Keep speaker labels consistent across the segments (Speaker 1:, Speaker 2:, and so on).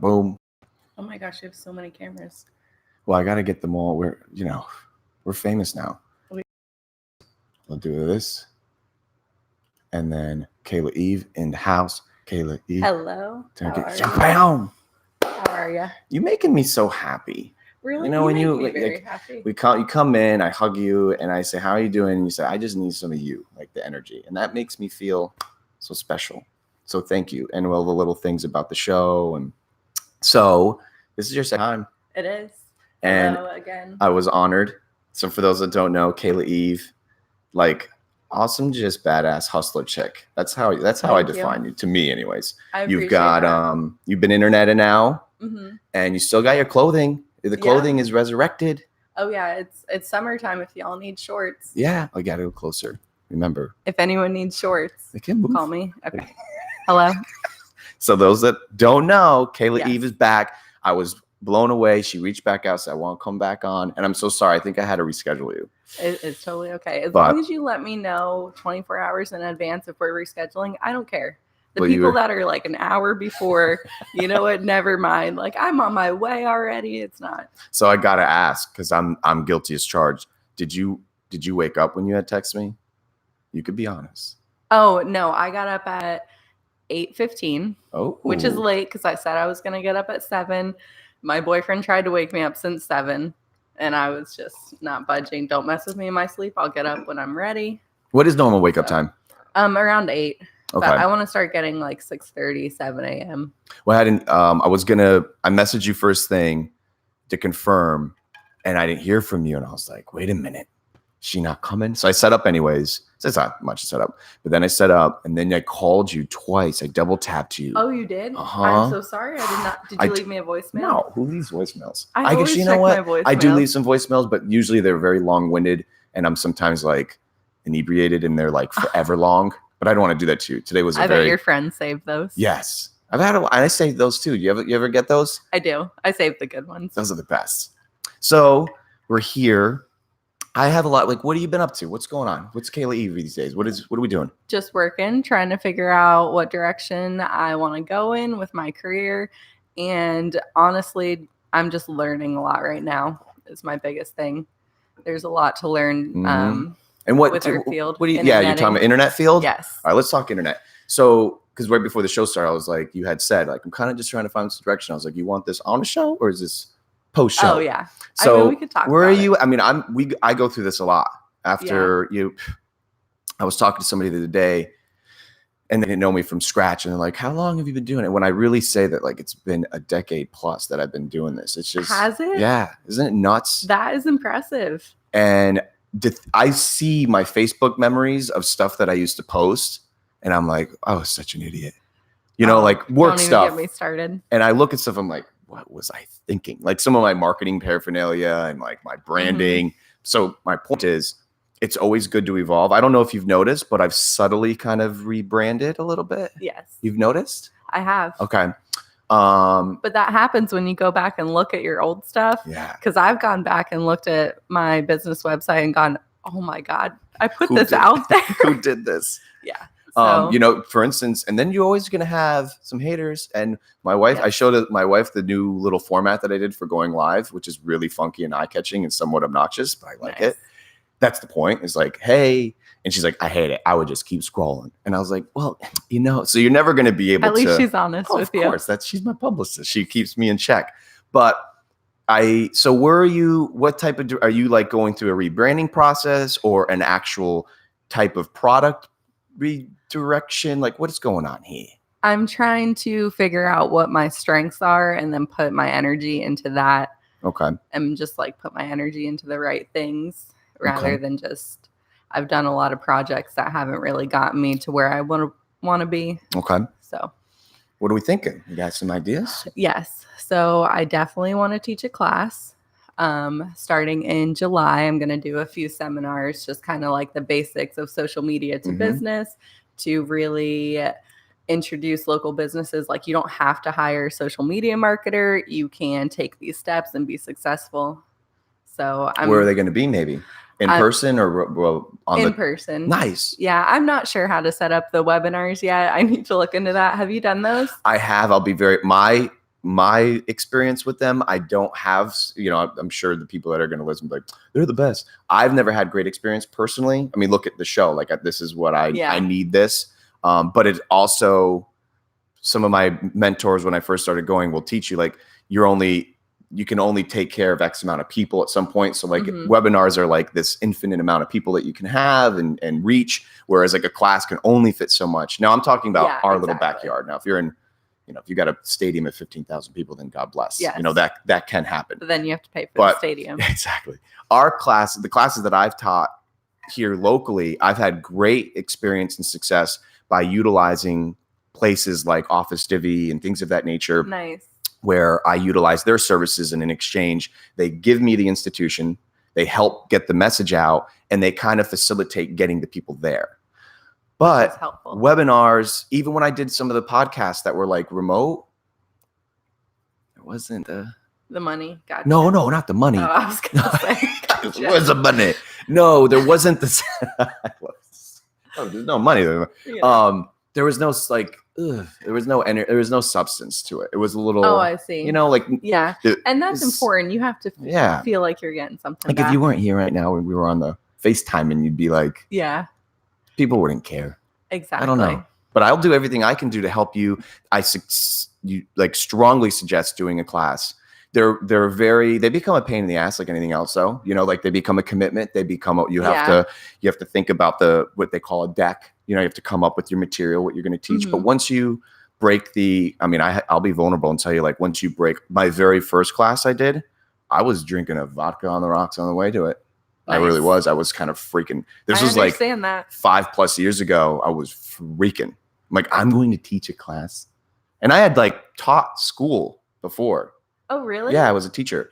Speaker 1: boom.
Speaker 2: Oh my gosh, you have so many cameras.
Speaker 1: Well, I got to get them all. We're famous now. We'll do this. And then Kayla Eve in the house. Kayla Eve.
Speaker 2: Hello.
Speaker 1: How
Speaker 2: are you?
Speaker 1: You're making me so happy.
Speaker 2: Really?
Speaker 1: When you
Speaker 2: very happy.
Speaker 1: you come in, I hug you, and I say, "How are you doing?" And you say, "I just need some of you, like the energy," and that makes me feel so special. So thank you, and all the little things about the show, and so this is your second time.
Speaker 2: It is.
Speaker 1: And
Speaker 2: hello again.
Speaker 1: I was honored. So for those that don't know, Kayla Eve, like awesome, just badass hustler chick. That's how I define you, to me, anyways. You've got that. You've been interneted now, and you still got your clothing. The clothing is resurrected.
Speaker 2: Oh yeah, it's summertime. If y'all need shorts,
Speaker 1: I gotta go closer. Remember,
Speaker 2: if anyone needs shorts,
Speaker 1: they can move.
Speaker 2: Call me. Okay. Hello.
Speaker 1: So those that don't know, Kayla Eve is back. I was blown away. She reached back out, said, "I want to come back on," and I'm so sorry. I think I had to reschedule you.
Speaker 2: It's totally okay. As long as you let me know 24 hours in advance if we're rescheduling, I don't care. The people that are like an hour before, you know what? Never mind. Like I'm on my way already. It's not.
Speaker 1: So I gotta ask, because I'm guilty as charged. Did you wake up when you had texted me? You could be honest.
Speaker 2: Oh no, I got up at 8:15.
Speaker 1: Oh,
Speaker 2: which is late because I said I was gonna get up at 7. My boyfriend tried to wake me up since 7, and I was just not budging. Don't mess with me in my sleep. I'll get up when I'm ready.
Speaker 1: What is normal wake up time?
Speaker 2: Around 8.
Speaker 1: Okay.
Speaker 2: But I want to start getting like 6:30, 7 a.m.
Speaker 1: Well, I messaged you first thing to confirm, and I didn't hear from you, and I was like, wait a minute, she not coming? So I set up anyways. So it's not much to set up, but then I set up, and then I called you twice. I double tapped you.
Speaker 2: Oh, you did? I'm so sorry. I did not. Did you leave me a voicemail?
Speaker 1: No. Who leaves voicemails?
Speaker 2: I guess you know what?
Speaker 1: I do leave some voicemails, but usually they're very long-winded, and I'm sometimes like inebriated, and they're like forever long. But I don't want to do that to you. Today was
Speaker 2: I bet your friends saved those.
Speaker 1: Yes. I saved those too. You ever get those?
Speaker 2: I do. I saved the good ones.
Speaker 1: Those are the best. So we're here. I have a lot. Like, what have you been up to? What's going on? What's Kayla Eve these days? What are we doing?
Speaker 2: Just working, trying to figure out what direction I want to go in with my career. And honestly, I'm just learning a lot right now. Is my biggest thing. There's a lot to learn.
Speaker 1: And what
Speaker 2: with our field?
Speaker 1: You're talking about internet field?
Speaker 2: Yes.
Speaker 1: All right, let's talk internet. So, because right before the show started, I was like, you had said, like, I'm kind of just trying to find some direction. I was like, you want this on the show or is this post show?
Speaker 2: Oh yeah.
Speaker 1: So
Speaker 2: we could talk.
Speaker 1: Where are you? I mean, I go through this a lot. After I was talking to somebody the other day, and they didn't know me from scratch, and they're like, "How long have you been doing it?" When I really say that, like, it's been a decade plus that I've been doing this. It's just
Speaker 2: has it?
Speaker 1: Yeah, isn't it nuts?
Speaker 2: That is impressive.
Speaker 1: And I see my Facebook memories of stuff that I used to post, and I'm like, I was such an idiot. Like work stuff.
Speaker 2: Don't even get me started.
Speaker 1: And I look at stuff, I'm like, what was I thinking? Like some of my marketing paraphernalia and like my branding. So my point is, it's always good to evolve. I don't know if you've noticed, but I've subtly kind of rebranded a little bit.
Speaker 2: Yes.
Speaker 1: You've noticed?
Speaker 2: I have.
Speaker 1: Okay.
Speaker 2: But that happens when you go back and look at your old stuff.
Speaker 1: Yeah.
Speaker 2: Because I've gone back and looked at my business website and gone, oh my God, I put this out there.
Speaker 1: Who did this?
Speaker 2: Yeah.
Speaker 1: So, for instance, and then you're always going to have some haters. And my wife, I showed my wife the new little format that I did for going live, which is really funky and eye-catching and somewhat obnoxious, but I like it. That's the point. It's like, hey, and she's like, I hate it. I would just keep scrolling. And I was like, well, so you're never going to be able to.
Speaker 2: At least she's honest with you.
Speaker 1: Of course, she's my publicist. She keeps me in check. But so where are you? What type of, are you like going through a rebranding process or an actual type of product redirection? Like what is going on here?
Speaker 2: I'm trying to figure out what my strengths are and then put my energy into that.
Speaker 1: Okay.
Speaker 2: And just like put my energy into the right things rather than just, I've done a lot of projects that haven't really gotten me to where I want to be.
Speaker 1: Okay.
Speaker 2: So
Speaker 1: what are we thinking? You got some ideas?
Speaker 2: Yes. So I definitely want to teach a class. Starting in July, I'm going to do a few seminars, just kind of like the basics of social media to business, to really introduce local businesses. Like you don't have to hire a social media marketer. You can take these steps and be successful. So
Speaker 1: where are they going to be? Maybe in person or
Speaker 2: in person?
Speaker 1: Nice.
Speaker 2: Yeah. I'm not sure how to set up the webinars yet. I need to look into that. Have you done those?
Speaker 1: I have. I'll be my experience with them, I don't have, I'm sure the people that are going to listen, like, they're the best. I've never had great experience personally. I mean, look at the show. Like, this is what I need this. But it also, some of my mentors when I first started going will teach you, like, you can only take care of X amount of people at some point. So like webinars are like this infinite amount of people that you can have and reach, whereas like a class can only fit so much. Now I'm talking about our little backyard. Now, if you're in, if you got a stadium of 15,000 people, then God bless.
Speaker 2: Yes.
Speaker 1: That can happen.
Speaker 2: But then you have to pay for the stadium.
Speaker 1: Exactly. The classes that I've taught here locally, I've had great experience and success by utilizing places like Office Divi and things of that nature.
Speaker 2: Nice.
Speaker 1: Where I utilize their services, and in exchange, they give me the institution, they help get the message out, and they kind of facilitate getting the people there. But webinars, even when I did some of the podcasts that were like remote, there wasn't the
Speaker 2: money. Gotcha.
Speaker 1: No, not the money.
Speaker 2: Oh, I was gonna say, gotcha.
Speaker 1: It wasn't money. No, there wasn't this. There's no money there. Yeah. There was no like. There was no substance to it. It was a little.
Speaker 2: Oh, I see. And that's important. You have to feel like you're getting something.
Speaker 1: Like
Speaker 2: back.
Speaker 1: If you weren't here right now, and we were on the FaceTime, and you'd be like, people wouldn't care.
Speaker 2: Exactly.
Speaker 1: I don't know, but I'll do everything I can do to help you. You like strongly suggest doing a class. They become a pain in the ass like anything else though. Like they become a commitment. You have to think about what they call a deck. You have to come up with your material, what you're going to teach. But once you break I'll be vulnerable and tell you, like, once you break my very first class I did, I was drinking a vodka on the rocks on the way to it. Nice. I really was. I was kind of freaking. This was like 5+ years ago. I was freaking. I'm like, I'm going to teach a class. And I had like taught school before.
Speaker 2: Oh, really?
Speaker 1: Yeah, I was a teacher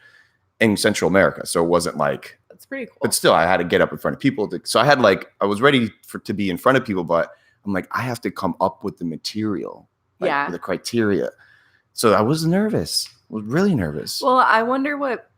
Speaker 1: in Central America. So it wasn't like,
Speaker 2: that's pretty cool.
Speaker 1: But still, I had to get up in front of people. So I had I was ready to be in front of people, but I'm like, I have to come up with the material, the criteria. So I was nervous. I was really nervous.
Speaker 2: Well, I wonder what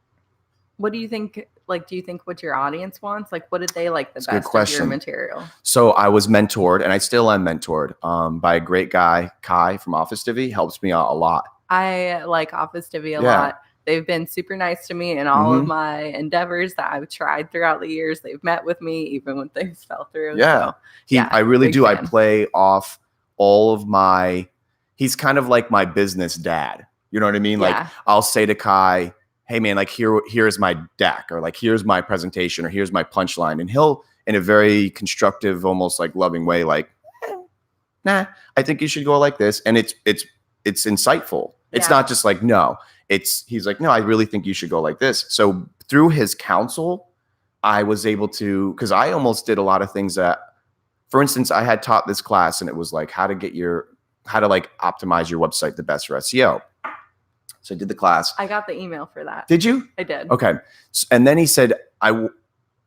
Speaker 2: do you think? Like, do you think what your audience wants? Like, what did they like the best of your material? So
Speaker 1: I was mentored, and I still am mentored by a great guy, Kai from Office Divi. Helps me out a lot.
Speaker 2: I like Office Divi a lot. They've been super nice to me in all of my endeavors that I've tried throughout the years. They've met with me even when things fell through.
Speaker 1: Yeah. So, I really do. Fan. I play off all of he's kind of like my business dad. You know what I mean? Like, I'll say to Kai, hey man, like here's my deck, or like, here's my presentation, or here's my punchline. And he'll, in a very constructive, almost like loving way, like, nah, I think you should go like this. And it's insightful. It's not just like, no, he's like, no, I really think you should go like this. So through his counsel, I was able to, because I almost did a lot of things that, for instance, I had taught this class, and it was like how to like optimize your website the best for SEO. So I did the class.
Speaker 2: I got the email for that.
Speaker 1: Did you?
Speaker 2: I did.
Speaker 1: Okay. And then he said,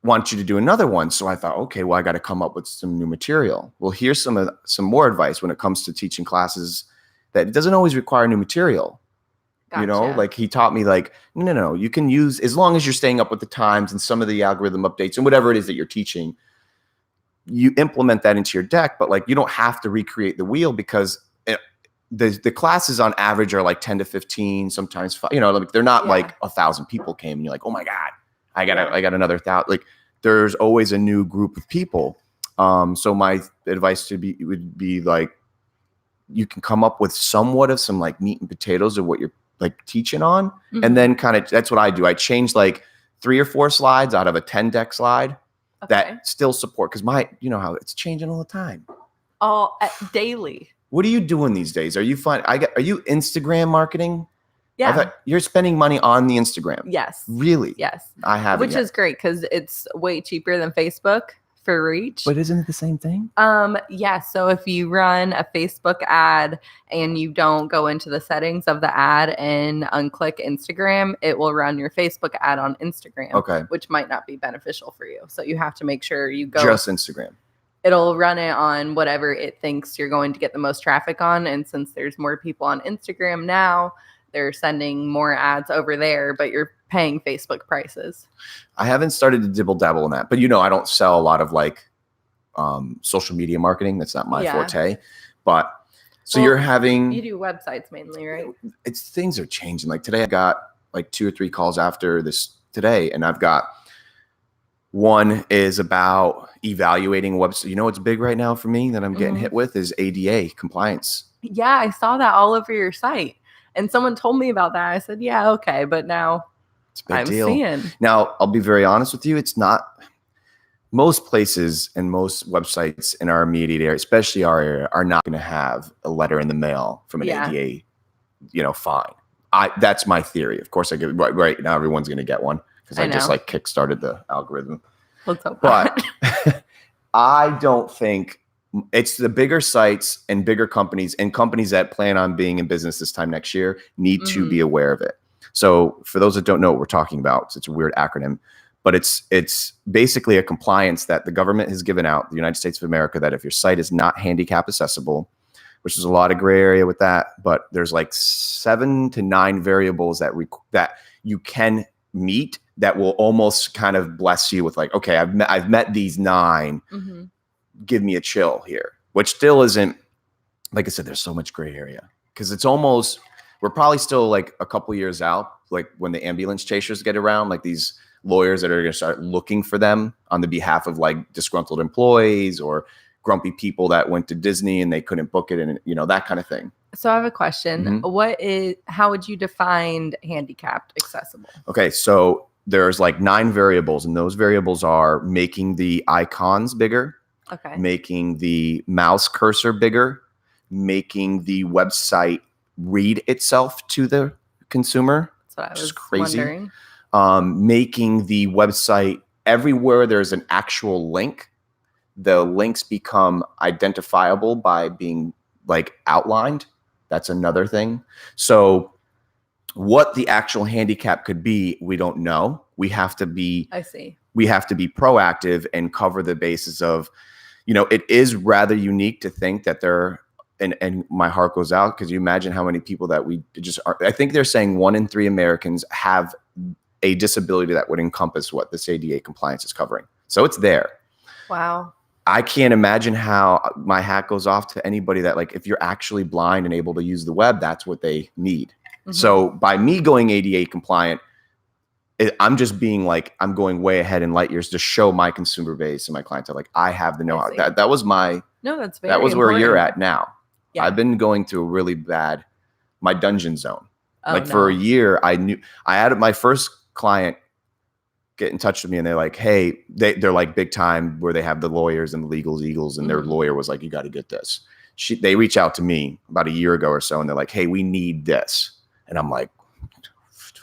Speaker 1: want you to do another one. So I thought, okay, well, I got to come up with some new material. Well, here's some more advice when it comes to teaching classes, that it doesn't always require new material. Gotcha. Like he taught me, like, no, you can use, as long as you're staying up with the times and some of the algorithm updates and whatever it is that you're teaching, you implement that into your deck. But like, you don't have to recreate the wheel, because the classes on average are like 10 to 15, sometimes 5, like they're not like 1,000 people came and you're like, oh my God, I got another 1,000. Like, there's always a new group of people. So my advice would be like, you can come up with somewhat of some like meat and potatoes of what you're like teaching on. And then that's what I do. I change like 3 or 4 slides out of a 10 deck slide that still support. Cause how it's changing all the time.
Speaker 2: All daily.
Speaker 1: What are you doing these days? Are you are you Instagram marketing?
Speaker 2: Yeah.
Speaker 1: You're spending money on the Instagram.
Speaker 2: Yes.
Speaker 1: Really?
Speaker 2: Yes.
Speaker 1: I haven't.
Speaker 2: Which is great, because it's way cheaper than Facebook for reach.
Speaker 1: But isn't it the same thing?
Speaker 2: Yeah. So if you run a Facebook ad and you don't go into the settings of the ad and unclick Instagram, it will run your Facebook ad on Instagram.
Speaker 1: Okay.
Speaker 2: Which might not be beneficial for you. So you have to make sure you go
Speaker 1: just Instagram.
Speaker 2: It'll run it on whatever it thinks you're going to get the most traffic on. And since there's more people on Instagram now, they're sending more ads over there, but you're paying Facebook prices. I
Speaker 1: haven't started to dibble dabble in that, but I don't sell a lot of like social media marketing. That's not my forte. But So
Speaker 2: Well,
Speaker 1: you're having,
Speaker 2: you do websites mainly, right?
Speaker 1: it's things are changing. Like today I got like 2 or 3 calls after this today, and I've got one is about evaluating website. You know what's big right now for me that I'm getting hit with is ADA compliance.
Speaker 2: Yeah, I saw that all over your site. And someone told me about that. I said, yeah, okay. But now
Speaker 1: It's a big
Speaker 2: I'm
Speaker 1: deal.
Speaker 2: seeing.
Speaker 1: Now, I'll be very honest with you. It's not most places and most websites in our immediate area, especially our area, are not going to have a letter in the mail from an ADA, fine. That's my theory. Of course, I get right now. Everyone's going to get one because I just like kickstarted the algorithm.
Speaker 2: Let's hope
Speaker 1: But I don't think it's the bigger sites and bigger companies and companies that plan on being in business this time next year need to be aware of it. So for those that don't know what we're talking about, it's a weird acronym, but it's basically a compliance that the government has given out, the United States of America, that if your site is not handicap accessible, which is a lot of gray area with that, but there's like 7 to 9 variables that you can meet that will almost kind of bless you with like, okay, I've met these 9. Give me a chill here, which still isn't, like I said, there's so much gray area because it's almost, we're probably still like a couple years out, like when the ambulance chasers get around, like these lawyers that are going to start looking for them on the behalf of like disgruntled employees or grumpy people that went to Disney and they couldn't book it, and that kind of thing.
Speaker 2: So I have a question. How would you define handicapped accessible?
Speaker 1: Okay, so there's like 9 variables, and those variables are making the icons bigger, making the mouse cursor bigger, making the website read itself to the consumer.
Speaker 2: That's what I was wondering.
Speaker 1: Making the website, everywhere there's an actual link, the links become identifiable by being like outlined. That's another thing. So what the actual handicap could be, we don't know. We have to be proactive and cover the basis of, it is rather unique to think that and my heart goes out because you imagine how many people that we just are. I think they're saying 1 in 3 Americans have a disability that would encompass what this ADA compliance is covering. So it's there.
Speaker 2: Wow.
Speaker 1: I can't imagine how my hat goes off to anybody that, like, if you're actually blind and able to use the web, that's what they need. So by me going ADA compliant, I'm just being like, I'm going way ahead in light years to show my consumer base and my clientele, like, I have the know-how. That was my,
Speaker 2: that's very
Speaker 1: that was
Speaker 2: important.
Speaker 1: where you're at now.
Speaker 2: Yeah.
Speaker 1: I've been going through a really bad, my dungeon zone. For a year, I had my first client get in touch with me and they're like, hey, they're like big time where they have the lawyers and the legals eagles, and their lawyer was like, you got to get this. They reach out to me about a year ago or so, and they're like, hey, we need this. And I'm like,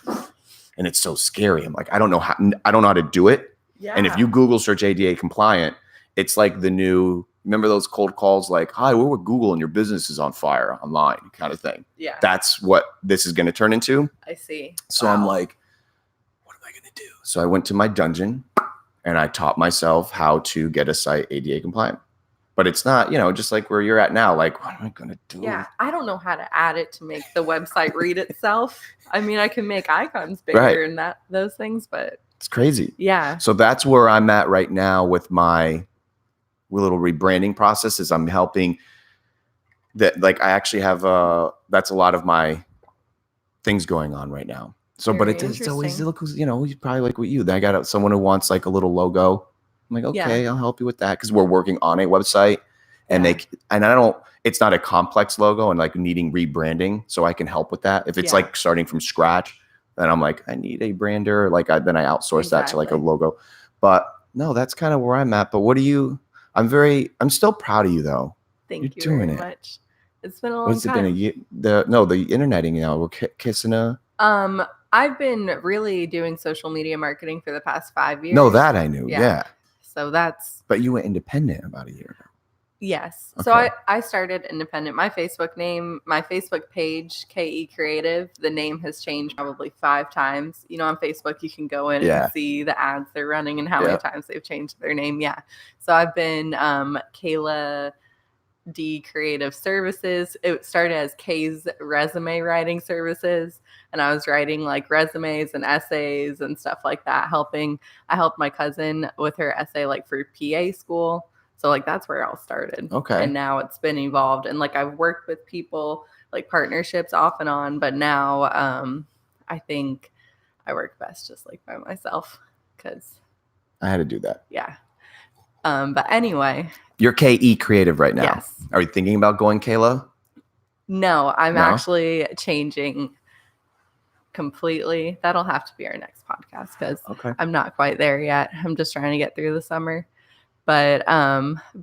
Speaker 1: and it's so scary. I'm like, I don't know how to do it. Yeah. And if you Google search ADA compliant, it's like the new, remember those cold calls like, hi, we're with Google and your business is on fire online kind of thing.
Speaker 2: Yeah.
Speaker 1: That's what this is going to turn into.
Speaker 2: I see.
Speaker 1: So I'm like, what am I going to do? So I went to my dungeon and I taught myself how to get a site ADA compliant. But it's not, just like where you're at now. Like, what am I going to do?
Speaker 2: Yeah, I don't know how to add it to make the website read itself. I mean, I can make icons bigger and those things, but
Speaker 1: it's crazy.
Speaker 2: Yeah.
Speaker 1: So that's where I'm at right now with my little rebranding process. Is I'm helping that. Like, I actually have that's a lot of my things going on right now. So, but it's always, probably like with you. I got someone who wants like a little logo. I'm like, okay, I'll help you with that because we're working on a website, and it's not a complex logo and like needing rebranding, so I can help with that. If it's like starting from scratch, then I'm like, I need a brander. Like then I outsource that to like a logo. But no, that's kind of where I'm at. But I'm still proud of you though.
Speaker 2: Thank you very much. It's been a long time.
Speaker 1: What's it been a year? The interneting, we're kissing a.
Speaker 2: I've been really doing social media marketing for the past 5 years.
Speaker 1: No, that I knew. Yeah.
Speaker 2: So that's.
Speaker 1: But you went independent about a year ago.
Speaker 2: Yes. Okay. So I started independent. My Facebook page, KE Creative, the name has changed probably 5 times. On Facebook, you can go in and see the ads they're running and how many times they've changed their name. Yeah. So I've been Kayla D Creative Services. It started as K's Resume Writing Services, and I was writing like resumes and essays and stuff like that. I helped my cousin with her essay like for PA school. So like that's where it all started.
Speaker 1: Okay.
Speaker 2: And now it's been evolved. And like I've worked with people like partnerships off and on, but now I think I work best just like by myself because
Speaker 1: I had to do that.
Speaker 2: yeah. But anyway.
Speaker 1: You're KE creative right now.
Speaker 2: Yes.
Speaker 1: Are you thinking about going Kayla?
Speaker 2: No, I'm
Speaker 1: No?
Speaker 2: actually changing completely. That'll have to be our next podcast because
Speaker 1: Okay.
Speaker 2: I'm not quite there yet. I'm just trying to get through the summer. But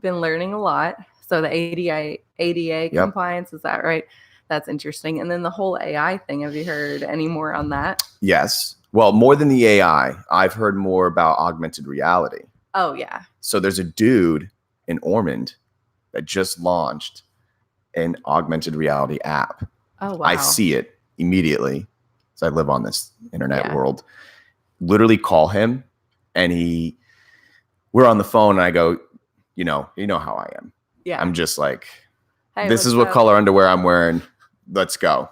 Speaker 2: been learning a lot. So the ADA compliance, is that right? That's interesting. And then the whole AI thing. Have you heard any more on that?
Speaker 1: Yes. Well, more than the AI, I've heard more about augmented reality.
Speaker 2: Oh, yeah.
Speaker 1: So there's a dude in Ormond that just launched an augmented reality app.
Speaker 2: Oh, wow.
Speaker 1: I see it immediately. So I live on this internet world. Literally call him and we're on the phone and I go, you know how I am.
Speaker 2: Yeah.
Speaker 1: I'm just like,
Speaker 2: hey,
Speaker 1: this is what color underwear I'm wearing. Let's go.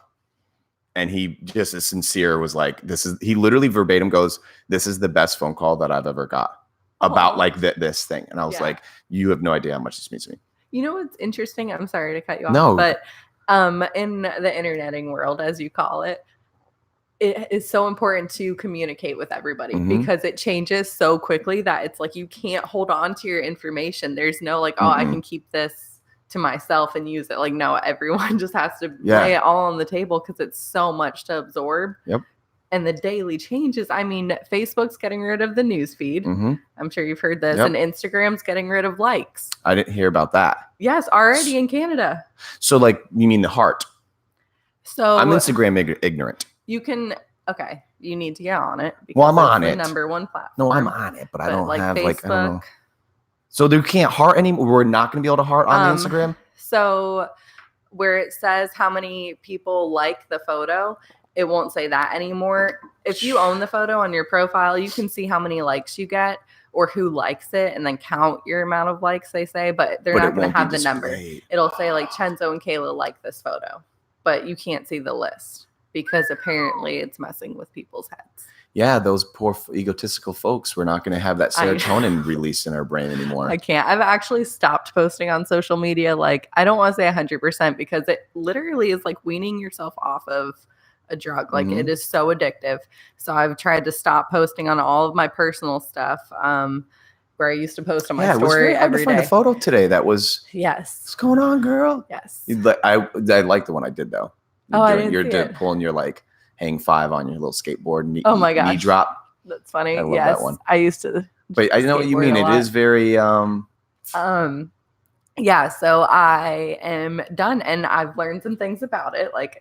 Speaker 1: And he just as sincere was like, he literally verbatim goes, this is the best phone call that I've ever got about like this thing. And I was like, you have no idea how much this means to me.
Speaker 2: You know what's interesting? I'm sorry to cut you off.
Speaker 1: No.
Speaker 2: But in the interneting world, as you call it, it is so important to communicate with everybody because it changes so quickly that it's like you can't hold on to your information. There's no like, oh, I can keep this to myself and use it. Like, no, everyone just has to lay it all on the table because it's so much to absorb.
Speaker 1: Yep.
Speaker 2: And the daily changes. I mean, Facebook's getting rid of the news feed. I'm sure you've heard this. Yep. And Instagram's getting rid of likes.
Speaker 1: I didn't hear about that.
Speaker 2: Yes, already in Canada.
Speaker 1: So like, you mean the heart?
Speaker 2: So
Speaker 1: I'm Instagram ignorant.
Speaker 2: You can, you need to get on it.
Speaker 1: Well, I'm on it.
Speaker 2: Number one platform.
Speaker 1: No, I'm on it, but I don't have
Speaker 2: Facebook,
Speaker 1: like, I don't know. So they can't heart anymore? We're not going to be able to heart on Instagram?
Speaker 2: So where it says how many people like the photo, it won't say that anymore. If you own the photo on your profile, you can see how many likes you get or who likes it and then count your amount of likes, they say, but they're not going to have the number. It'll say like Chenzo and Kayla like this photo, but you can't see the list because apparently it's messing with people's heads.
Speaker 1: Yeah, those poor egotistical folks. We're not going to have that serotonin released in our brain anymore.
Speaker 2: I can't. I've actually stopped posting on social media. Like, I don't want to say 100% because it literally is like weaning yourself off of a drug. Like it is so addictive. So I've tried to stop posting on all of my personal stuff. Where I used to post on my story every day. I found
Speaker 1: a photo today that was what's going on, girl?
Speaker 2: Yes.
Speaker 1: I like the one I did though.
Speaker 2: You're
Speaker 1: pulling your like hang 5 on your little skateboard.
Speaker 2: Oh my gosh.
Speaker 1: Knee drop.
Speaker 2: That's funny.
Speaker 1: I love that one.
Speaker 2: I used to.
Speaker 1: But I know what you mean. It is very
Speaker 2: yeah, so I am done and I've learned some things about it. Like,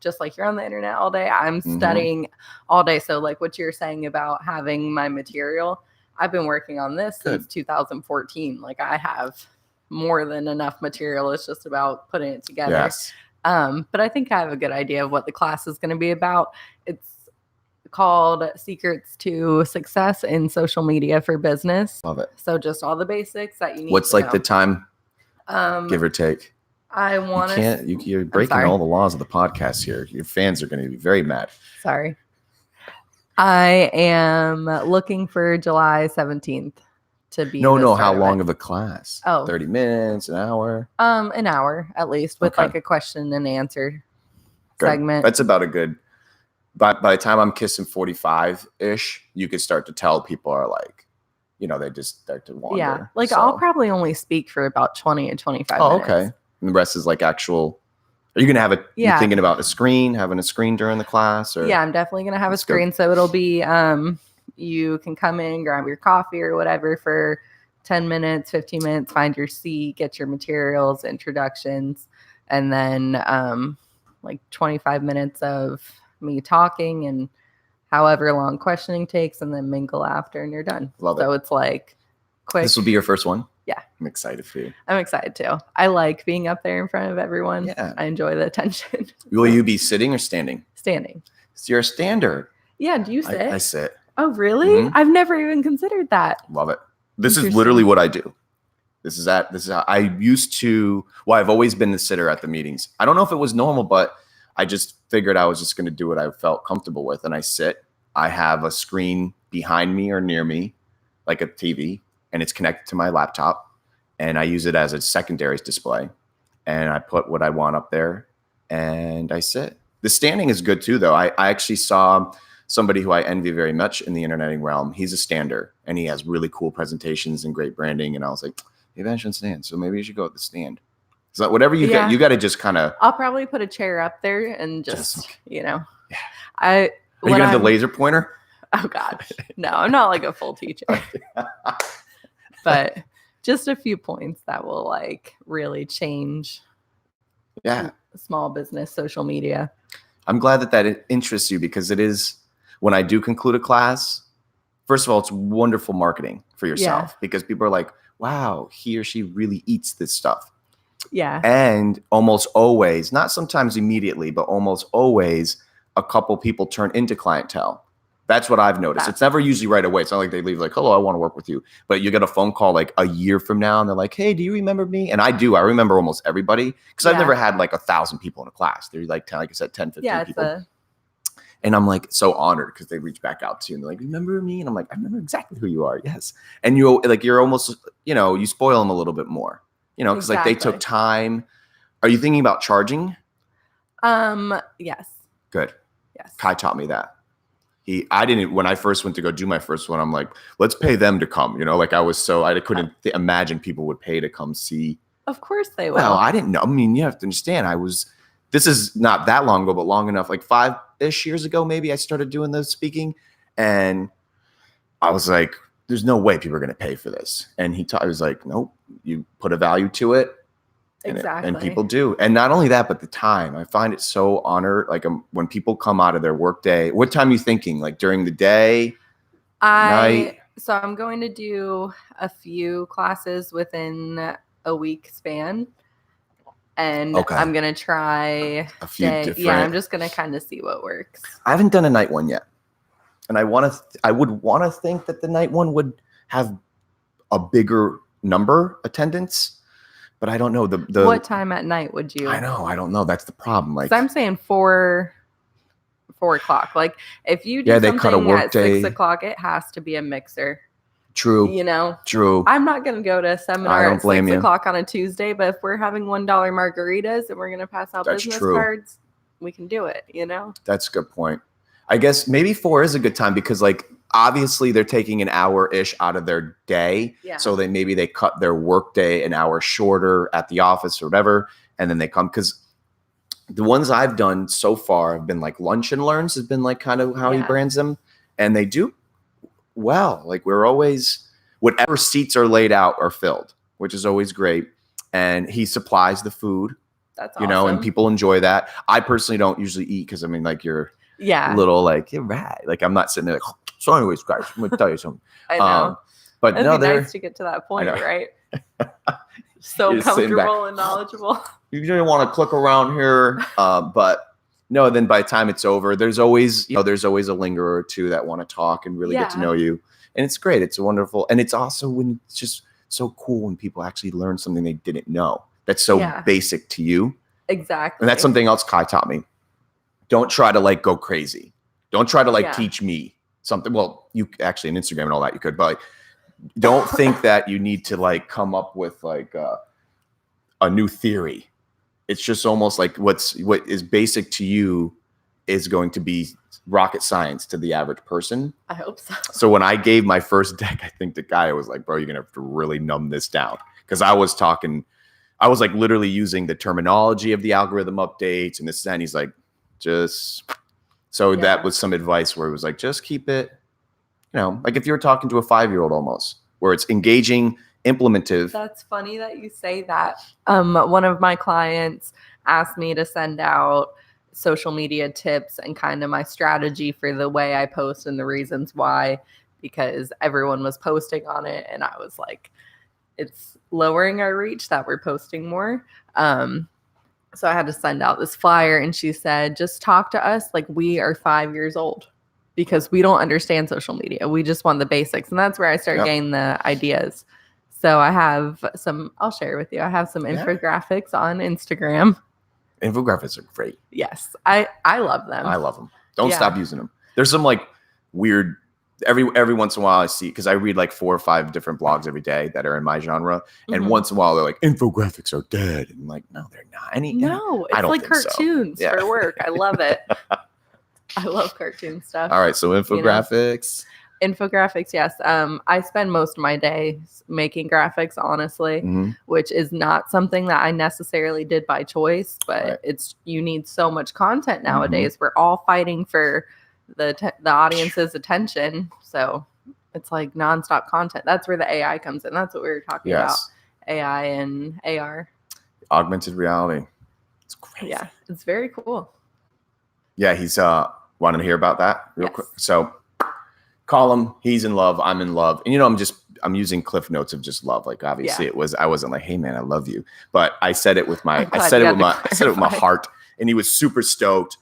Speaker 2: just like you're on the internet all day, I'm studying all day. So like what you're saying about having my material, I've been working on this since 2014. Like I have more than enough material. It's just about putting it together.
Speaker 1: Yes.
Speaker 2: But I think I have a good idea of what the class is going to be about. It's called Secrets to Success in Social Media for Business.
Speaker 1: Love it.
Speaker 2: So just all the basics that you need
Speaker 1: What's
Speaker 2: to
Speaker 1: like
Speaker 2: know.
Speaker 1: The time? Give or take.
Speaker 2: I want to.
Speaker 1: You're breaking all the laws of the podcast here. Your fans are going to be very mad.
Speaker 2: Sorry. I am looking for July 17th to be.
Speaker 1: No. How long of a class?
Speaker 2: Oh,
Speaker 1: 30 minutes, an hour.
Speaker 2: An hour at least with like a question and answer segment.
Speaker 1: That's about a good. By the time I'm kissing 45-ish, you could start to tell people are like, they just start to wander.
Speaker 2: Yeah, like I'll probably only speak for about 20 and 25 minutes.
Speaker 1: Oh, okay. And the rest is like actual. Are you going to have you thinking about having a screen during the class? Or?
Speaker 2: Yeah, I'm definitely going to have a screen. So it'll be, you can come in, grab your coffee or whatever for 10 minutes, 15 minutes, find your seat, get your materials, introductions, and then like 25 minutes of me talking and however long questioning takes, and then mingle after, and you're done.
Speaker 1: Love it.
Speaker 2: So it's like quick.
Speaker 1: This will be your first one?
Speaker 2: Yeah.
Speaker 1: I'm excited for you.
Speaker 2: I'm excited too. I like being up there in front of everyone.
Speaker 1: Yeah.
Speaker 2: I enjoy the attention.
Speaker 1: Will you be sitting or standing?
Speaker 2: Standing.
Speaker 1: So you're a stander.
Speaker 2: Yeah. Do you sit?
Speaker 1: I sit.
Speaker 2: Oh, really? I've never even considered that.
Speaker 1: Love it. This is literally what I do. This is how I used to. Well, I've always been the sitter at the meetings. I don't know if it was normal, but I just figured I was just going to do what I felt comfortable with. And I sit. I have a screen behind me or near me, like a TV, and it's connected to my laptop. and I use it as a secondary display. And I put what I want up there and I sit. The standing is good too, though. I actually saw somebody who I envy very much in the interneting realm. He's a stander and he has really cool presentations and great branding. And I was like, maybe I shouldn't stand. So maybe you should go with the stand. So whatever you get, you got to just kind of.
Speaker 2: I'll probably put a chair up there and just
Speaker 1: Yeah.
Speaker 2: Are you
Speaker 1: going to have the laser pointer?
Speaker 2: Oh gosh. No, I'm not like a full teacher. But just a few points that will like really change small business social media.
Speaker 1: I'm glad that it interests you because it is, when I do conclude a class, first of all, it's wonderful marketing for yourself because people are like, wow, he or she really eats this stuff.
Speaker 2: Yeah.
Speaker 1: And almost always, not sometimes immediately, but almost always a couple people turn into clientele. That's what I've noticed. It's never usually right away. It's not like they leave like, hello, I want to work with you. But you get a phone call like a year from now and they're like, hey, do you remember me? And I do. I remember almost everybody because I've never had like 1,000 people in a class. They're like I said, 10, 15 people. And I'm like so honored because they reach back out to you and they're like, remember me? And I'm like, I remember exactly who you are. Yes. And you're almost, you spoil them a little bit more, because like they took time. Are you thinking about charging?
Speaker 2: Yes.
Speaker 1: Good.
Speaker 2: Yes.
Speaker 1: Kai taught me that. When I first went to go do my first one, I'm like, let's pay them to come, like I couldn't imagine people would pay to come see.
Speaker 2: Of course they will.
Speaker 1: Well, I didn't know. I mean, you have to understand this is not that long ago, but long enough, like 5-ish years ago, maybe I started doing those speaking and I was like, there's no way people are going to pay for this. And I was like, nope, you put a value to it. And people do. And not only that, but the time. I find it so honored. Like when people come out of their work day, what time are you thinking? Like during the day, night?
Speaker 2: So I'm going to do a few classes within a week span. And I'm going to try
Speaker 1: a few different.
Speaker 2: Yeah, I'm just going to kind of see what works.
Speaker 1: I haven't done a night one yet. And I would want to think that the night one would have a bigger number attendance. But I don't know
Speaker 2: what time at night would you?
Speaker 1: I know. I don't know. That's the problem. Like
Speaker 2: I'm saying 4 o'clock. Like if you do something cut a work at day. 6 o'clock, it has to be a mixer.
Speaker 1: True. True.
Speaker 2: I'm not going to go to a seminar at 6 o'clock on a Tuesday, but if we're having $1 margaritas and we're going to pass out business cards, we can do it.
Speaker 1: That's a good point. I guess maybe 4 is a good time because like obviously they're taking an hour-ish out of their day. Yeah. So they cut their work day an hour shorter at the office or whatever. And then they come because the ones I've done so far have been like lunch and learns has been like kind of how he brands them. And they do well. Like we're always, whatever seats are laid out are filled, which is always great. And he supplies the food.
Speaker 2: That's awesome.
Speaker 1: And people enjoy that. I personally don't usually eat because I mean like you're little like you're right. Like I'm not sitting there like, oh, so anyways, guys, I'm gonna tell you something.
Speaker 2: I know.
Speaker 1: But
Speaker 2: it'd be nice to get to that point, right? So comfortable and knowledgeable.
Speaker 1: You didn't want to click around here. But no, then by the time it's over, there's always a lingerer or two that want to talk and really get to know you. And it's great. It's wonderful. And it's also when it's just so cool when people actually learn something they didn't know. That's so basic to you.
Speaker 2: Exactly.
Speaker 1: And that's something else Kai taught me. Don't try to like go crazy. Don't try to like teach me something. Well, you actually on Instagram and all that you could, but don't think that you need to like come up with like a new theory. It's just almost like what is basic to you is going to be rocket science to the average person.
Speaker 2: I hope so.
Speaker 1: So when I gave my first deck, I think the guy was like, bro, you're going to have to really numb this down. Because I was like literally using the terminology of the algorithm updates and this and he's like, that was some advice where it was like, just keep it, like if you're talking to a 5-year-old almost, where it's engaging, implementive.
Speaker 2: That's funny that you say that. One of my clients asked me to send out social media tips and kind of my strategy for the way I post and the reasons why, because everyone was posting on it. And I was like, it's lowering our reach that we're posting more. So I had to send out this flyer and she said, just talk to us like we are 5 years old because we don't understand social media. We just want the basics. And that's where I start getting the ideas. So I have I'll share with you. I have some infographics on Instagram.
Speaker 1: Infographics are great.
Speaker 2: Yes. I love them.
Speaker 1: I love them. Don't stop using them. There's some like weird every once in a while I see, because I read like 4 or 5 different blogs every day that are in my genre, and once in a while they're like, infographics are dead, and I'm like, no, they're not.
Speaker 2: No, it's like cartoons for work. I love it. I love cartoon stuff.
Speaker 1: All right, so infographics.
Speaker 2: Infographics, yes. I spend most of my day making graphics, honestly, which is not something that I necessarily did by choice, but you need so much content nowadays. We're all fighting for the audience's attention, so it's like nonstop content. That's where the AI comes in. That's what we were talking about. AI and AR.
Speaker 1: Augmented reality. It's crazy.
Speaker 2: Yeah, it's very cool.
Speaker 1: Yeah, he's wanting to hear about that real quick. So call him. He's in love. I'm in love. And I'm using cliff notes of just love. Like obviously I wasn't like, hey man, I love you. But I said it with my heart, and he was super stoked.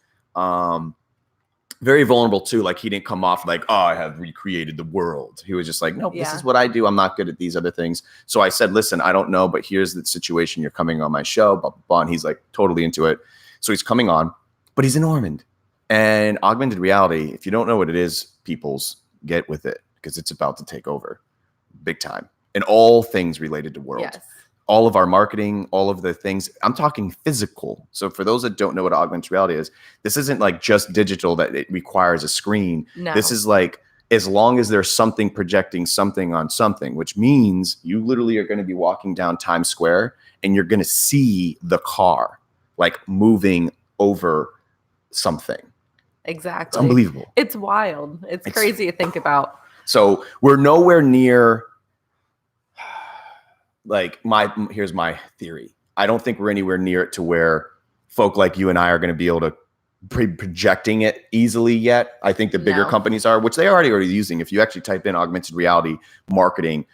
Speaker 1: Very vulnerable too. Like he didn't come off like, oh, I have recreated the world. He was just like, no, this is what I do. I'm not good at these other things. So I said, listen, I don't know, but here's the situation. You're coming on my show, blah, blah, blah. And he's like totally into it. So he's coming on, but he's in Ormond. And augmented reality, if you don't know what it is, peoples, get with it, because it's about to take over big time. And all things related to world. Yes. All of our marketing, all of the things, I'm talking physical. So for those that don't know what augmented reality is, this isn't like just digital that it requires a screen. No. This is like, as long as there's something projecting something on something, which means you literally are going to be walking down Times Square and you're going to see the car like moving over something.
Speaker 2: Exactly.
Speaker 1: It's unbelievable.
Speaker 2: It's wild. It's crazy to think about.
Speaker 1: So we're nowhere near. Like here's my theory. I don't think we're anywhere near it to where folk like you and I are going to be able to projecting it easily yet. I think the bigger companies are, which they are already using. If you actually type in augmented reality marketing,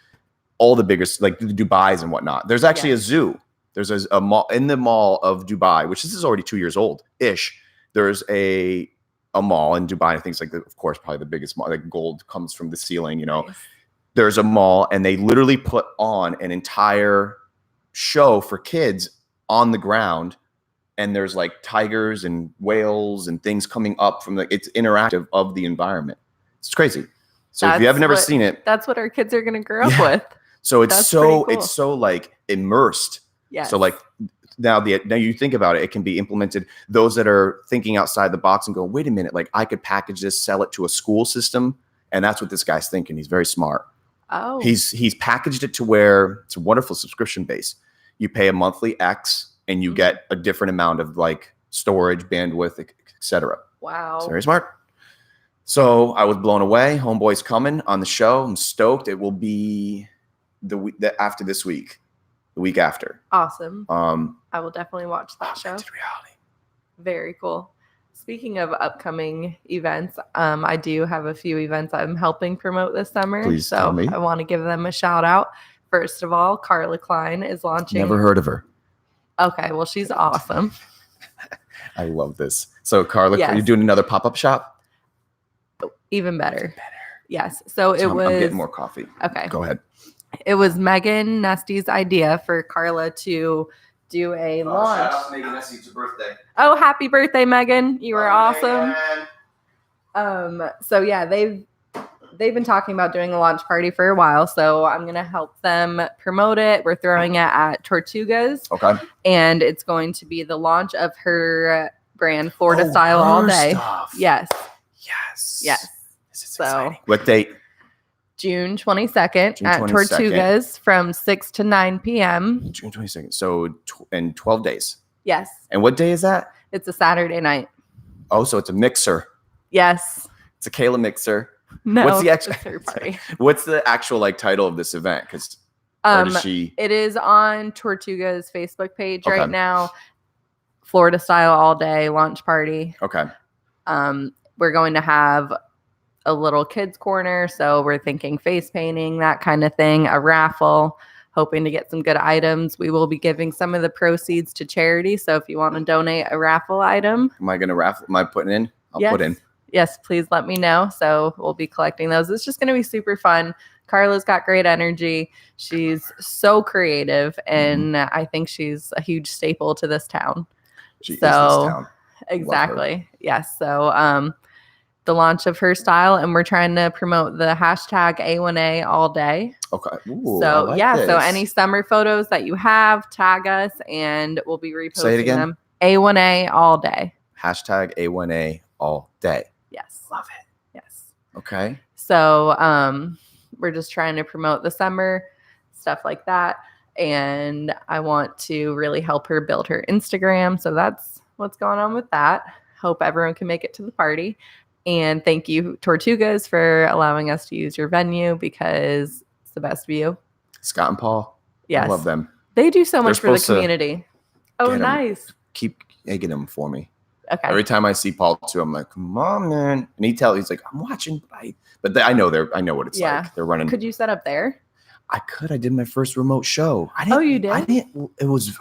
Speaker 1: all the biggest, like the Dubai's and whatnot. There's actually a zoo. There's a mall in the mall of Dubai, which this is already 2 years old ish. There's a mall in Dubai. I think it's like, of course, probably the biggest mall. Like gold comes from the ceiling, Nice. There's a mall, and they literally put on an entire show for kids on the ground. And there's like tigers and whales and things coming up from it's interactive of the environment. It's crazy. So if you have never seen it,
Speaker 2: that's what our kids are going to grow up with.
Speaker 1: So it's it's so like immersed. Yeah. So like now you think about it, it can be implemented. Those that are thinking outside the box and go, wait a minute, like I could package this, sell it to a school system. And that's what this guy's thinking. He's very smart. Oh, he's packaged it to where it's a wonderful subscription base. You pay a monthly X and you get a different amount of like storage, bandwidth, etc. Wow. It's very smart. So I was blown away. Homeboy's coming on the show. I'm stoked. It will be the week after this week, the week after.
Speaker 2: Awesome. I will definitely watch that show.
Speaker 1: Reality.
Speaker 2: Very cool. Speaking of upcoming events, I do have a few events I'm helping promote this summer.
Speaker 1: Please tell me.
Speaker 2: I want to give them a shout out. First of all, Carla Klein is launching.
Speaker 1: Never heard of her.
Speaker 2: Okay, well, she's awesome.
Speaker 1: I love this. So Carla, you're doing another pop-up shop?
Speaker 2: Even better. Yes. So I'm
Speaker 1: getting more coffee.
Speaker 2: Okay.
Speaker 1: Go ahead.
Speaker 2: It was Megan Nesty's idea for Carla to do a launch.
Speaker 1: Shout out to Megan Nesty. It's her birthday.
Speaker 2: Oh, happy birthday, Megan. You were awesome. So yeah, they've been talking about doing a launch party for a while. So I'm going to help them promote it. We're throwing it at Tortugas.
Speaker 1: Okay.
Speaker 2: And it's going to be the launch of her brand, Florida Style All Day.
Speaker 1: Stuff.
Speaker 2: Yes.
Speaker 1: This is exciting. What date?
Speaker 2: June 22nd at Tortugas from 6 to 9 p.m.
Speaker 1: June 22nd. So in 12 days.
Speaker 2: Yes.
Speaker 1: And what day is that?
Speaker 2: It's a Saturday night.
Speaker 1: Oh, so it's a mixer.
Speaker 2: Yes.
Speaker 1: It's a Kayla mixer.
Speaker 2: No,
Speaker 1: what's the actual
Speaker 2: third party?
Speaker 1: What's the actual like title of this event? Because
Speaker 2: it is on Tortuga's Facebook page right now. Florida Style All Day launch party.
Speaker 1: Okay.
Speaker 2: We're going to have a little kids corner, so we're thinking face painting, that kind of thing, a raffle, hoping to get some good items. We will be giving some of the proceeds to charity, so if you want to donate a raffle item.
Speaker 1: Am I going to raffle? Am I putting in? I'll put in.
Speaker 2: Yes, please let me know. So we'll be collecting those. It's just going to be super fun. Carla's got great energy. She's so creative, and I think she's a huge staple to this town.
Speaker 1: She is this town.
Speaker 2: Exactly. Yes. So the launch of her style, and we're trying to promote the hashtag A1A all day.
Speaker 1: Okay. Ooh,
Speaker 2: So
Speaker 1: I like
Speaker 2: so
Speaker 1: this.
Speaker 2: any summer photos that you have, tag us, and we'll be reposting
Speaker 1: Say it again.
Speaker 2: them. A1A all day.
Speaker 1: Hashtag A1A all day.
Speaker 2: Yes.
Speaker 1: Love it.
Speaker 2: Yes.
Speaker 1: Okay.
Speaker 2: So we're just trying to promote the summer, stuff like that. And I want to really help her build her Instagram. So that's what's going on with that. Hope everyone can make it to the party. And thank you, Tortugas, for allowing us to use your venue because it's the best view.
Speaker 1: Scott and Paul.
Speaker 2: Yes.
Speaker 1: I love them.
Speaker 2: They do so much for the
Speaker 1: supposed to
Speaker 2: community. Oh, nice.
Speaker 1: Keep egging them for me.
Speaker 2: Okay.
Speaker 1: Every time I see Paul too, I'm like, come on, man. And he's like, I'm watching. I know what it's like. They're running.
Speaker 2: Could you set up there?
Speaker 1: I did my first remote show.
Speaker 2: You did?
Speaker 1: I didn't. It was.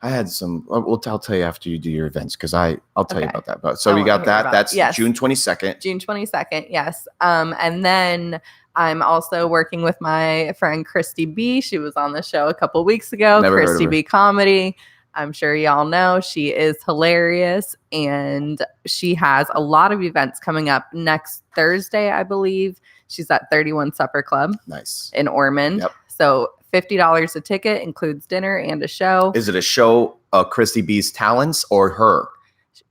Speaker 1: I had some. I'll tell you after you do your events because I'll tell you about that. But so we got that. That's June 22nd.
Speaker 2: June 22nd. Yes. And then I'm also working with my friend Christy B. She was on the show a couple weeks ago.
Speaker 1: Never
Speaker 2: Christy B Comedy. I'm sure y'all know she is hilarious, and she has a lot of events coming up next Thursday, I believe. She's at 31 Supper Club.
Speaker 1: Nice.
Speaker 2: In Ormond.
Speaker 1: Yep.
Speaker 2: So $50 a ticket, includes dinner and a show.
Speaker 1: Is it a show of Christy B's talents or her?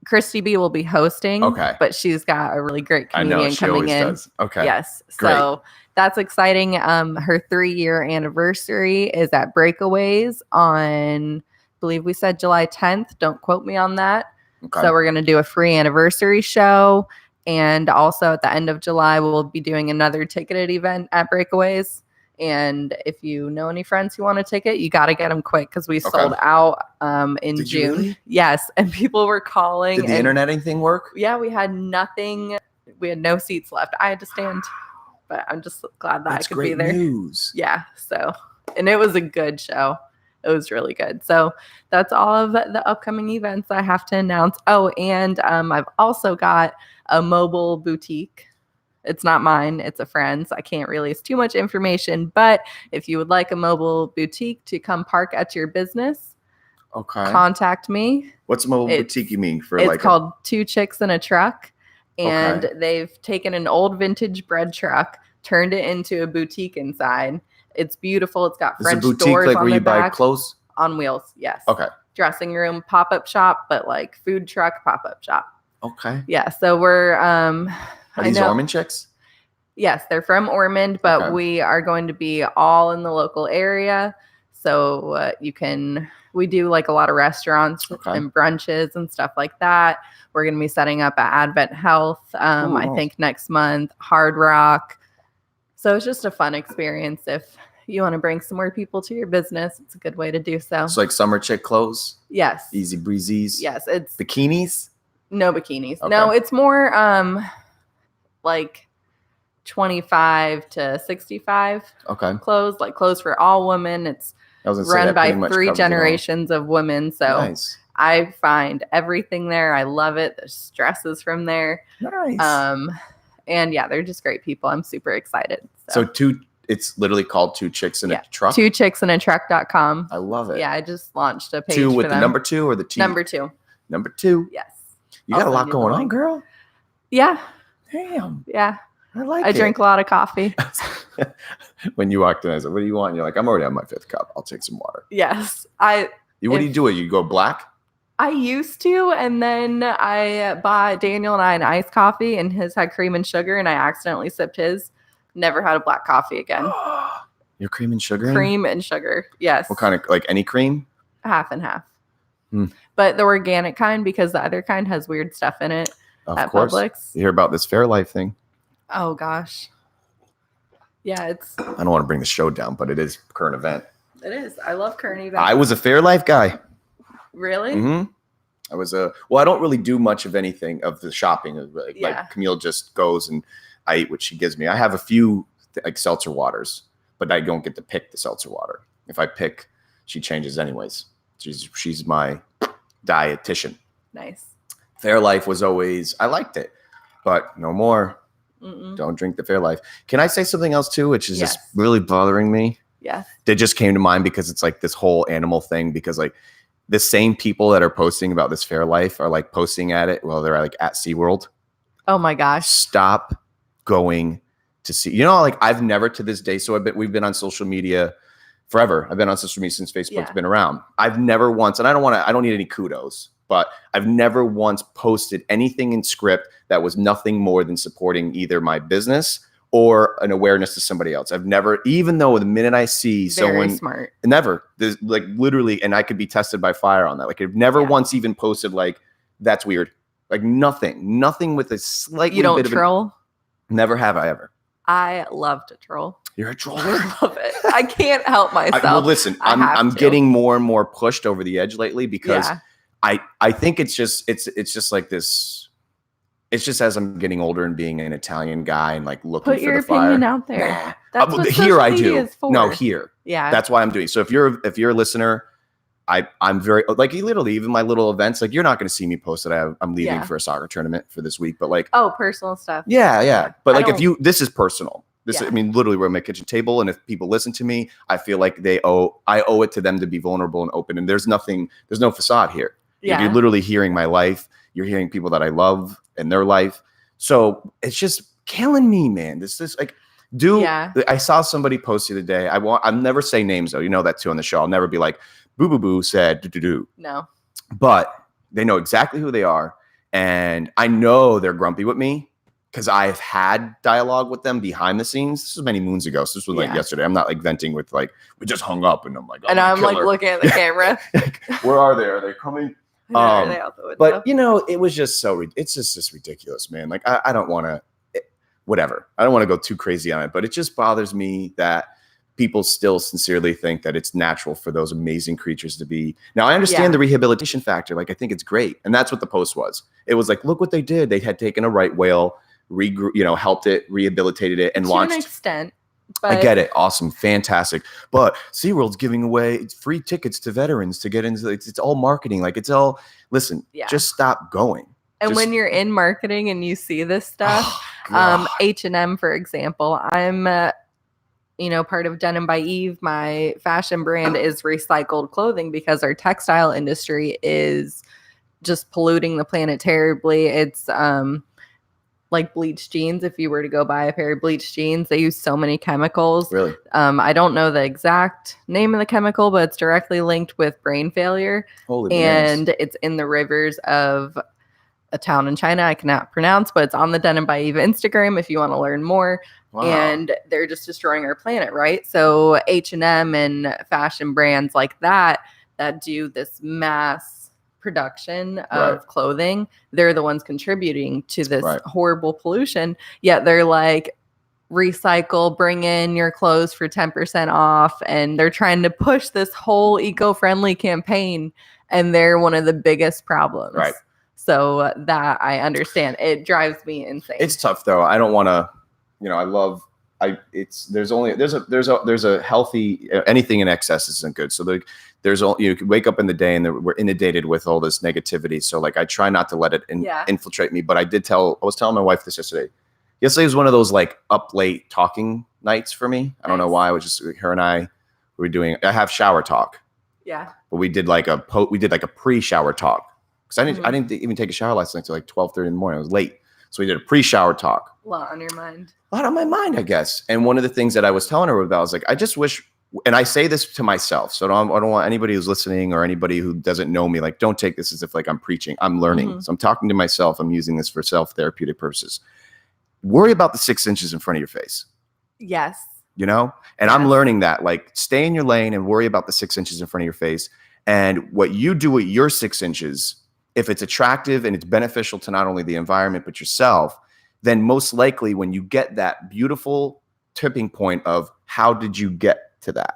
Speaker 2: Christy B will be hosting.
Speaker 1: Okay.
Speaker 2: But she's got a really great comedian coming in.
Speaker 1: Does. Okay.
Speaker 2: Yes.
Speaker 1: Great.
Speaker 2: So that's exciting. Her 3-year anniversary is at Breakaways on, I believe we said July 10th. Don't quote me on that.
Speaker 1: Okay.
Speaker 2: So we're going to do a free anniversary show. And also at the end of July, we'll be doing another ticketed event at Breakaways. And if you know any friends who want a ticket, you got to get them quick because we sold out in
Speaker 1: Did
Speaker 2: June.
Speaker 1: You really?
Speaker 2: Yes. And people were calling.
Speaker 1: Did the interneting thing work?
Speaker 2: Yeah, we had nothing. We had no seats left. I had to stand. But I'm just glad that I could be there.
Speaker 1: News.
Speaker 2: Yeah. So, and it was a good show. It was really good. So that's all of the upcoming events I have to announce. Oh, and I've also got a mobile boutique. It's not mine. It's a friend's. I can't release too much information, but if you would like a mobile boutique to come park at your business, contact me.
Speaker 1: What's a mobile boutique you mean?
Speaker 2: It's called Two Chicks in a Truck, and they've taken an old vintage bread truck, turned it into a boutique inside. It's beautiful. It's got French doors
Speaker 1: like
Speaker 2: on
Speaker 1: where
Speaker 2: the
Speaker 1: you buy
Speaker 2: back.
Speaker 1: Clothes?
Speaker 2: On wheels, yes.
Speaker 1: Okay.
Speaker 2: Dressing room, pop-up shop, but like food truck, pop-up shop.
Speaker 1: Okay.
Speaker 2: Yeah, so we're
Speaker 1: Are these Ormond chicks?
Speaker 2: Yes, they're from Ormond, but we are going to be all in the local area. So we do like a lot of restaurants and brunches and stuff like that. We're going to be setting up at Advent Health, I think next month, Hard Rock. So it's just a fun experience. If you want to bring some more people to your business, it's a good way to do so.
Speaker 1: It's like summer chick clothes?
Speaker 2: Yes.
Speaker 1: Easy breezies?
Speaker 2: Yes. It's
Speaker 1: bikinis?
Speaker 2: No bikinis. Okay. No, it's more like 25 to 65 clothes, like clothes for all women. It's run by 3 generations of women. So nice. I find everything there. I love it. There's dresses from there.
Speaker 1: Nice.
Speaker 2: And yeah, they're just great people. I'm super excited.
Speaker 1: So it's literally called Two Chicks in a Truck?
Speaker 2: twochicksinatruck.com.
Speaker 1: I love it.
Speaker 2: Yeah, I just launched a page
Speaker 1: 2 with
Speaker 2: for
Speaker 1: the
Speaker 2: them.
Speaker 1: number 2 or the T?
Speaker 2: Number 2.
Speaker 1: Number 2.
Speaker 2: Yes.
Speaker 1: You got a lot going on, girl.
Speaker 2: Yeah.
Speaker 1: Damn.
Speaker 2: Yeah.
Speaker 1: I
Speaker 2: drink a lot of coffee.
Speaker 1: When you walked in, I said, what do you want? And you're like, I'm already on my 5th cup. I'll take some water.
Speaker 2: Yes.
Speaker 1: What do you do? You go black?
Speaker 2: I used to, and then I bought Daniel and I an iced coffee, and his had cream and sugar, and I accidentally sipped his. Never had a black coffee again.
Speaker 1: Your cream and sugar?
Speaker 2: Cream and sugar, yes.
Speaker 1: What kind of, like any cream?
Speaker 2: Half and half. But the organic kind, because the other kind has weird stuff in it.
Speaker 1: Of course. Publix. You hear about this Fairlife thing?
Speaker 2: Oh, gosh. Yeah, I
Speaker 1: don't want to bring the show down, but it is a current event.
Speaker 2: It is. I love current events.
Speaker 1: I was a Fairlife guy.
Speaker 2: Really?
Speaker 1: Mm-hmm. I was I don't really do much of anything of the shopping. Like Camille just goes and I eat what she gives me. I have a few like seltzer waters, but I don't get to pick the seltzer water. If I pick, she changes anyways. She's my dietitian.
Speaker 2: Nice.
Speaker 1: Fairlife was always, I liked it, but no more. Don't drink the Fairlife. Can I say something else too, which is just really bothering me?
Speaker 2: Yeah.
Speaker 1: That just came to mind because it's like this whole animal thing, because like the same people that are posting about this Fairlife are like posting at it while they're like at SeaWorld.
Speaker 2: Oh my gosh.
Speaker 1: Stop going to see, you know, like I've never to this day. So we've been on social media forever. I've been on social media since Facebook's been around. I've never once, and I don't need any kudos, but I've never once posted anything in script that was nothing more than supporting either my business or an awareness to somebody else. I've never, even though the minute I see someone
Speaker 2: smart,
Speaker 1: never, there's like literally, and I could be tested by fire on that. Like I've never once even posted like, that's weird. Like nothing with a slightly
Speaker 2: you don't
Speaker 1: bit
Speaker 2: troll?
Speaker 1: Never have I ever.
Speaker 2: I love to troll.
Speaker 1: You're a troller.
Speaker 2: I love it. I can't help myself.
Speaker 1: Well, listen, I'm getting more and more pushed over the edge lately because I think it's just like this. It's just as I'm getting older and being an Italian guy and like looking for the fire. Put your opinion
Speaker 2: out there. That's what
Speaker 1: here I do.
Speaker 2: Is for.
Speaker 1: No, here.
Speaker 2: Yeah.
Speaker 1: That's why I'm doing. So if you're a listener, I'm very like literally even my little events, like you're not going to see me post that I'm leaving for a soccer tournament for this week, but like
Speaker 2: personal stuff.
Speaker 1: Yeah. But like this is personal. I mean, literally we're at my kitchen table, and if people listen to me, I feel like I owe it to them to be vulnerable and open. And there's no facade here.
Speaker 2: Yeah.
Speaker 1: You're literally hearing my life. You're hearing people that I love and their life. So it's just killing me, man. This is like, I saw somebody post the other day. I'll never say names though. You know that too on the show. I'll never be like, boo boo boo said do.
Speaker 2: No.
Speaker 1: But they know exactly who they are. And I know they're grumpy with me because I've had dialogue with them behind the scenes. This was many moons ago. So this was like yesterday. I'm not like venting with like, we just hung up and I'm like,
Speaker 2: and I'm like looking at the camera.
Speaker 1: Like, where are they? Are they coming?
Speaker 2: Are they out the window?
Speaker 1: But you know, it was just it's just ridiculous, man. Like I don't want to, whatever. I don't want to go too crazy on it, but it just bothers me that people still sincerely think that it's natural for those amazing creatures to be. Now I understand the rehabilitation factor. Like I think it's great. And that's what the post was. It was like, look what they did. They had taken a right whale, helped it, rehabilitated it, and launched.
Speaker 2: To an extent. But
Speaker 1: I get it. Awesome. Fantastic. But SeaWorld's giving away free tickets to veterans to get into it's all marketing. Like it's all, listen, just stop going.
Speaker 2: And when you're in marketing and you see this stuff, H&M, for example, I'm, part of Denim by Eve. My fashion brand is recycled clothing because our textile industry is just polluting the planet terribly. It's, like bleached jeans. If you were to go buy a pair of bleached jeans, they use so many chemicals.
Speaker 1: Really?
Speaker 2: I don't know the exact name of the chemical, but it's directly linked with brain failure. It's in the rivers of a town in China I cannot pronounce, but it's on the Denim by Eve Instagram if you want to learn more. Wow. And they're just destroying our planet, right? So H&M and fashion brands like that do this mass production of clothing, they're the ones contributing to this horrible pollution, yet they're like, recycle, bring in your clothes for 10% off, and they're trying to push this whole eco-friendly campaign, and they're one of the biggest problems. So that I understand. It drives me insane.
Speaker 1: It's tough though. I don't want to, there's a healthy, anything in excess isn't good. So you could wake up in the day and we're inundated with all this negativity. So like, I try not to let it infiltrate me, but I was telling my wife this yesterday. Yesterday was one of those like up late talking nights for me. I don't know why. It was just her and I I have shower talk.
Speaker 2: Yeah.
Speaker 1: But we did like a pre-shower talk. Cause I didn't even take a shower last night till like 12:30 in the morning. I was late. So we did a pre-shower talk.
Speaker 2: A lot on your mind.
Speaker 1: A lot on my mind, I guess. And one of the things that I was telling her about was like, I just wish, and I say this to myself, so I don't want anybody who's listening or anybody who doesn't know me, like, don't take this as if like I'm preaching. I'm learning. Mm-hmm. So I'm talking to myself. I'm using this for self-therapeutic purposes. Worry about the 6 inches in front of your face.
Speaker 2: Yes.
Speaker 1: And I'm learning that, like, stay in your lane and worry about the 6 inches in front of your face. And what you do with your 6 inches, if it's attractive and it's beneficial to not only the environment, but yourself, then most likely when you get that beautiful tipping point of how did you get to that,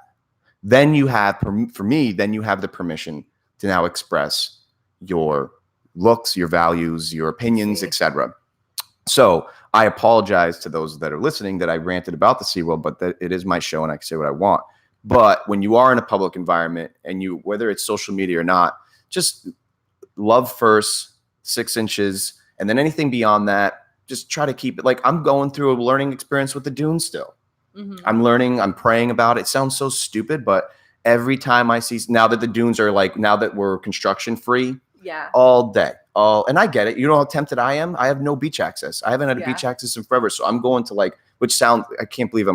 Speaker 1: then you have, for me, then you have the permission to now express your looks, your values, your opinions, etc. So I apologize to those that are listening that I ranted about the SeaWorld, but that it is my show and I can say what I want. But when you are in a public environment and whether it's social media or not, just love first, 6 inches, and then anything beyond that, just try to keep it. Like, I'm going through a learning experience with the dunes still. Mm-hmm. I'm learning, I'm praying about it. It sounds so stupid, but every time I see, now that the dunes are like, now that we're construction free,
Speaker 2: Yeah.
Speaker 1: all day. And I get it. You know how tempted I am? I have no beach access. I haven't had a beach access in forever. So I'm going to like, I can't believe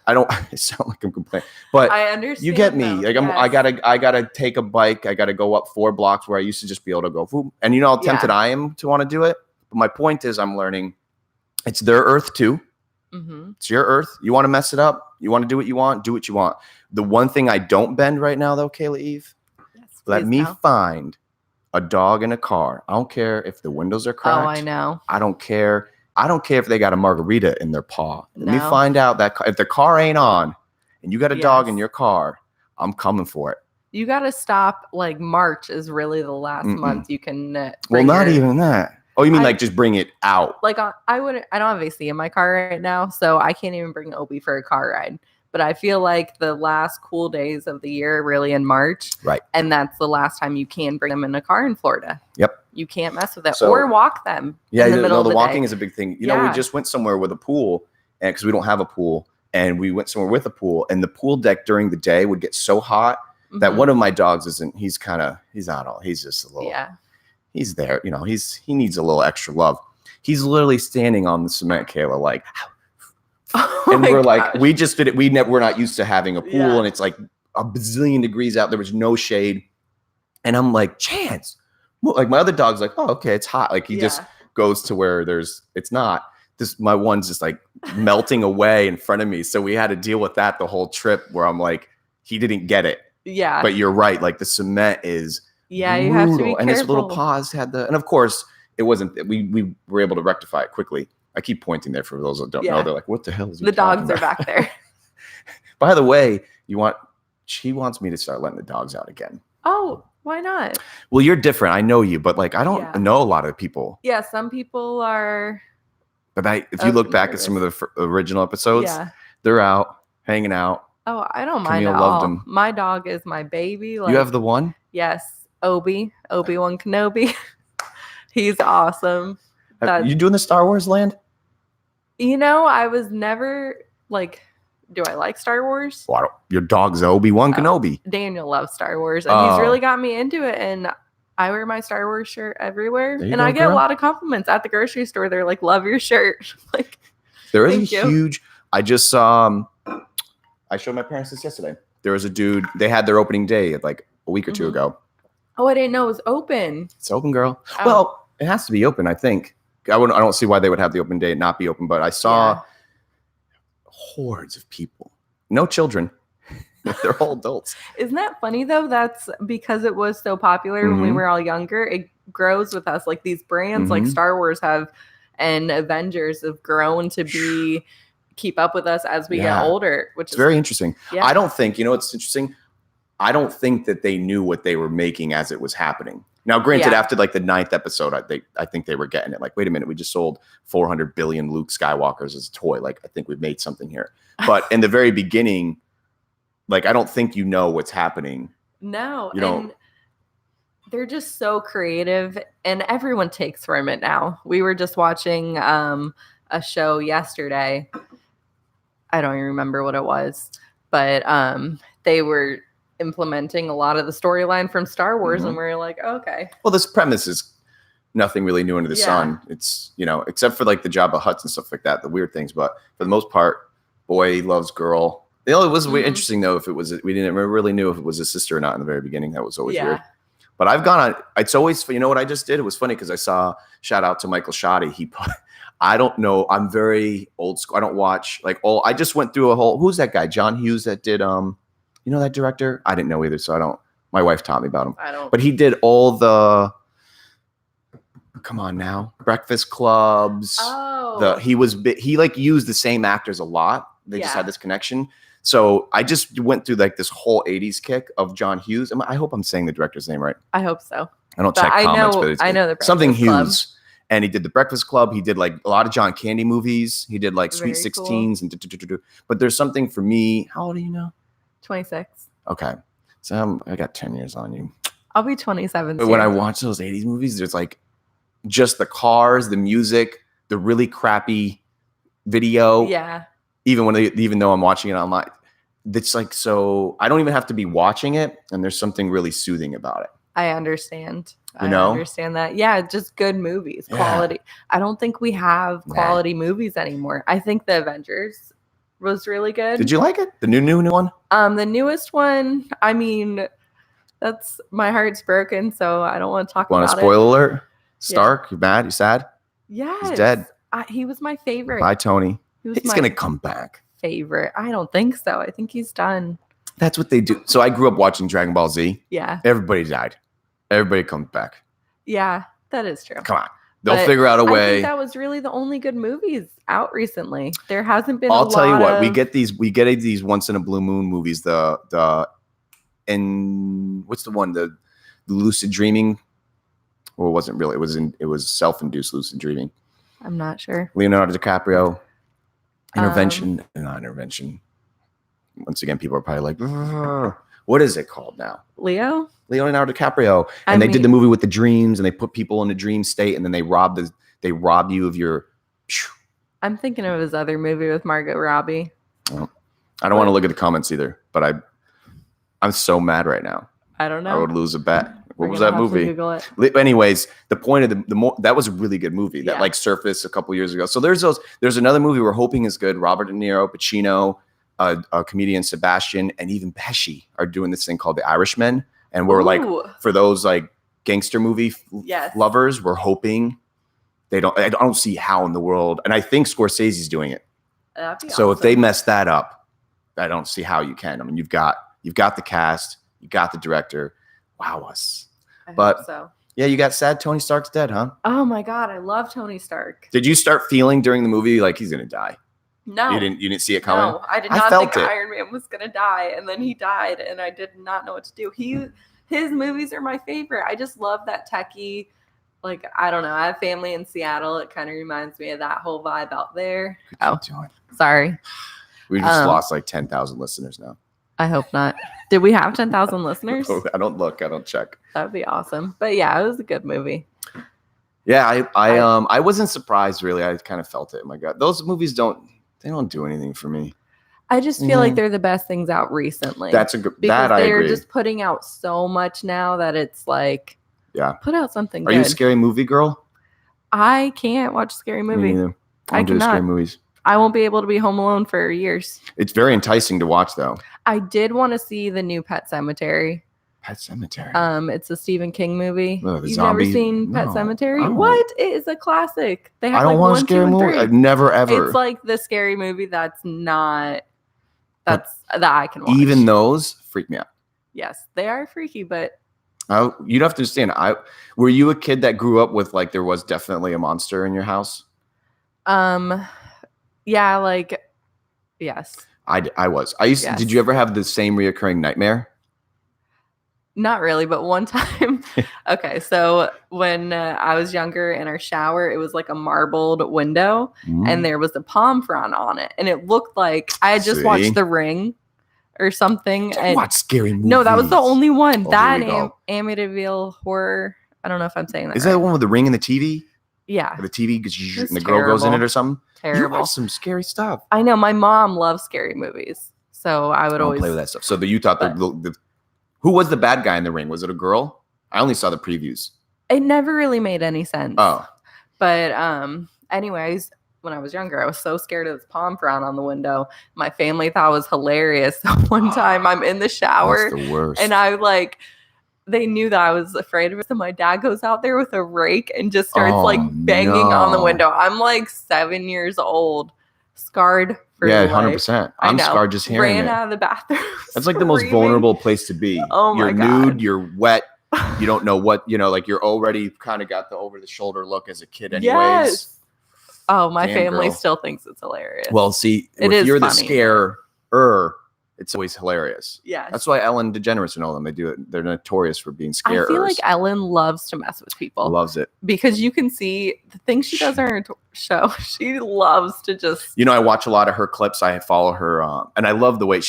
Speaker 1: I don't sound like I'm complaining, but
Speaker 2: I understand.
Speaker 1: You get me.
Speaker 2: Though.
Speaker 1: Like I gotta take a bike. I gotta go up 4 blocks where I used to just be able to go. Whoop. And you know how tempted I am to want to do it. But my point is, I'm learning. It's their earth too. Mm-hmm. It's your earth. You want to mess it up. You want to do what you want. Do what you want. The one thing I don't bend right now, though, Kayla Eve, let me find a dog in a car. I don't care if the windows are cracked.
Speaker 2: Oh, I know.
Speaker 1: I don't care. I don't care if they got a margarita in their paw. Let me find out that if the car ain't on and you got a dog in your car, I'm coming for it.
Speaker 2: You got to stop. Like March is really the last month you can.
Speaker 1: Not even that. Oh, you mean like just bring it out?
Speaker 2: Like I don't have AC in my car right now, so I can't even bring Obi for a car ride. But I feel like the last cool days of the year are really in March.
Speaker 1: Right.
Speaker 2: And that's the last time you can bring them in a car in Florida.
Speaker 1: Yep.
Speaker 2: You can't mess with it or walk them.
Speaker 1: Yeah,
Speaker 2: in the middle of the
Speaker 1: walking
Speaker 2: day.
Speaker 1: is a big thing. You know, we just went somewhere with a pool, and because we don't have a pool, and we went somewhere with a pool, and the pool deck during the day would get so hot that one of my dogs isn't. He's not all. He's just a little. Yeah. He's there. You know, he needs a little extra love. He's literally standing on the cement, Kayla, like. And we're like, we just did it. We're not used to having a pool, and it's like a bazillion degrees out. There was no shade, and I'm like, Chance. Like my other dog's like, oh, okay, it's hot. Like he just goes to where it's not. My one's just like melting away in front of me. So we had to deal with that the whole trip. Where I'm like, he didn't get it. Yeah. But you're right. Like the cement is. Yeah, brutal. You have to be careful. And his little paws had and of course it wasn't. We were able to rectify it quickly. I keep pointing there for those that don't know. They're like, what the hell is he talking about? The dogs are back there. By the way, she wants me to start letting the dogs out again.
Speaker 2: Oh, why not?
Speaker 1: Well, you're different. I know you, but like I don't know a lot of people.
Speaker 2: Yeah, some people are.
Speaker 1: But if you look back at some of the original episodes, they're out hanging out.
Speaker 2: Oh, I don't mind at all. Them. My dog is my baby.
Speaker 1: Like, you have the one?
Speaker 2: Yes, Obi-Wan Kenobi. He's awesome.
Speaker 1: You doing the Star Wars land?
Speaker 2: You know, I was never like, do I like Star Wars?
Speaker 1: Well, your dog's Obi-Wan Kenobi.
Speaker 2: Daniel loves Star Wars, and he's really got me into it. And I wear my Star Wars shirt everywhere, and I get a lot of compliments at the grocery store. They're like, "Love your shirt." Like,
Speaker 1: there is a huge. I just saw. I showed my parents this yesterday. There was a dude. They had their opening day like a week or two ago.
Speaker 2: Oh, I didn't know it was open.
Speaker 1: It's open, girl. Oh. Well, it has to be open, I think. I don't see why they would have the open day and not be open, but I saw hordes of people. No children. They're all adults.
Speaker 2: Isn't that funny, though? That's because it was so popular when we were all younger. It grows with us. Like these brands like Star Wars have and Avengers have grown to keep up with us as we get older, which is
Speaker 1: very interesting. Yeah. I don't think, it's interesting. I don't think that they knew what they were making as it was happening. Now, granted, after like the 9th episode, I think they were getting it. Like, wait a minute, we just sold 400 billion Luke Skywalkers as a toy. Like, I think we've made something here. But in the very beginning, like, I don't think you know what's happening.
Speaker 2: No, and they're just so creative, and everyone takes from it now. We were just watching a show yesterday. I don't even remember what it was, but they were implementing a lot of the storyline from Star Wars, and we're like, okay.
Speaker 1: Well, this premise is nothing really new under the sun. It's, except for like the Jabba Hutts and stuff like that, the weird things. But for the most part, boy loves girl. It was interesting though. We didn't really knew if it was a sister or not in the very beginning. That was always weird. But I've gone on. It's always, what I just did? It was funny because I saw, shout out to Michael Shoddy. He put, I don't know. I'm very old school. I don't watch I just went through who's that guy? John Hughes that did, that director? I didn't know either. So my wife taught me about him. But he did all the, come on now, Breakfast Clubs. Oh. He used the same actors a lot. They just had this connection. So I just went through like this whole 80s kick of John Hughes. I hope I'm saying the director's name right.
Speaker 2: I hope so.
Speaker 1: I don't check comments, but
Speaker 2: I know the
Speaker 1: something Hughes. Club. And he did the Breakfast Club. He did like a lot of John Candy movies. He did like Sweet 16s and but there's something for me. How old are you now?
Speaker 2: 26.
Speaker 1: Okay. So I got 10 years on you.
Speaker 2: I'll be 27.
Speaker 1: But when I watch those 80s movies, there's like just the cars, the music, the really crappy video. Yeah. Even though I'm watching it online, it's like, so I don't even have to be watching it. And there's something really soothing about it.
Speaker 2: I understand.
Speaker 1: You know?
Speaker 2: I understand that. Yeah, just good movies,
Speaker 1: Yeah.
Speaker 2: quality. I don't think we have quality movies anymore. I think The Avengers was really good.
Speaker 1: Did you like it? The new one?
Speaker 2: The newest one, I mean, that's my heart's broken, so I don't want to talk about it.
Speaker 1: Spoiler alert? Stark, you mad? You sad?
Speaker 2: Yes.
Speaker 1: He's dead.
Speaker 2: He was my favorite.
Speaker 1: Bye, Tony. He's
Speaker 2: my
Speaker 1: going to come back.
Speaker 2: Favorite. I don't think so. I think he's done.
Speaker 1: That's what they do. So I grew up watching Dragon Ball Z.
Speaker 2: Yeah.
Speaker 1: Everybody died. Everybody comes back.
Speaker 2: Yeah, that is true.
Speaker 1: Come on. They'll figure out a way.
Speaker 2: I think that was really the only good movies out recently. There hasn't been
Speaker 1: I'll tell you what, we get these once in a blue moon movies. What's the one? The lucid dreaming. Well, it wasn't really. It was self-induced lucid dreaming.
Speaker 2: I'm not sure.
Speaker 1: Leonardo DiCaprio. Intervention. Not intervention. Once again, people are probably like, "Ugh." What is it called now? Leonardo DiCaprio. And they did the movie with the dreams, and they put people in a dream state, and then they rob you of your.
Speaker 2: I'm thinking of his other movie with Margot Robbie.
Speaker 1: Well, I don't want to look at the comments either, but I'm so mad right now.
Speaker 2: I don't know.
Speaker 1: I would lose a bet. What was that movie?
Speaker 2: Google it.
Speaker 1: Anyways, the point of that was a really good movie that like surfaced a couple years ago. So there's another movie we're hoping is good. Robert De Niro, Pacino, a comedian Sebastian, and even Pesci are doing this thing called The Irishman. And we're like, for those like gangster movie lovers, we're hoping I don't see how in the world. And I think Scorsese's doing it.
Speaker 2: That'd be
Speaker 1: so
Speaker 2: awesome.
Speaker 1: If they mess that up, I don't see how you can. I mean, you've got the cast, you got the director. Wow, us.
Speaker 2: I hope so.
Speaker 1: Yeah, you got sad Tony Stark's dead, huh?
Speaker 2: Oh my God, I love Tony Stark.
Speaker 1: Did you start feeling during the movie like he's gonna die?
Speaker 2: No.
Speaker 1: You didn't see it coming?
Speaker 2: No, I did not think Iron Man was gonna die, and then he died, and I did not know what to do. His movies are my favorite. I just love that techie, like, I don't know. I have family in Seattle. It kind of reminds me of that whole vibe out there. Sorry.
Speaker 1: We just lost like 10,000 listeners now.
Speaker 2: I hope not. Did we have 10,000 listeners?
Speaker 1: I don't check.
Speaker 2: That would be awesome. But yeah, it was a good movie.
Speaker 1: Yeah, I wasn't surprised really. I kind of felt it in my gut. Those movies don't do anything for me.
Speaker 2: I just feel like they're the best things out recently.
Speaker 1: That's a good. That I agree.
Speaker 2: They're just putting out so much now that it's like, put out something.
Speaker 1: Are you a scary movie girl?
Speaker 2: I can't watch a scary movie.
Speaker 1: Me neither. I don't do scary movies.
Speaker 2: I won't be able to be home alone for years.
Speaker 1: It's very enticing to watch, though.
Speaker 2: I did want to see the new Pet Sematary.
Speaker 1: Pet Sematary.
Speaker 2: It's a Stephen King movie.
Speaker 1: You've
Speaker 2: never seen Pet Sematary? What? It is a classic. They have
Speaker 1: I don't want a scary movie. I've never ever.
Speaker 2: It's like the scary movie that I can watch.
Speaker 1: Even those freak me out.
Speaker 2: Yes, they are freaky, but
Speaker 1: you'd have to understand. Were you a kid that grew up with like there was definitely a monster in your house?
Speaker 2: Yeah, like yes.
Speaker 1: I was. Did you ever have the same reoccurring nightmare?
Speaker 2: Not really, but one time. Okay, so when I was younger in our shower, it was like a marbled window and there was a palm frond on it. And it looked like I had just watched The Ring or something.
Speaker 1: Watch scary movies.
Speaker 2: No, that was the only one. That Amityville Horror. I don't know if I'm saying that.
Speaker 1: Is that the one with the ring and the TV?
Speaker 2: Yeah.
Speaker 1: The TV and the girl goes in it or something?
Speaker 2: Terrible.
Speaker 1: You watch some scary stuff.
Speaker 2: I know. My mom loves scary movies. So I would always
Speaker 1: play with that stuff. So you thought who was the bad guy in The Ring? Was it a girl? I only saw the previews.
Speaker 2: It never really made any sense.
Speaker 1: Oh.
Speaker 2: But anyways, when I was younger, I was so scared of this palm frond on the window. My family thought it was hilarious. One time I'm in the shower.
Speaker 1: That's the worst.
Speaker 2: And they knew that I was afraid of it. So my dad goes out there with a rake and just starts banging on the window. I'm like 7 years old, scarred for life.
Speaker 1: 100%. I'm scarred just hearing it.
Speaker 2: Ran out of the bathroom.
Speaker 1: That's like the most vulnerable place to be.
Speaker 2: Oh my God.
Speaker 1: You're nude, you're wet. You don't know what, like you're already kind of got the over the shoulder look as a kid anyways.
Speaker 2: Yes. Oh, my family still thinks it's hilarious.
Speaker 1: Well, see, if you're the scarer, it's always hilarious.
Speaker 2: Yeah.
Speaker 1: That's why Ellen DeGeneres and all them, they do it. They're notorious for being scarers.
Speaker 2: I feel like Ellen loves to mess with people.
Speaker 1: Loves it.
Speaker 2: Because you can see the things she does on her show. She loves to just...
Speaker 1: I watch a lot of her clips. I follow her. And I love the way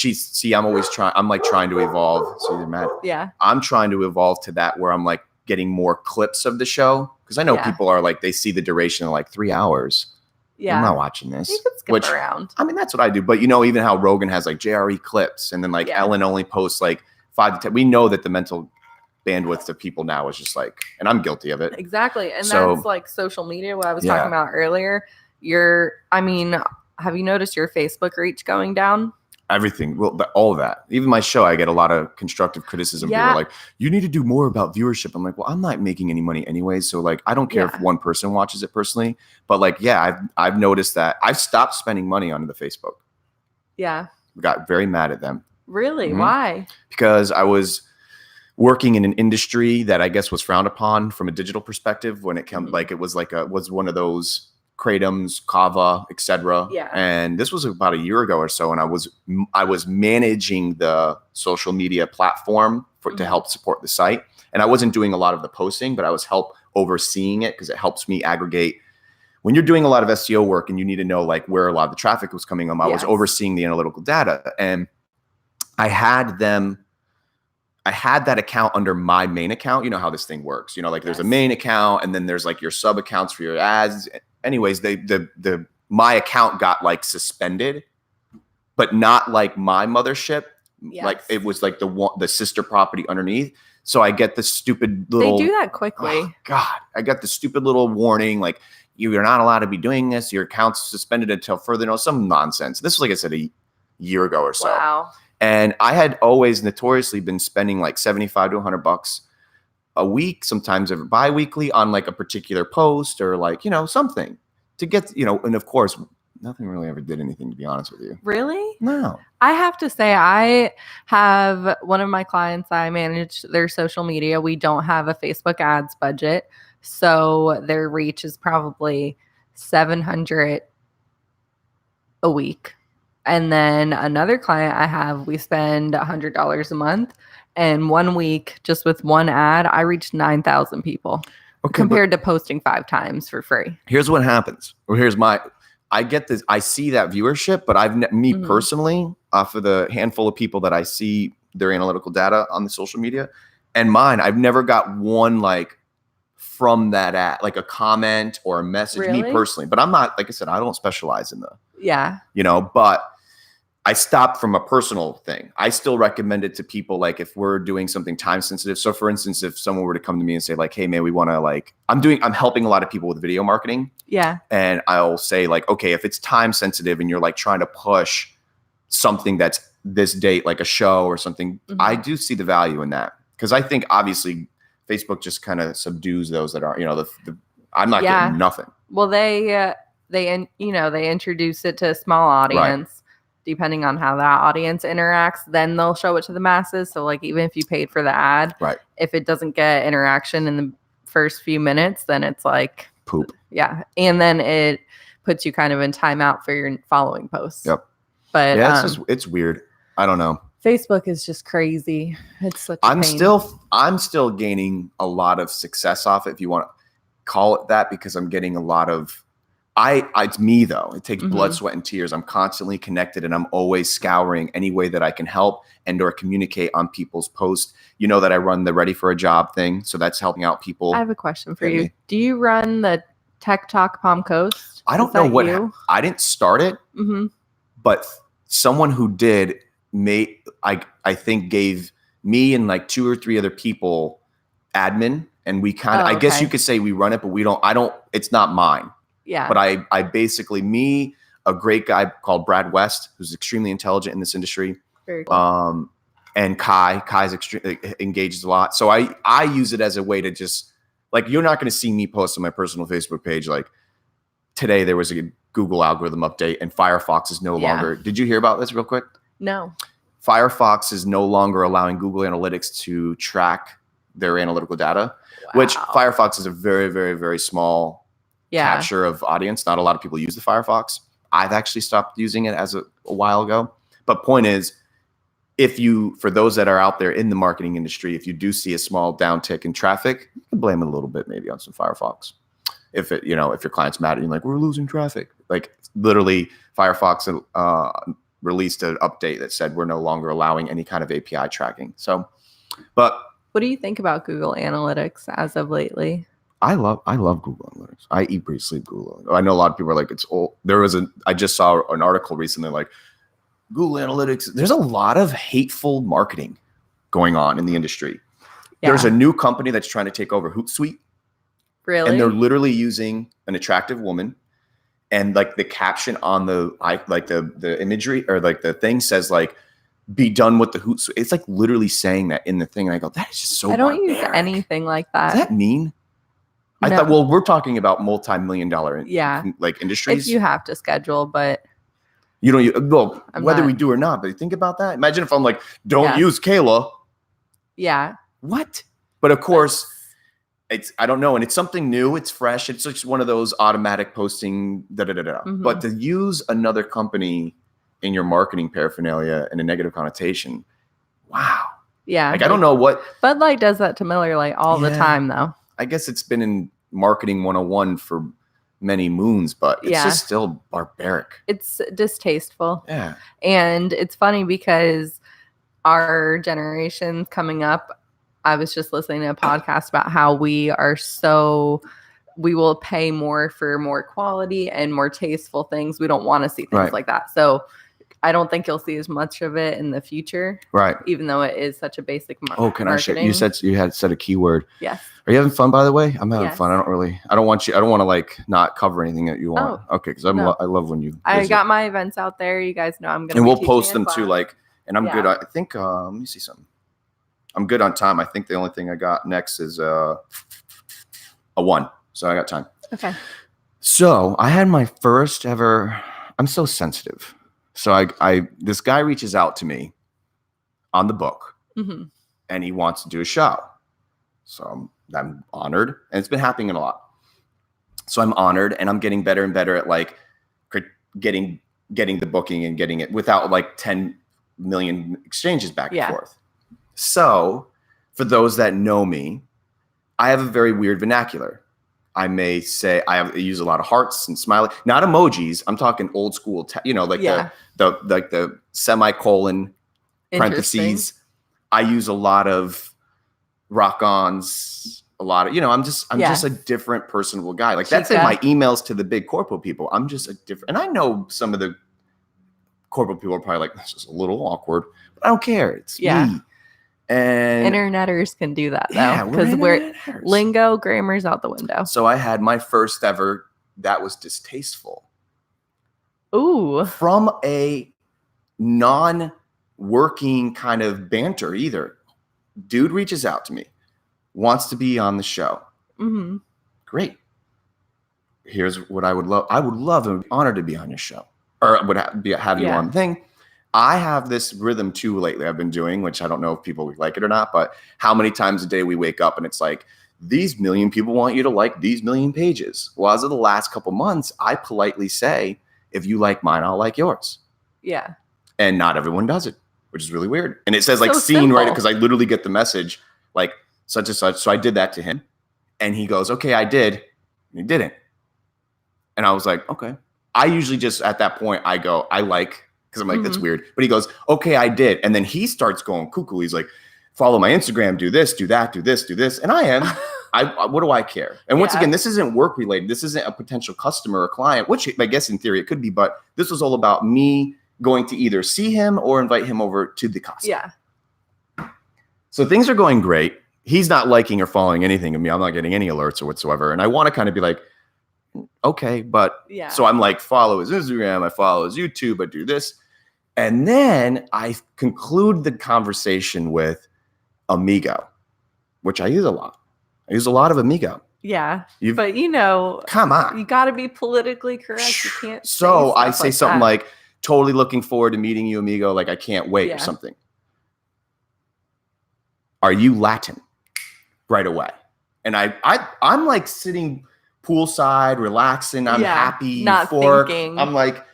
Speaker 1: I'm always trying. I'm like trying to evolve. So you're mad.
Speaker 2: Yeah.
Speaker 1: I'm trying to evolve to that where I'm like getting more clips of the show. Because I know people are like, they see the duration of like 3 hours. Yeah. I'm not watching this.
Speaker 2: You can skip around.
Speaker 1: I mean, that's what I do. But even how Rogan has like JRE clips and then like Ellen only posts like 5 to 10. We know that the mental bandwidth to people now is just like, and I'm guilty of it.
Speaker 2: Exactly. And
Speaker 1: So,
Speaker 2: that's like social media, what I was
Speaker 1: Yeah.
Speaker 2: talking about earlier. Have you noticed your Facebook reach going down?
Speaker 1: Everything, well, all of that. Even my show, I get a lot of constructive criticism.
Speaker 2: Yeah.
Speaker 1: People are like, you need to do more about viewership. I'm like, well, I'm not making any money anyways, so like, I don't care if one person watches it personally. But like, yeah, I've noticed that I've stopped spending money on the Facebook.
Speaker 2: Yeah.
Speaker 1: Got very mad at them.
Speaker 2: Really?
Speaker 1: Mhm.
Speaker 2: Why?
Speaker 1: Because I was working in an industry that I guess was frowned upon from a digital perspective when it came, like it was one of those Kratom's, Kava, etc.
Speaker 2: Yeah.
Speaker 1: And this was about a year ago or so, and I was managing the social media platform to help support the site, and I wasn't doing a lot of the posting, but I was overseeing it because it helps me aggregate. When you're doing a lot of SEO work and you need to know like where a lot of the traffic was coming from, I was overseeing the analytical data, and I had that account under my main account. You know how this thing works. You know, like there's a main account, and then there's like your sub accounts for your ads. Anyways, my account got like suspended, but not like my mothership.
Speaker 2: Yes.
Speaker 1: Like it was like the sister property underneath. So I get the stupid little.
Speaker 2: They do that quickly.
Speaker 1: Oh, God, I got the stupid little warning like you're not allowed to be doing this. Your account's suspended until further notice. Some nonsense. This was, like I said, a year ago or so.
Speaker 2: Wow.
Speaker 1: And I had always notoriously been spending like $75 to $100 a week, sometimes bi-weekly on like a particular post or like, you know, something to get, you know, and of course, nothing really ever did anything, to be honest with you.
Speaker 2: Really?
Speaker 1: No.
Speaker 2: I have to say, I have one of my clients, I manage their social media. We don't have a Facebook ads budget. So their reach is probably 700 a week. And then another client I have, we spend $100 a month. And 1 week, just with one ad, I reached 9,000 people compared to posting 5 times for free.
Speaker 1: Here's what happens. Or I get this. I see that viewership, but personally, off of the handful of people that I see their analytical data on the social media and mine, I've never got one like from that ad, like a comment or a message,
Speaker 2: Really?
Speaker 1: me personally. But I'm not, like I said, I don't specialize in
Speaker 2: you
Speaker 1: know, but I stopped from a personal thing. I still recommend it to people like if we're doing something time sensitive. So for instance, if someone were to come to me and say like, hey man, we want to like, I'm helping a lot of people with video marketing.
Speaker 2: Yeah.
Speaker 1: And I'll say like, okay, if it's time sensitive and you're like trying to push something that's this date, like a show or something, I do see the value in that. Cause I think obviously Facebook just kind of subdues those that are, you know, I'm not getting nothing.
Speaker 2: Well, they introduce it to a small audience. Right. Depending on how that audience interacts, then they'll show it to the masses. So like, even if you paid for the ad, if it doesn't get interaction in the first few minutes, then it's like
Speaker 1: poop.
Speaker 2: Yeah. And then it puts you kind of in timeout for your following posts.
Speaker 1: Yep.
Speaker 2: But
Speaker 1: yeah, it's weird. I don't know.
Speaker 2: Facebook is just crazy. It's such a pain.
Speaker 1: I'm still gaining a lot of success off it, if you want to call it that, because I'm getting a lot of it's me though. It takes blood, sweat, and tears. I'm constantly connected, and I'm always scouring any way that I can help and or communicate on people's posts. You know that I run the Ready for a Job thing, so that's helping out people.
Speaker 2: I have a question for you. Do you run the Tech Talk Palm Coast?
Speaker 1: I don't know what I didn't start it, but someone who did I think gave me and like 2 or 3 other people admin, and we kind of I guess you could say we run it, but we don't. It's not mine.
Speaker 2: Yeah.
Speaker 1: But I basically, a great guy called Brad West, who's extremely intelligent in this industry.
Speaker 2: Very cool.
Speaker 1: And Kai's engages a lot. So I use it as a way to just like, you're not going to see me post on my personal Facebook page. Like today there was a Google algorithm update and Firefox is no longer. Did you hear about this real quick?
Speaker 2: No.
Speaker 1: Firefox is no longer allowing Google Analytics to track their analytical data, which Firefox is a very, very, very small capture of audience. Not a lot of people use the Firefox. I've actually stopped using it as a while ago. But point is, for those that are out there in the marketing industry, if you do see a small downtick in traffic, you can blame it a little bit maybe on some Firefox. If your client's mad at you, like, we're losing traffic. Like literally Firefox released an update that said we're no longer allowing any kind of API tracking. So, but
Speaker 2: what do you think about Google Analytics as of lately?
Speaker 1: I love Google Analytics. I eat, breathe, sleep Google. I know a lot of people are like, it's old. I just saw an article recently, like Google Analytics. There's a lot of hateful marketing going on in the industry. There's a new company that's trying to take over Hootsuite.
Speaker 2: Really?
Speaker 1: And they're literally using an attractive woman, and like the caption on the imagery or like the thing says like, be done with the Hootsuite. It's like literally saying that in the thing. And I go, that is just so
Speaker 2: I don't
Speaker 1: barbaric.
Speaker 2: use anything like that.
Speaker 1: Does that mean? I thought, well, we're talking about multi-million-dollar like industries.
Speaker 2: If you have to schedule, but
Speaker 1: you don't. Well, whether we do or not, but think about that. Imagine if I'm like, don't use Kayla.
Speaker 2: Yeah.
Speaker 1: What? But of course, I don't know. And it's something new. It's fresh. It's just one of those automatic posting,
Speaker 2: Mm-hmm.
Speaker 1: But to use another company in your marketing paraphernalia in a negative connotation, wow.
Speaker 2: Yeah.
Speaker 1: Like I don't know what.
Speaker 2: Bud Light does that to Miller Lite all the time, though.
Speaker 1: I guess it's been in marketing 101 for many moons, but it's just still barbaric.
Speaker 2: It's distasteful.
Speaker 1: Yeah.
Speaker 2: And it's funny because our generation coming up, I was just listening to a podcast about how we will pay more for more quality and more tasteful things. We don't want to see things like that. So I don't think you'll see as much of it in the future.
Speaker 1: Right.
Speaker 2: Even though it is such a basic marketing.
Speaker 1: Oh, can I share? You had said a keyword.
Speaker 2: Yes.
Speaker 1: Are you having fun, by the way? I'm having fun. I don't want to like not cover anything that you want. Oh, okay. Cause I love when you,
Speaker 2: I got my events out there. You guys know I'm going to,
Speaker 1: and we'll post them too. Like, and I'm good. I think, let me see something. I'm good on time. I think the only thing I got next is a 1. So I got time.
Speaker 2: Okay.
Speaker 1: So I had my first ever. I'm so sensitive. So this guy reaches out to me on the book, and he wants to do a show. So I'm honored, and it's been happening a lot. So I'm honored, and I'm getting better and better at like getting the booking and getting it without like 10 million exchanges back and forth. So, for those that know me, I have a very weird vernacular. I may say I use a lot of hearts and smiley, not emojis. I'm talking old school, the semicolon parentheses. I use a lot of rock-ons, a lot of, I'm just a different personable guy. Like that's in my emails to the big corporate people. I'm just a different, and I know some of the corporate people are probably like, this is a little awkward, but I don't care. It's me. And
Speaker 2: interneters can do that though, because we're lingo, grammar's out the window.
Speaker 1: So I had my first ever that was distasteful.
Speaker 2: Ooh.
Speaker 1: From a non-working kind of banter either. Dude reaches out to me, wants to be on the show.
Speaker 2: Mm-hmm.
Speaker 1: Great. Here's what I would love. I would love and be honored to be on your show, or would have you on the thing. I have this rhythm too lately I've been doing, which I don't know if people like it or not, but how many times a day we wake up and it's like, these million people want you to like these million pages. Well, as of the last couple months, I politely say, if you like mine, I'll like yours.
Speaker 2: Yeah.
Speaker 1: And not everyone does it, which is really weird. And it says like seen right, because I literally get the message like such and such. So I did that to him and he goes, okay, I did. And he didn't. And I was like, okay. I usually just at that point, I go, I like, because I'm like, that's weird. But he goes, okay, I did. And then he starts going cuckoo. He's like, follow my Instagram, do this, do that, do this, do this. And I am. What do I care? And once again, this isn't work related. This isn't a potential customer or client, which I guess in theory it could be. But this was all about me going to either see him or invite him over to the casa.
Speaker 2: Yeah.
Speaker 1: So things are going great. He's not liking or following anything of me. I'm not getting any alerts or whatsoever. And I want to kind of be like, okay, but so I'm like, follow his Instagram, I follow his YouTube, I do this. And then I conclude the conversation with Amigo, which I use a lot. I use a lot of Amigo.
Speaker 2: Yeah. But
Speaker 1: come on.
Speaker 2: You got to be politically correct. You can't.
Speaker 1: So I say something like, totally looking forward to meeting you, Amigo. Like, I can't wait or something. Are you Latin? Right away. And I'm like sitting poolside, relaxing. I'm happy.
Speaker 2: Not thinking.
Speaker 1: I'm like,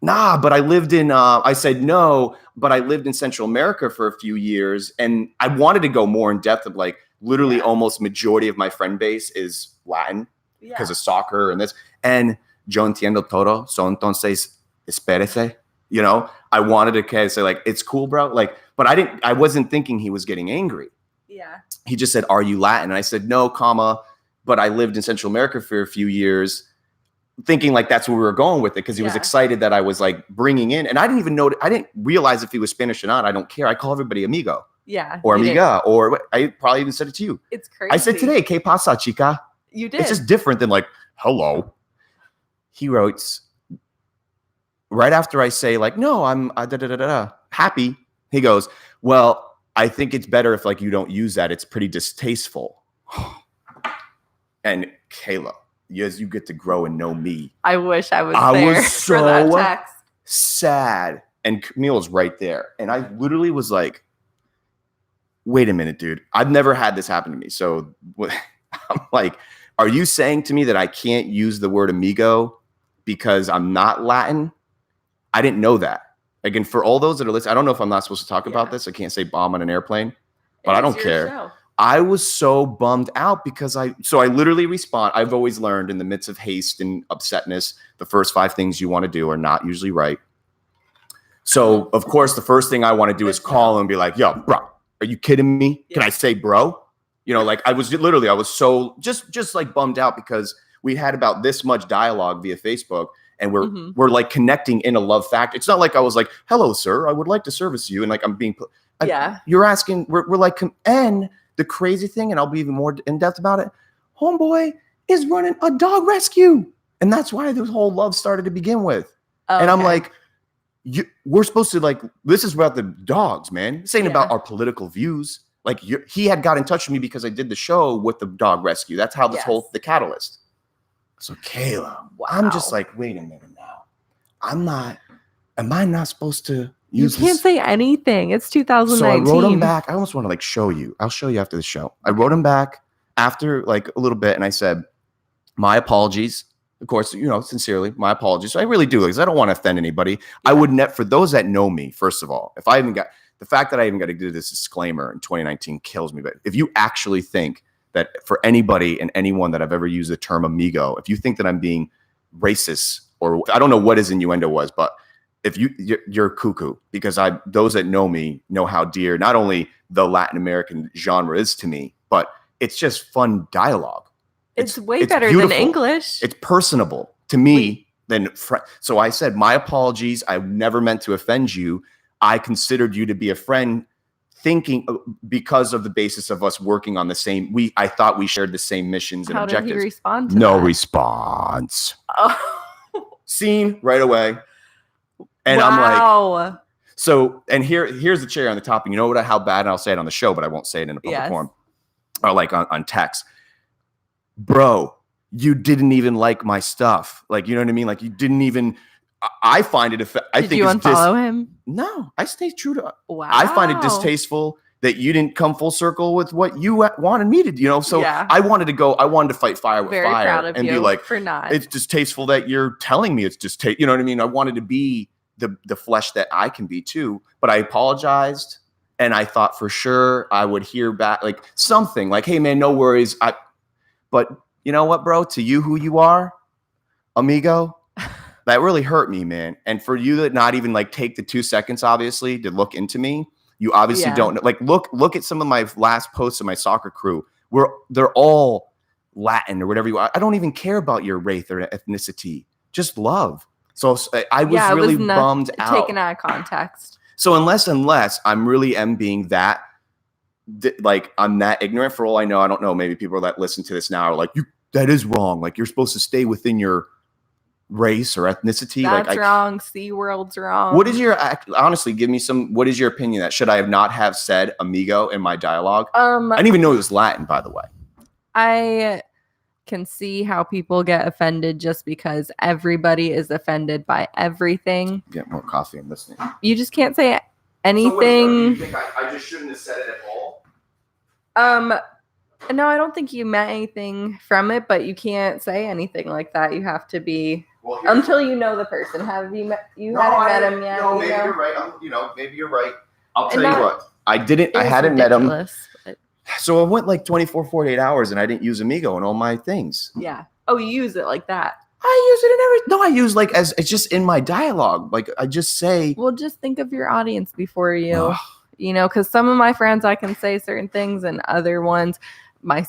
Speaker 1: nah, but I lived in, I said no, but I lived in Central America for a few years. And I wanted to go more in depth of like literally almost majority of my friend base is Latin because of soccer and this. And yo entiendo todo. So entonces, espérese. I wanted to kind of say like, it's cool, bro. Like, but I wasn't thinking he was getting angry.
Speaker 2: Yeah.
Speaker 1: He just said, are you Latin? And I said, no, but I lived in Central America for a few years. Thinking like that's where we were going with it because he was excited that I was like bringing in, and I didn't even know, I didn't realize if he was Spanish or not. I don't care. I call everybody amigo.
Speaker 2: Yeah.
Speaker 1: or
Speaker 2: you didn't-
Speaker 1: amiga, or I probably even said it to you.
Speaker 2: It's crazy.
Speaker 1: I said today, ¿Qué pasa, chica?
Speaker 2: You did.
Speaker 1: It's just different than like, hello. He writes, right after I say like, no, I'm happy. He goes, well, I think it's better if like you don't use that. It's pretty distasteful. And Kayla, as you get to grow and know me,
Speaker 2: I wish I was there for that text.
Speaker 1: Sad. And Camille's right there. And I literally was like, wait a minute, dude. I've never had this happen to me. So I'm like, are you saying to me that I can't use the word amigo because I'm not Latin? I didn't know that. Again, for all those that are listening, I don't know if I'm not supposed to talk about this. I can't say bomb on an airplane, but I don't care.
Speaker 2: Show.
Speaker 1: I was so bummed out because I literally respond. I've always learned in the midst of haste and upsetness, the first 5 things you want to do are not usually right. So, of course, the first thing I want to do is call him and be like, yo, bro, are you kidding me? Can I say bro? You know, like I was so just like bummed out because we had about this much dialogue via Facebook and we're like connecting in a love fact. It's not like I was like, hello, sir, I would like to service you. And like, I'm being, you're asking, we're like, and the crazy thing, and I'll be even more in depth about it. Homeboy is running a dog rescue. And that's why this whole love started to begin with. Okay. And I'm like, we're supposed to like, this is about the dogs, man. This ain't about our political views. Like he had got in touch with me because I did the show with the dog rescue. That's how this the catalyst. So Kayla, I'm just like, wait a minute now. Am I not supposed to use this?
Speaker 2: You can't say anything. It's 2019.
Speaker 1: So I wrote him back. I almost want to like show you. I'll show you after the show. I wrote him back after like a little bit and I said, my apologies. Of course, you know, sincerely, my apologies. So I really do because I don't want to offend anybody. I would for those that know me, first of all, if I even got the fact that I even got to do this disclaimer in 2019 kills me. But if you actually think that for anybody and anyone that I've ever used the term amigo, if you think that I'm being racist or I don't know what his innuendo was, but if you're cuckoo because those that know me know how dear not only the Latin American genre is to me, but it's just fun dialogue.
Speaker 2: It's way better than English.
Speaker 1: It's personable to me than so I said, my apologies. I never meant to offend you. I considered you to be a friend thinking because of the basis of us working on the same. I thought we shared the same missions and objectives.
Speaker 2: How did he respond to
Speaker 1: No
Speaker 2: that?
Speaker 1: Response. Oh. Scene right away. And I'm like, so, and here's the cherry on the top. And you know what, how bad, and I'll say it on the show, but I won't say it in a public forum or like on text. Bro, you didn't even like my stuff. Like, you know what I mean? Like you didn't even, I find it,
Speaker 2: Did you unfollow him?
Speaker 1: No, I stay true to,
Speaker 2: wow.
Speaker 1: I find it distasteful that you didn't come full circle with what you wanted me to, you know? So I wanted to fight fire with fire
Speaker 2: proud of
Speaker 1: and
Speaker 2: you
Speaker 1: be like,
Speaker 2: for not.
Speaker 1: It's distasteful that you're telling me it's distasteful. You know what I mean? I wanted to be the flesh that I can be too, but I apologized. And I thought for sure I would hear back like something like, hey man, no worries. But you know what, bro, to you, who you are, amigo, that really hurt me, man. And for you to not even like take the 2 seconds, obviously, to look into me, you obviously don't know. Like, look at some of my last posts of my soccer crew. They're all Latin or whatever you are. I don't even care about your race or ethnicity, just love. So I was really bummed out.
Speaker 2: Taken out of context.
Speaker 1: So unless I'm really being that, like I'm that ignorant for all I know. I don't know. Maybe people that listen to this now are like, that is wrong. Like you're supposed to stay within your race or ethnicity.
Speaker 2: That's wrong. SeaWorld's wrong.
Speaker 1: What is honestly, give me what is your opinion that should I not have said amigo in my dialogue? I didn't even know it was Latin, by the way.
Speaker 2: I can see how people get offended just because everybody is offended by everything.
Speaker 1: Get more coffee. I'm listening.
Speaker 2: You just can't say anything.
Speaker 1: So you think I just shouldn't have said it at all?
Speaker 2: No, I don't think you meant anything from it, but you can't say anything like that. You have to be until you know the person. Have you met? Hadn't met him yet.
Speaker 1: No, maybe you're right. Maybe you're right. I'll tell you what. I hadn't met him.
Speaker 2: But...
Speaker 1: So I went like 24, 48 hours, and I didn't use Amigo in all my things.
Speaker 2: Yeah. Oh, you use it like that.
Speaker 1: I use it in everything. No, I use like as it's just in my dialogue. Like I just say.
Speaker 2: Well, just think of your audience before you. You know, because some of my friends, I can say certain things, and other ones, my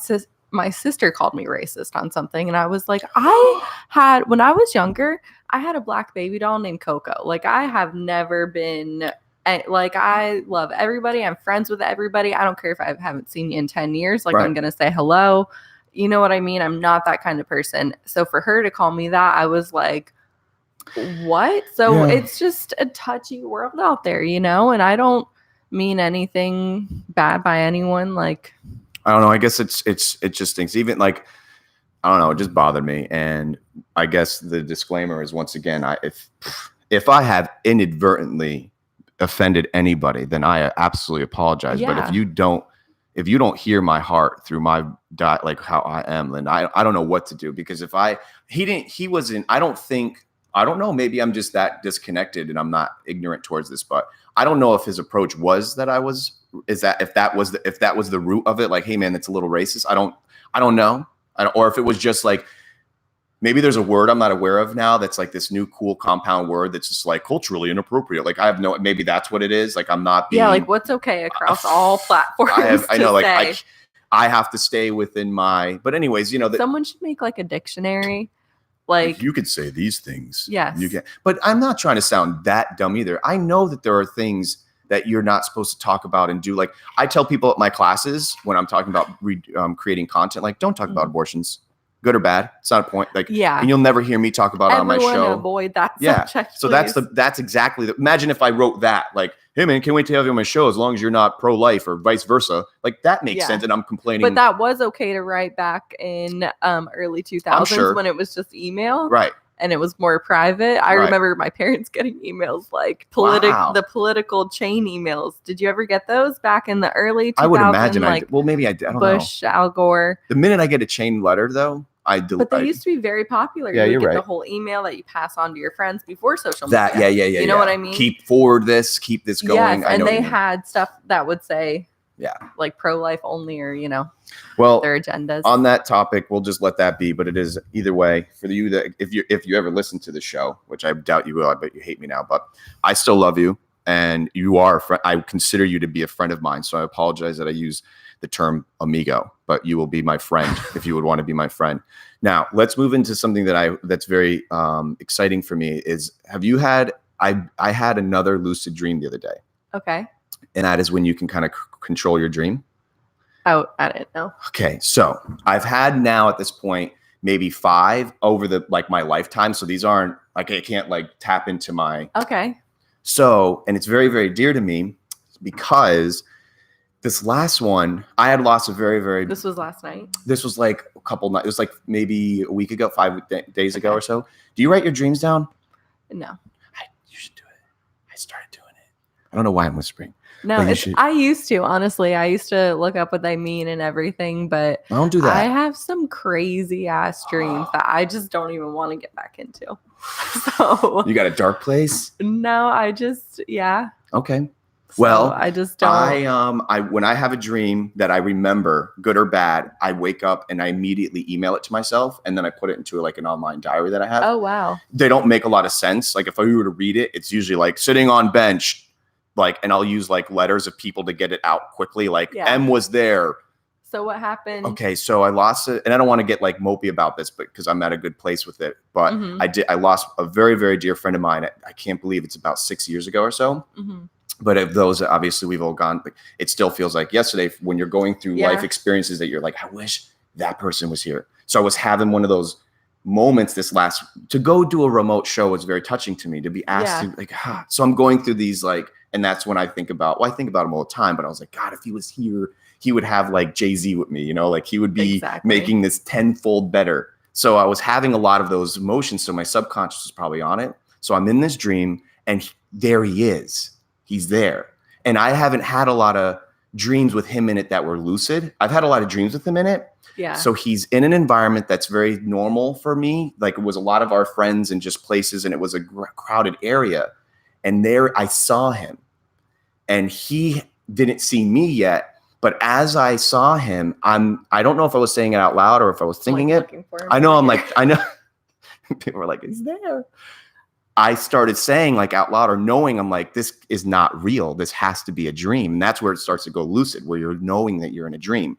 Speaker 2: sister called me racist on something, and I was like, when I was younger, I had a black baby doll named Coco. Like, I have never been And like, I love everybody. I'm friends with everybody. I don't care if I haven't seen you in 10 years. Like,
Speaker 1: Right.
Speaker 2: I'm going to say hello. You know what I mean? I'm not that kind of person. So for her to call me that, I was like, what? So it's just a touchy world out there, you know? And I don't mean anything bad by anyone. Like,
Speaker 1: I don't know. I guess it just stinks. Even like, I don't know. It just bothered me. And I guess the disclaimer is, once again, if I have inadvertently offended anybody, then I absolutely apologize.
Speaker 2: Yeah.
Speaker 1: But if you don't hear my heart through my like how I am, then I don't know what to do. Because if I don't know, maybe I'm just that disconnected and I'm not ignorant towards this, but I don't know if his approach was that if that was the root of it, like, hey man, that's a little racist. I don't know. Or if it was just like, maybe there's a word I'm not aware of now that's like this new cool compound word that's just like culturally inappropriate. Like, maybe that's what it is. Like, I'm not being,
Speaker 2: like, what's okay across all platforms.
Speaker 1: I know, like, I have to stay within but anyways,
Speaker 2: someone should make like a dictionary. Like,
Speaker 1: you could say these things.
Speaker 2: Yes.
Speaker 1: You can, but I'm not trying to sound that dumb either. I know that there are things that you're not supposed to talk about and do. Like, I tell people at my classes when I'm talking about creating content, like, don't talk about abortions, good or bad. It's not a point. Like, and you'll never hear me talk about it on my show.
Speaker 2: Avoid that subject,
Speaker 1: so
Speaker 2: please.
Speaker 1: that's exactly imagine if I wrote that, like, hey man, can't wait to have you on my show as long as you're not pro-life or vice versa. Like, that makes sense. And I'm complaining.
Speaker 2: But that was okay to write back in early 2000s when it was just email.
Speaker 1: Right.
Speaker 2: And it was more private. I remember my parents getting emails like the political chain emails. Did you ever get those back in the early 2000s? I would imagine.
Speaker 1: Like, well, maybe I did. I don't
Speaker 2: Bush,
Speaker 1: know.
Speaker 2: Al Gore.
Speaker 1: The minute I get a chain letter, though,
Speaker 2: But they used to be very popular.
Speaker 1: Yeah,
Speaker 2: you
Speaker 1: you're
Speaker 2: get
Speaker 1: right.
Speaker 2: the whole email that you pass on to your friends before social media.
Speaker 1: Yeah.
Speaker 2: You know what I mean?
Speaker 1: Keep this going.
Speaker 2: Yes, and they had stuff that would say, like pro-life only, or their agendas.
Speaker 1: On that topic, we'll just let that be. But it is either way for you that if you ever listen to the show, which I doubt you will, I bet you hate me now, but I still love you, and you are a friend. I consider you to be a friend of mine. So I apologize that I use the term amigo, but you will be my friend if you would want to be my friend. Now let's move into something that's very exciting for me. I had another lucid dream the other day.
Speaker 2: Okay.
Speaker 1: And that is when you can kind of control your dream.
Speaker 2: Oh, I didn't know.
Speaker 1: Okay. So I've had now at this point, maybe 5 over my lifetime. So these aren't like, I can't like tap into my.
Speaker 2: Okay.
Speaker 1: So, and it's very, very dear to me because this last one, I had lost a very, very.
Speaker 2: This was last night.
Speaker 1: This was like a couple nights. It was like maybe a week ago, 5 days ago or so. Do you write your dreams down?
Speaker 2: No.
Speaker 1: You should do it. I started doing it. I don't know why I'm whispering.
Speaker 2: No, I used to, honestly. I used to look up what they mean and everything, but
Speaker 1: I don't do that.
Speaker 2: I have some crazy ass dreams that I just don't even want to get back into. So
Speaker 1: you got a dark place?
Speaker 2: No,
Speaker 1: Okay.
Speaker 2: So well, I just don't.
Speaker 1: When I have a dream that I remember, good or bad, I wake up and I immediately email it to myself, and then I put it into like an online diary that I have.
Speaker 2: Oh wow.
Speaker 1: They don't make a lot of sense. Like if I were to read it, it's usually like sitting on bench. Like, and I'll use like letters of people to get it out quickly. Like M was there.
Speaker 2: So what happened?
Speaker 1: Okay. So I lost it, and I don't want to get like mopey about this, but because I'm at a good place with it, but I lost a very, very dear friend of mine. I can't believe it's about 6 years ago or so. But of those, obviously we've all gone, like, it still feels like yesterday when you're going through life experiences that you're like, I wish that person was here. So I was having one of those moments to go do a remote show was very touching to me, to be asked to like, so I'm going through these like, and that's when I think about him all the time, but I was like, God, if he was here, he would have like Jay-Z with me, like he would be making this tenfold better. So I was having a lot of those emotions. So my subconscious was probably on it. So I'm in this dream and there he is. He's there. And I haven't had a lot of dreams with him in it that were lucid. I've had a lot of dreams with him in it.
Speaker 2: Yeah.
Speaker 1: So he's in an environment that's very normal for me. Like it was a lot of our friends and just places, and it was a crowded area. And there I saw him, and he didn't see me yet. But as I saw him, I don't know if I was saying it out loud or if I was thinking it. I know. I know. People were like, he's there. I started saying like out loud or knowing, I'm like, this is not real. This has to be a dream. And that's where it starts to go lucid, where you're knowing that you're in a dream.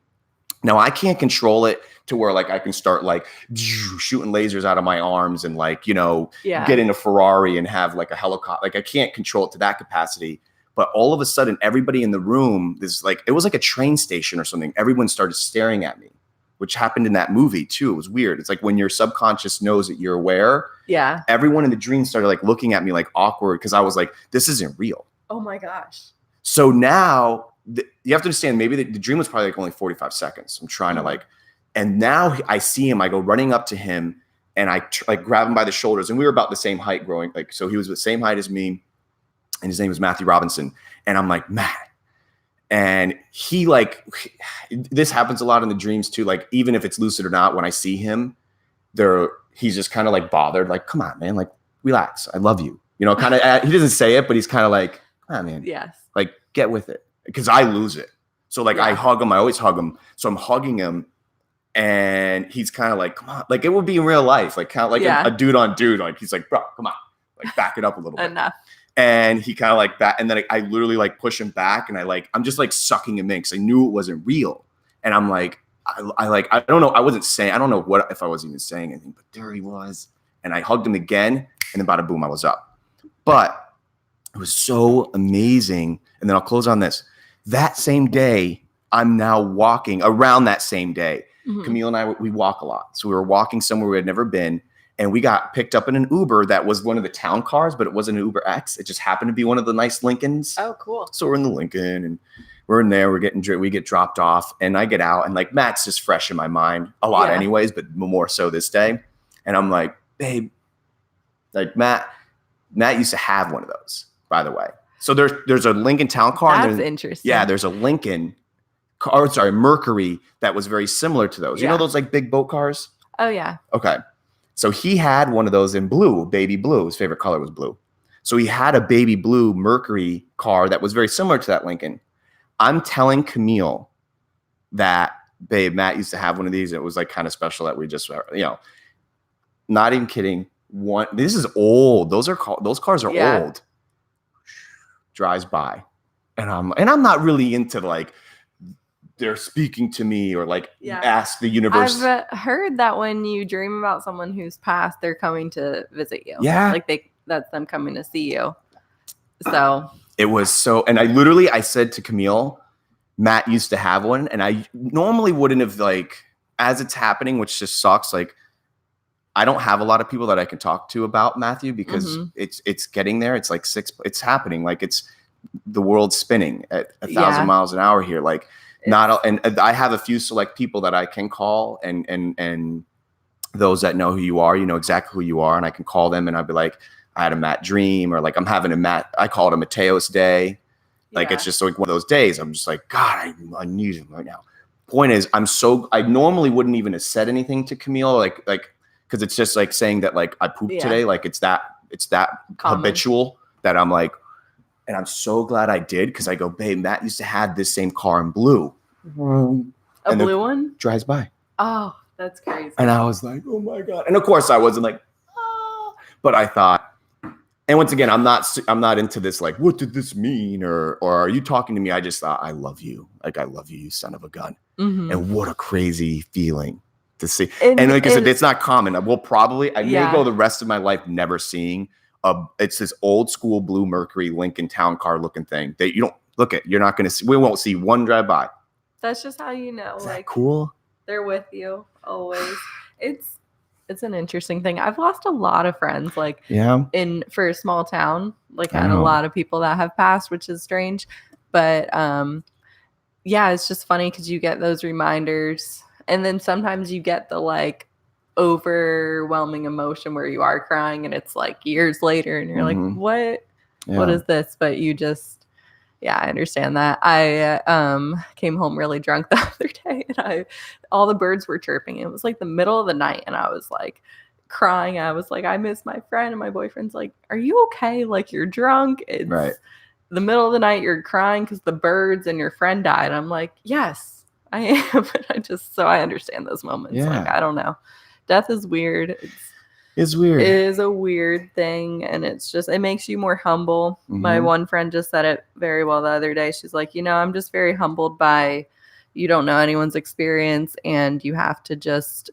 Speaker 1: Now I can't control it to where like I can start like shooting lasers out of my arms and like, get in a Ferrari and have like a helicopter. Like I can't control it to that capacity, But all of a sudden, everybody in the room, it was like a train station or something. Everyone started staring at me, which happened in that movie too. It was weird. It's like when your subconscious knows that you're aware.
Speaker 2: Yeah.
Speaker 1: Everyone in the dream started like looking at me like awkward because I was like, this isn't real.
Speaker 2: Oh my gosh.
Speaker 1: So now you have to understand, maybe the dream was probably like only 45 seconds. I'm trying to and now I see him, I go running up to him and I grab him by the shoulders, and we were about the same height growing. So he was the same height as me, and his name was Matthew Robinson. And I'm like, Matt. And he this happens a lot in the dreams too. Like, even if it's lucid or not, when I see him he's just kind of like bothered. Like, come on, man, like relax. I love you. Kind of, he doesn't say it, but he's kind of like, come on, man.
Speaker 2: Yes.
Speaker 1: Like, get with it. Because I lose it. So I hug him. I always hug him. So I'm hugging him. And he's kind of like, come on. Like, it would be in real life. Like, kind of like a dude on dude. Like, he's like, bro, come on. Like, back it up a little bit.
Speaker 2: Enough.
Speaker 1: And he kind of like that. And then I literally like push him back. And I'm just like sucking him in because I knew it wasn't real. And I'm like, I don't know. I don't know if I wasn't even saying anything, but there he was. And I hugged him again. And then bada boom, I was up. But it was so amazing. And then I'll close on this. That same day, I'm now walking around that same day. Mm-hmm. Camille and I, we walk a lot. So we were walking somewhere we had never been. And we got picked up in an Uber that was one of the town cars, but it wasn't an Uber X. It just happened to be one of the nice Lincolns.
Speaker 2: Oh, cool.
Speaker 1: So we're in the Lincoln and we're in there. We get dropped off, and I get out, and like Matt's just fresh in my mind a lot anyways, but more so this day. And I'm like, babe, like Matt used to have one of those, by the way. So there's a Lincoln town car.
Speaker 2: That's interesting.
Speaker 1: Yeah, there's a Lincoln car, Mercury that was very similar to those. You know those like big boat cars?
Speaker 2: Oh, yeah.
Speaker 1: Okay. So he had one of those in blue, baby blue. His favorite color was blue. So he had a baby blue Mercury car that was very similar to that Lincoln. I'm telling Camille that, babe, Matt used to have one of these. It was like kind of special that we just, not even kidding. This is old. Those cars are old. Drives by. And I'm not really into like, they're speaking to me or like ask the universe.
Speaker 2: I've heard that when you dream about someone who's passed, they're coming to visit you.
Speaker 1: Yeah.
Speaker 2: Like that's them coming to see you. So
Speaker 1: it was so, and I said to Camille, Matt used to have one, and I normally wouldn't have, like, as it's happening, which just sucks. Like, I don't have a lot of people that I can talk to about Matthew because it's getting there. It's like it's happening. Like, it's the world's spinning at 1,000 miles an hour here. Like, and I have a few select people that I can call, and those that know who you are, exactly who you are. And I can call them and I'd be like, I had a Matt dream, or like I'm having I call it a Mateos day. Like, it's just like one of those days. I'm just like, God, I need him right now. Point is, I normally wouldn't even have said anything to Camille, like, cause it's just like saying that like I pooped today. Like it's that common. Habitual that I'm like, and I'm so glad I did. Cause I go, babe, Matt used to have this same car in blue.
Speaker 2: A blue one?
Speaker 1: Drives by.
Speaker 2: Oh, that's crazy.
Speaker 1: And I was like, oh my God. And of course I wasn't like, but I thought, and once again, I'm not into this, like, what did this mean? Or are you talking to me? I just thought, I love you. Like, I love you, you son of a gun. Mm-hmm. And what a crazy feeling to see. And like I said, it's not common. I may go the rest of my life never seeing it's this old school blue Mercury Lincoln town car looking thing that you don't look at. You're not going to see. We won't see one drive by.
Speaker 2: That's just how you know.
Speaker 1: Is that cool?
Speaker 2: They're with you always. It's an interesting thing. I've lost a lot of friends, like for a small town, like had a lot of people that have passed, which is strange. But it's just funny because you get those reminders, and then sometimes you get the like overwhelming emotion where you are crying, and it's like years later, and you're like, what is this? But you just. Yeah, I understand that. I came home really drunk the other day, and all the birds were chirping. It was like the middle of the night, and I was like crying. I was like, I miss my friend, and my boyfriend's like, are you okay? Like, you're drunk. It's the middle of the night. You're crying because the birds and your friend died. I'm like, yes, I am. But I understand those moments. Yeah. Like, I don't know. Death is weird.
Speaker 1: It's weird.
Speaker 2: It is a weird thing, and it makes you more humble. Mm-hmm. My one friend just said it very well the other day. She's like, I'm just very humbled by you don't know anyone's experience, and you have to just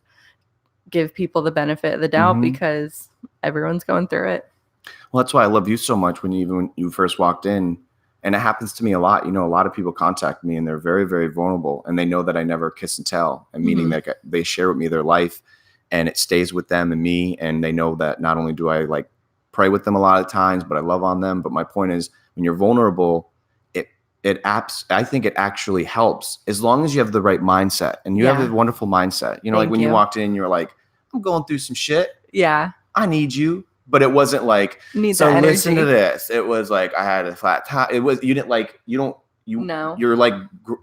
Speaker 2: give people the benefit of the doubt because everyone's going through it.
Speaker 1: Well, that's why I love you so much. When you first walked in, And it happens to me a lot. You know, a lot of people contact me and they're very, very vulnerable, and they know that I never kiss and tell, and meaning that they share with me their life and it stays with them and me. And they know that not only do I like pray with them a lot of times, but I love on them. But my point is, when you're vulnerable, I think it actually helps as long as you have the right mindset, and you have a wonderful mindset. You know, like when you walked in, you're like, I'm going through some shit.
Speaker 2: Yeah.
Speaker 1: I need you. But it wasn't like, so listen to this. It was like, I had a flat tire. It was, you didn't like, you're like,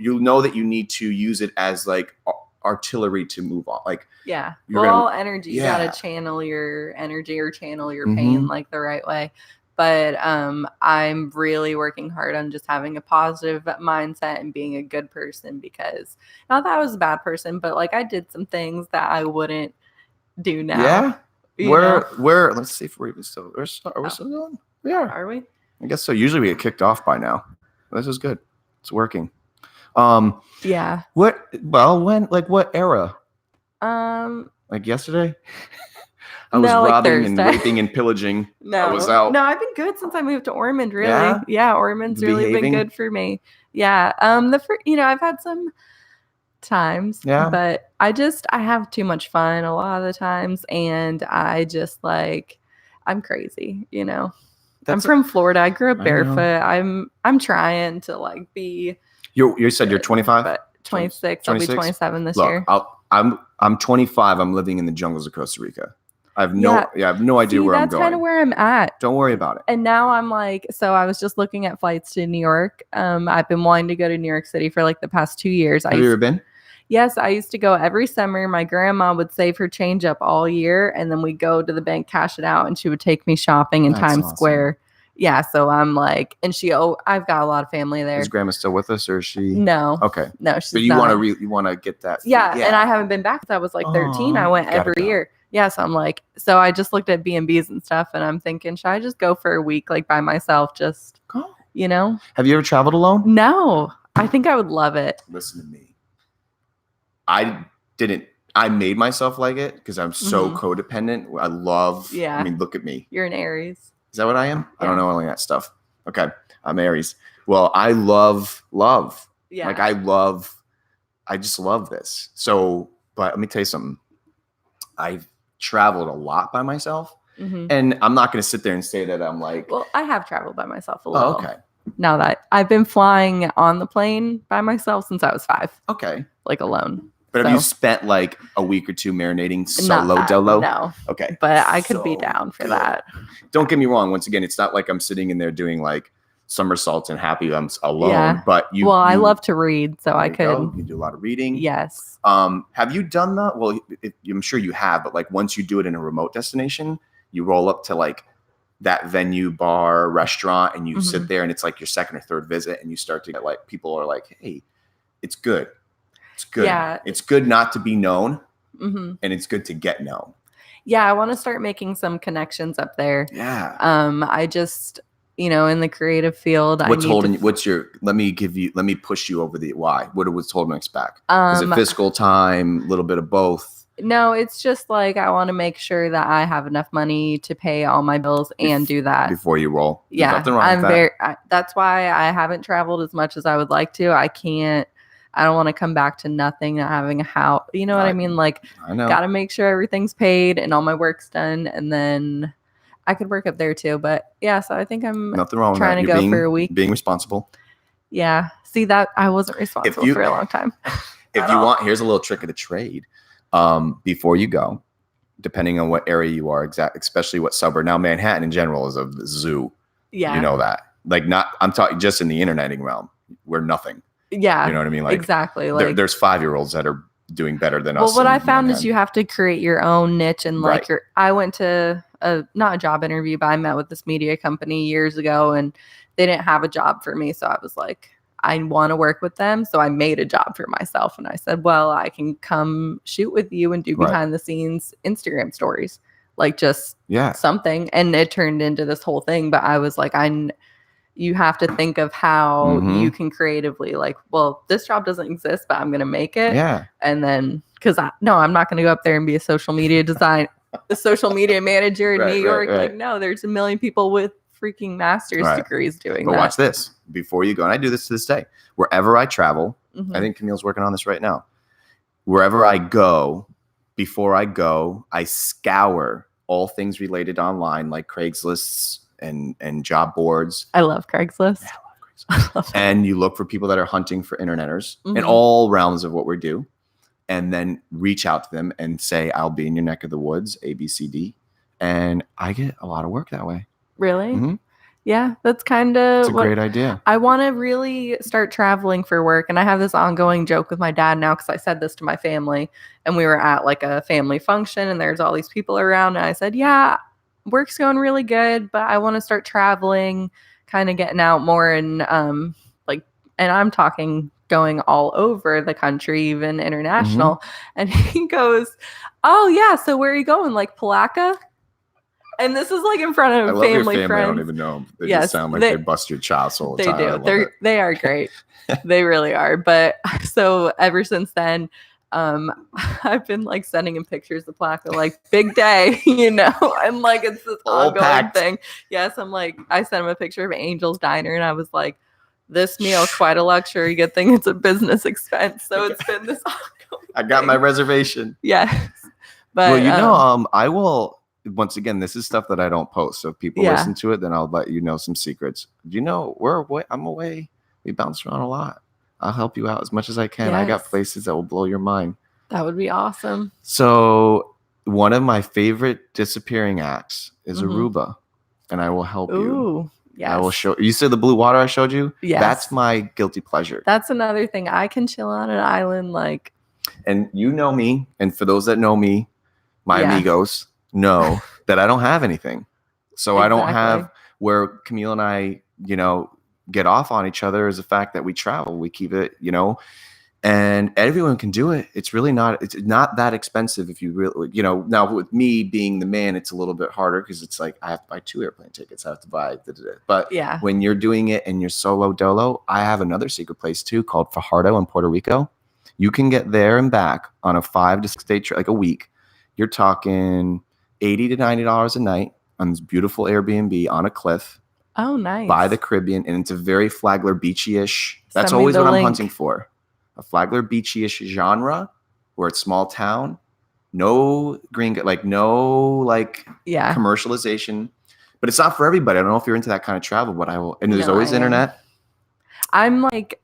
Speaker 1: you know that you need to use it as like artillery to move on. Like,
Speaker 2: all energy, you got to channel your energy or channel your pain like the right way. But I'm really working hard on just having a positive mindset and being a good person, because not that I was a bad person, but like I did some things that I wouldn't do now.
Speaker 1: Yeah. Where let's see if we're even still, are we still going? We are.
Speaker 2: Are we?
Speaker 1: I guess so. Usually we get kicked off by now. This is good. It's working.
Speaker 2: Yeah.
Speaker 1: What era? Like yesterday? I was robbing and raping and pillaging. I was out.
Speaker 2: No, I've been good since I moved to Ormond, really. Yeah, Ormond's really been good for me. Yeah. I've had some times, but I have too much fun a lot of the times, and I just like, I'm crazy, you know. I'm from Florida. I grew up barefoot. I'm trying to like be.
Speaker 1: You said you're 25?
Speaker 2: But 26. I'll be 27 this year.
Speaker 1: I'm 25. I'm living in the jungles of Costa Rica. I have no idea where I'm going.
Speaker 2: That's kind of where I'm at.
Speaker 1: Don't worry about it.
Speaker 2: And now I'm like, so I was just looking at flights to New York. I've been wanting to go to New York City for like the past 2 years.
Speaker 1: Have you ever been?
Speaker 2: Yes, I used to go every summer. My grandma would save her change up all year, and then we'd go to the bank, cash it out, and she would take me shopping in Times Square. Yeah, so I'm like, and I've got a lot of family there.
Speaker 1: Is grandma still with us, or is she?
Speaker 2: No.
Speaker 1: Okay.
Speaker 2: No, she's
Speaker 1: not. But you want to get that.
Speaker 2: Yeah, and I haven't been back since I was like 13. I went every year. Yeah, so I'm like, so I just looked at B&Bs and stuff, and I'm thinking, should I just go for a week, like by myself, just, you know?
Speaker 1: Have you ever traveled alone?
Speaker 2: No, I think I would love it.
Speaker 1: Listen to me. I made myself like it because I'm so codependent. I love, I mean, look at me.
Speaker 2: You're an Aries.
Speaker 1: Is that what I am? Yeah. I don't know any of that stuff. Okay. I'm Aries. Well, I love. Yeah. Like I just love this. So, but let me tell you something. I've traveled a lot by myself, and I'm not going to sit there and say that I'm like.
Speaker 2: Well, I have traveled by myself a little.
Speaker 1: Oh, okay.
Speaker 2: Now that I've been flying on the plane by myself since I was 5.
Speaker 1: Okay.
Speaker 2: Like alone.
Speaker 1: But have you spent like a week or two marinating solo dolo?
Speaker 2: No.
Speaker 1: Okay.
Speaker 2: But I could be down for that.
Speaker 1: Don't get me wrong. Once again, it's not like I'm sitting in there doing like somersaults and happy I'm alone. Yeah. But
Speaker 2: I love to read, so I could.
Speaker 1: You do a lot of reading.
Speaker 2: Yes.
Speaker 1: Have you done that? Well, I'm sure you have, but like once you do it in a remote destination, you roll up to like that venue, bar, restaurant, and you sit there, and it's like your second or third visit, and you start to get like, people are like, hey, it's good. It's good. Yeah. It's good not to be known, and it's good to get known.
Speaker 2: Yeah, I want to start making some connections up there.
Speaker 1: Yeah.
Speaker 2: I just, in the creative field.
Speaker 1: Let me push you over the why. What was holding us back? Is it fiscal time? A little bit of both?
Speaker 2: No, it's just like I want to make sure that I have enough money to pay all my bills and do that
Speaker 1: before you roll.
Speaker 2: There's nothing wrong with that. That's why I haven't traveled as much as I would like to. I don't want to come back to nothing, not having a house. You know what I mean? Like, I know. Got to make sure everything's paid and all my work's done, and then I could work up there too. But yeah, so I think I'm
Speaker 1: nothing wrong
Speaker 2: trying
Speaker 1: with
Speaker 2: to go for a week.
Speaker 1: Being responsible.
Speaker 2: Yeah. See, that I wasn't responsible for a long time.
Speaker 1: If you want, here's a little trick of the trade. Before you go, depending on what area you are, especially what suburb. Now, Manhattan in general is a zoo. Yeah. You know that. Like, I'm talking just in the interneting realm. We're nothing.
Speaker 2: Yeah.
Speaker 1: You know what I mean? Like,
Speaker 2: exactly. Like,
Speaker 1: there's 5-year-olds that are doing better than us.
Speaker 2: Well, what I found is you have to create your own niche, and like I went to not a job interview, but I met with this media company years ago, and they didn't have a job for me. So I was like, I want to work with them. So I made a job for myself, and I said, well, I can come shoot with you and do behind the scenes Instagram stories, like just something. And it turned into this whole thing. But I was like, you have to think of how you can creatively, like, well, this job doesn't exist, but I'm going to make it. Yeah. And then, I'm not going to go up there and be a social media manager in New York. Like, no, there's a million people with freaking master's
Speaker 1: Right.
Speaker 2: degrees doing
Speaker 1: But
Speaker 2: that.
Speaker 1: watch this before you go. And I do this to this day. Wherever I travel,
Speaker 2: Mhm.
Speaker 1: I think Camille's working on this right now. Wherever I go, before I go, I scour all things related online, like Craigslist and job boards.
Speaker 2: I love Craigslist.
Speaker 1: Yeah, I love Craigslist. And you look for people that are hunting for interneters in
Speaker 2: Mhm.
Speaker 1: all realms of what we do, and then reach out to them and say, I'll be in your neck of the woods, A, B, C, D. And I get a lot of work that way.
Speaker 2: Really?
Speaker 1: Mhm.
Speaker 2: Yeah, that's kind of
Speaker 1: It's a great idea.
Speaker 2: I want to really start traveling for work. And I have this ongoing joke with my dad now because I said this to my family. And we were at like a family function and there's all these people around. And I said, yeah, work's going really good, but I want to start traveling, kind of getting out more. And and I'm talking going all over the country, even international. And he goes, oh, yeah. So where are you going? Like Palaca? And this is like in front of
Speaker 1: I love your
Speaker 2: family
Speaker 1: family.
Speaker 2: friends.
Speaker 1: I don't even know them. They
Speaker 2: Yes,
Speaker 1: just sound like they bust your chops all the
Speaker 2: They
Speaker 1: time.
Speaker 2: do. They are great. They really are. But so ever since then, I've been like sending him pictures of Placa, like big day, and like it's this
Speaker 1: All
Speaker 2: ongoing
Speaker 1: packed.
Speaker 2: thing. Yes, I'm like, I sent him a picture of Angel's Diner, and I was like, this meal is quite a luxury. Good thing it's a business expense. So it's been this ongoing
Speaker 1: I got
Speaker 2: thing.
Speaker 1: my reservation.
Speaker 2: Yes. But
Speaker 1: well, I will. Once again, this is stuff that I don't post. So if people listen to it, then I'll let you know some secrets. You know, we're away. I'm away. We bounce around a lot. I'll help you out as much as I can.
Speaker 2: Yes.
Speaker 1: I got places that will blow your mind.
Speaker 2: That would be awesome.
Speaker 1: So one of my favorite disappearing acts is Aruba, and I will help you.
Speaker 2: Ooh, yes.
Speaker 1: I will show you. Said the blue water I showed you?
Speaker 2: Yes.
Speaker 1: That's my guilty pleasure.
Speaker 2: That's another thing. I can chill on an island like.
Speaker 1: And you know me, and for those that know me, my amigos know that I don't have anything. So I don't have where Camille and I, get off on each other is the fact that we travel. We keep it, and everyone can do it. It's really not, it's not that expensive if you really, now with me being the man, it's a little bit harder because it's like I have to buy 2 airplane tickets. I have to buy, but when you're doing it and you're solo dolo, I have another secret place too called Fajardo in Puerto Rico. You can get there and back on a 5 to 6 day trip, like a week. You're talking $80 to $90 a night on this beautiful Airbnb on a cliff.
Speaker 2: Oh, nice.
Speaker 1: By the Caribbean. And it's a very Flagler Beachy-ish. That's always what I'm hunting for. A Flagler Beachy-ish genre where it's small town. No commercialization. But it's not for everybody. I don't know if you're into that kind of travel, but I will. And there's always internet.
Speaker 2: I'm like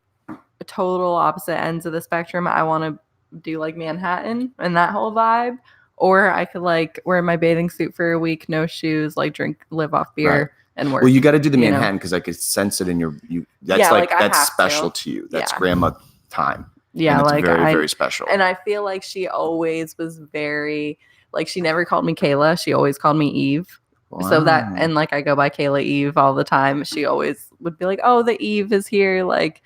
Speaker 2: total opposite ends of the spectrum. I want to do like Manhattan and that whole vibe. Or I could like wear my bathing suit for a week, no shoes, like live off beer and work.
Speaker 1: Well, you got to do the Manhattan because I could sense it in you. That's that's special to you. That's grandma time.
Speaker 2: Yeah,
Speaker 1: and it's
Speaker 2: like
Speaker 1: very, very special.
Speaker 2: And I feel like she always was very like she never called me Kayla. She always called me Eve. Wow. So that and like I go by Kayla Eve all the time. She always would be like, "Oh, the Eve is here." Like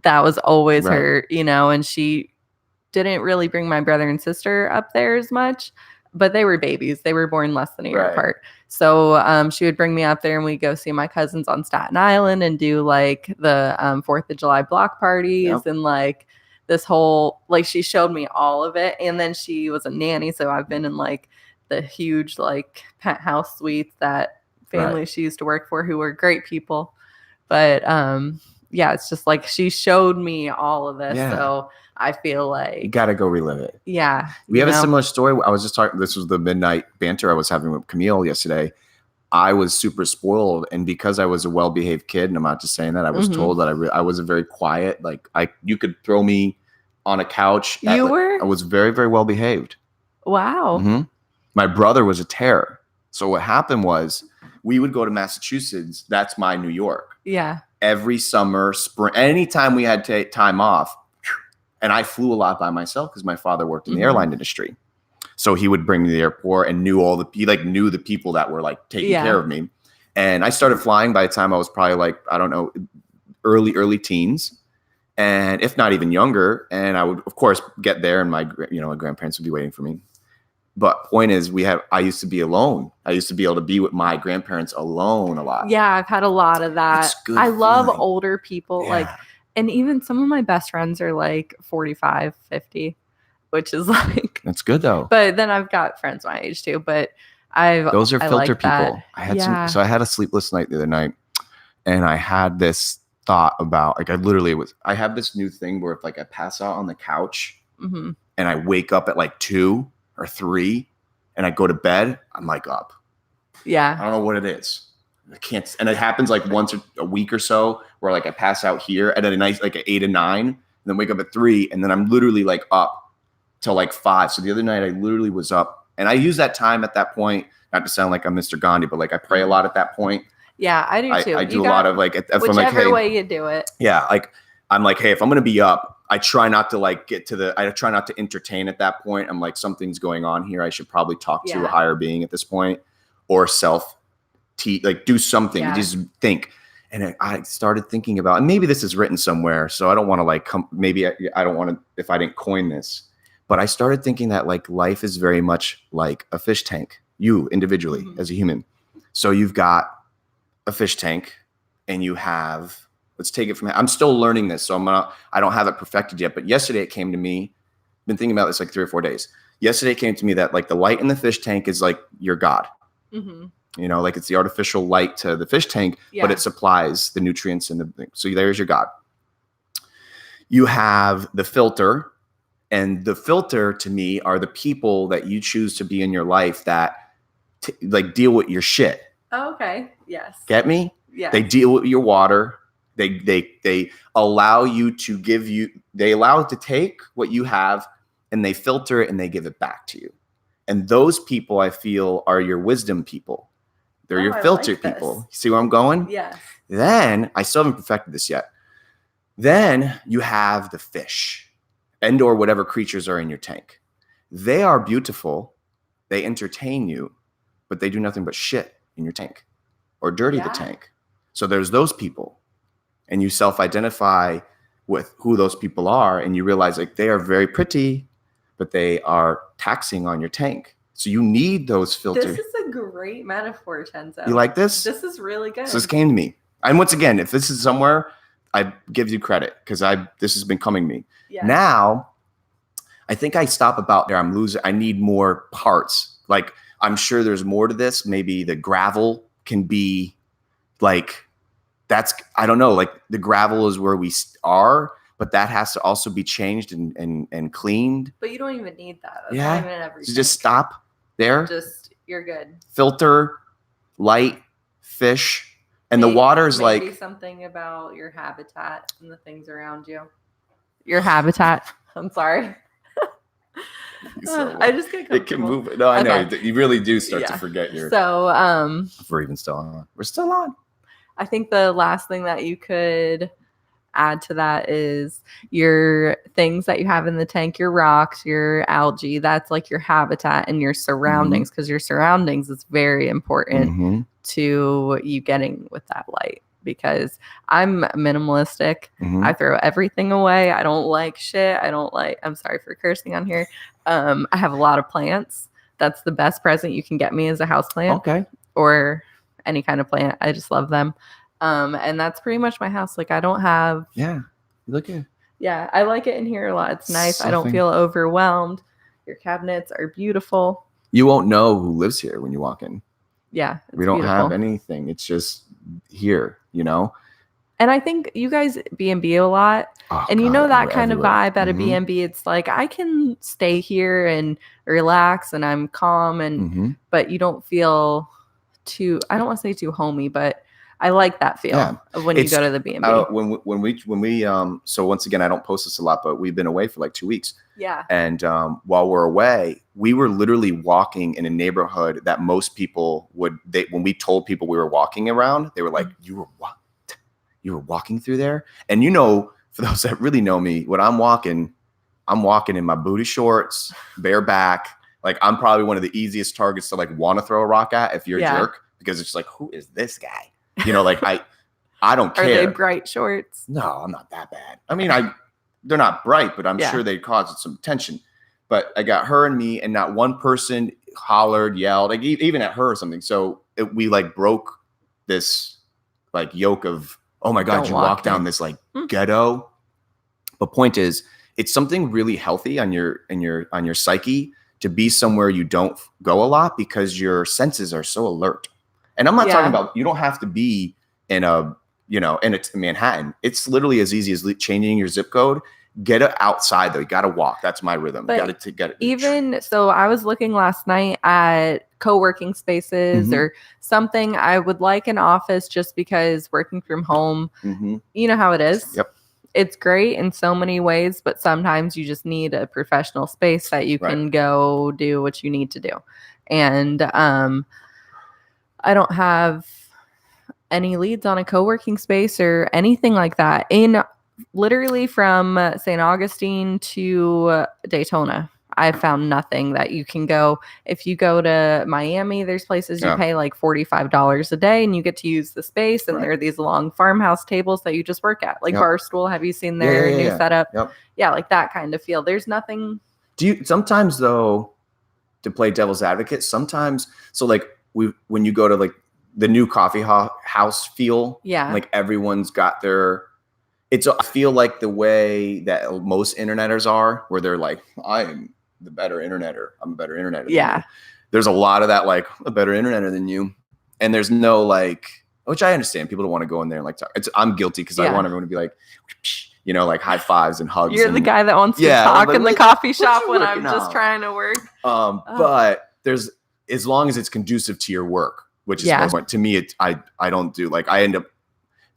Speaker 2: that was always her, and she didn't really bring my brother and sister up there as much, but they were babies. They were born less than a year apart. So she would bring me up there and we'd go see my cousins on Staten Island and do like the 4th of July block parties and like this whole, like she showed me all of it. And then she was a nanny. So I've been in like the huge like penthouse suites that family she used to work for who were great people. But it's just like she showed me all of this. Yeah. So I feel like
Speaker 1: you gotta go relive it.
Speaker 2: Yeah.
Speaker 1: We have a similar story. I was just talking, this was the midnight banter I was having with Camille yesterday. I was super spoiled. And because I was a well-behaved kid, and I'm not just saying that, I was told that I was a very quiet, like you could throw me on a couch. I was very, very well-behaved.
Speaker 2: Wow.
Speaker 1: Mm-hmm. My brother was a terror. So what happened was we would go to Massachusetts. That's my New York.
Speaker 2: Yeah.
Speaker 1: Every summer, spring, anytime we had time off. And I flew a lot by myself because my father worked in the airline industry. So he would bring me to the airport and knew the people that were like taking care of me. And I started flying by the time I was probably like, I don't know, early teens. And if not even younger. And I would, of course, get there and my grandparents would be waiting for me. But point is, I used to be alone. I used to be able to be with my grandparents alone a lot.
Speaker 2: Yeah, I've had a lot of that. I love older people.
Speaker 1: Yeah.
Speaker 2: And even some of my best friends are like 45, 50, which is like...
Speaker 1: That's good, though.
Speaker 2: But then I've got friends my age, too. But
Speaker 1: Those are
Speaker 2: I
Speaker 1: filter
Speaker 2: like that.
Speaker 1: people. I had so I had a sleepless night the other night, and I had this thought about like I have this new thing where if like I pass out on the couch
Speaker 2: Mm-hmm.
Speaker 1: and I wake up at like 2 or 3 and I go to bed, I'm like up.
Speaker 2: Yeah.
Speaker 1: I don't know what it is. I can't, and it happens like once a week or so where like I pass out here at a nice like at 8 and 9, and then wake up at 3, and then I'm literally like up till like 5. So the other night I literally was up. And I use that time at that point, not to sound like I'm Mr. Gandhi, but like I pray a lot at that point.
Speaker 2: Yeah, I do too.
Speaker 1: I do a lot of like, if I'm like,
Speaker 2: whichever
Speaker 1: hey,
Speaker 2: way you do it.
Speaker 1: Yeah. Like, I'm like, hey, if I'm going to be up, I try not to like I try not to entertain at that point. I'm like, something's going on here. I should probably talk to a higher being at this point, or like do something. Just think. And I started thinking about, and maybe this is written somewhere, so I don't want to like maybe I don't want to, if I didn't coin this. But I started thinking that like life is very much like a fish tank, you individually as a human. So you've got a fish tank and you have, let's take it from, I'm still learning this. So I don't have it perfected yet. But yesterday it came to me, been thinking about this like 3 or 4 days. Yesterday it came to me that like the light in the fish tank is like your God. Mm-hmm. You know, like it's the artificial light to the fish tank, but it supplies the nutrients and the thing. So there's your God. You have the filter. And the filter to me are the people that you choose to be in your life that like deal with your shit.
Speaker 2: Oh, okay. Yes.
Speaker 1: Get me?
Speaker 2: Yeah.
Speaker 1: They deal with your water. They allow you to they allow it to take what you have, and they filter it and they give it back to you. And those people I feel are your wisdom people. They're your filter people. You see where I'm going?
Speaker 2: Yeah.
Speaker 1: Then I still haven't perfected this yet. Then you have the fish. And or whatever creatures are in your tank. They are beautiful. They entertain you, but they do nothing but shit in your tank or dirty the tank. So there's those people, and you self-identify with who those people are, and you realize like they are very pretty, but they are taxing on your tank. So you need those filters.
Speaker 2: This is a great metaphor, Chenzo.
Speaker 1: You like this?
Speaker 2: This is really good.
Speaker 1: So this came to me. And once again, if this is somewhere, I give you credit because this has been coming to me. Yeah. Now, I think I stop about there. I need more parts. Like, I'm sure there's more to this. Maybe the gravel can be like, I don't know, like the gravel is where we are, but that has to also be changed and cleaned.
Speaker 2: But you don't even need that. That's not even in every
Speaker 1: so just stop there.
Speaker 2: You're good.
Speaker 1: Filter, light, fish. And the water is like
Speaker 2: something about your habitat and the things around you. Your habitat. I'm sorry. I just get comfortable.
Speaker 1: It can move. No, I know. You really do start to forget your.
Speaker 2: So,
Speaker 1: if we're even still on. We're still on.
Speaker 2: I think the last thing that you could add to that is your things that you have in the tank, your rocks, your algae. That's like your habitat and your surroundings, because your surroundings is very important to you getting with that light. Because I'm minimalistic. I throw everything away. I don't like shit. I'm sorry for cursing on here. I have a lot of plants. That's the best present you can get me as a houseplant. Okay. Or any kind of plant. I just love them. And that's pretty much my house. Like I don't have.
Speaker 1: Yeah. Look at.
Speaker 2: Yeah. I like it in here a lot. It's nice. I don't feel overwhelmed. Your cabinets are beautiful.
Speaker 1: You won't know who lives here when you walk in.
Speaker 2: Yeah.
Speaker 1: We don't have anything. It's just here, you know?
Speaker 2: And I think you guys B&B a lot. Oh, and you know that kind of vibe at a B&B. It's like I can stay here and relax and I'm calm and but you don't feel too, I don't want to say too homey, but I like that feel of when you go to the B&B.
Speaker 1: When we so once again, I don't post this a lot, but we've been away for like 2 weeks.
Speaker 2: Yeah.
Speaker 1: And while we're away, we were literally walking in a neighborhood that most people when we told people we were walking around, they were like, you were walking through there? And you know, for those that really know me, when I'm walking in my booty shorts, bare back. Like I'm probably one of the easiest targets to like want to throw a rock at if you're a jerk, because it's like, who is this guy? You know, like I don't care.
Speaker 2: Are they bright shorts?
Speaker 1: No, I'm not that bad. I mean, they're not bright, but I'm sure they caused some tension. But I got her and me, and not one person hollered, yelled, like even at her or something. So we like broke this like yoke of, oh my God, you walk down this like ghetto. But point is, it's something really healthy on your psyche to be somewhere you don't go a lot because your senses are so alert. And I'm not talking about, you don't have to be in a, you know, and it's Manhattan. It's literally as easy as changing your zip code. Get it outside though. You got to walk. That's my rhythm.
Speaker 2: But
Speaker 1: you got to get it.
Speaker 2: Even so, I was looking last night at co-working spaces or something. I would like an office just because working from home, you know how it is.
Speaker 1: Yep.
Speaker 2: It's great in so many ways, but sometimes you just need a professional space that you can go do what you need to do. And I don't have any leads on a co-working space or anything like that. In literally from St. Augustine to Daytona, I found nothing that you can go. If you go to Miami, there's places you pay like $45 a day and you get to use the space. And there are these long farmhouse tables that you just work at. Like Barstool, have you seen their new setup? Yeah, like that kind of feel. There's nothing.
Speaker 1: Do you sometimes though, to play devil's advocate, sometimes, so like when you go to like the new coffee house feel, like everyone's got their, I feel like the way that most interneters are, where they're like, I'm the better interneter. I'm a better interneter.
Speaker 2: Yeah.
Speaker 1: There's a lot of that, like a better interneter than you. And there's no like, which I understand. People don't want to go in there and like talk. I'm guilty because I want everyone to be like, you know, like high fives and hugs.
Speaker 2: You're the guy that wants to talk in the coffee shop when I'm just trying to work.
Speaker 1: But there's, as long as it's conducive to your work, which is most important. To me, I don't do, like, I end up,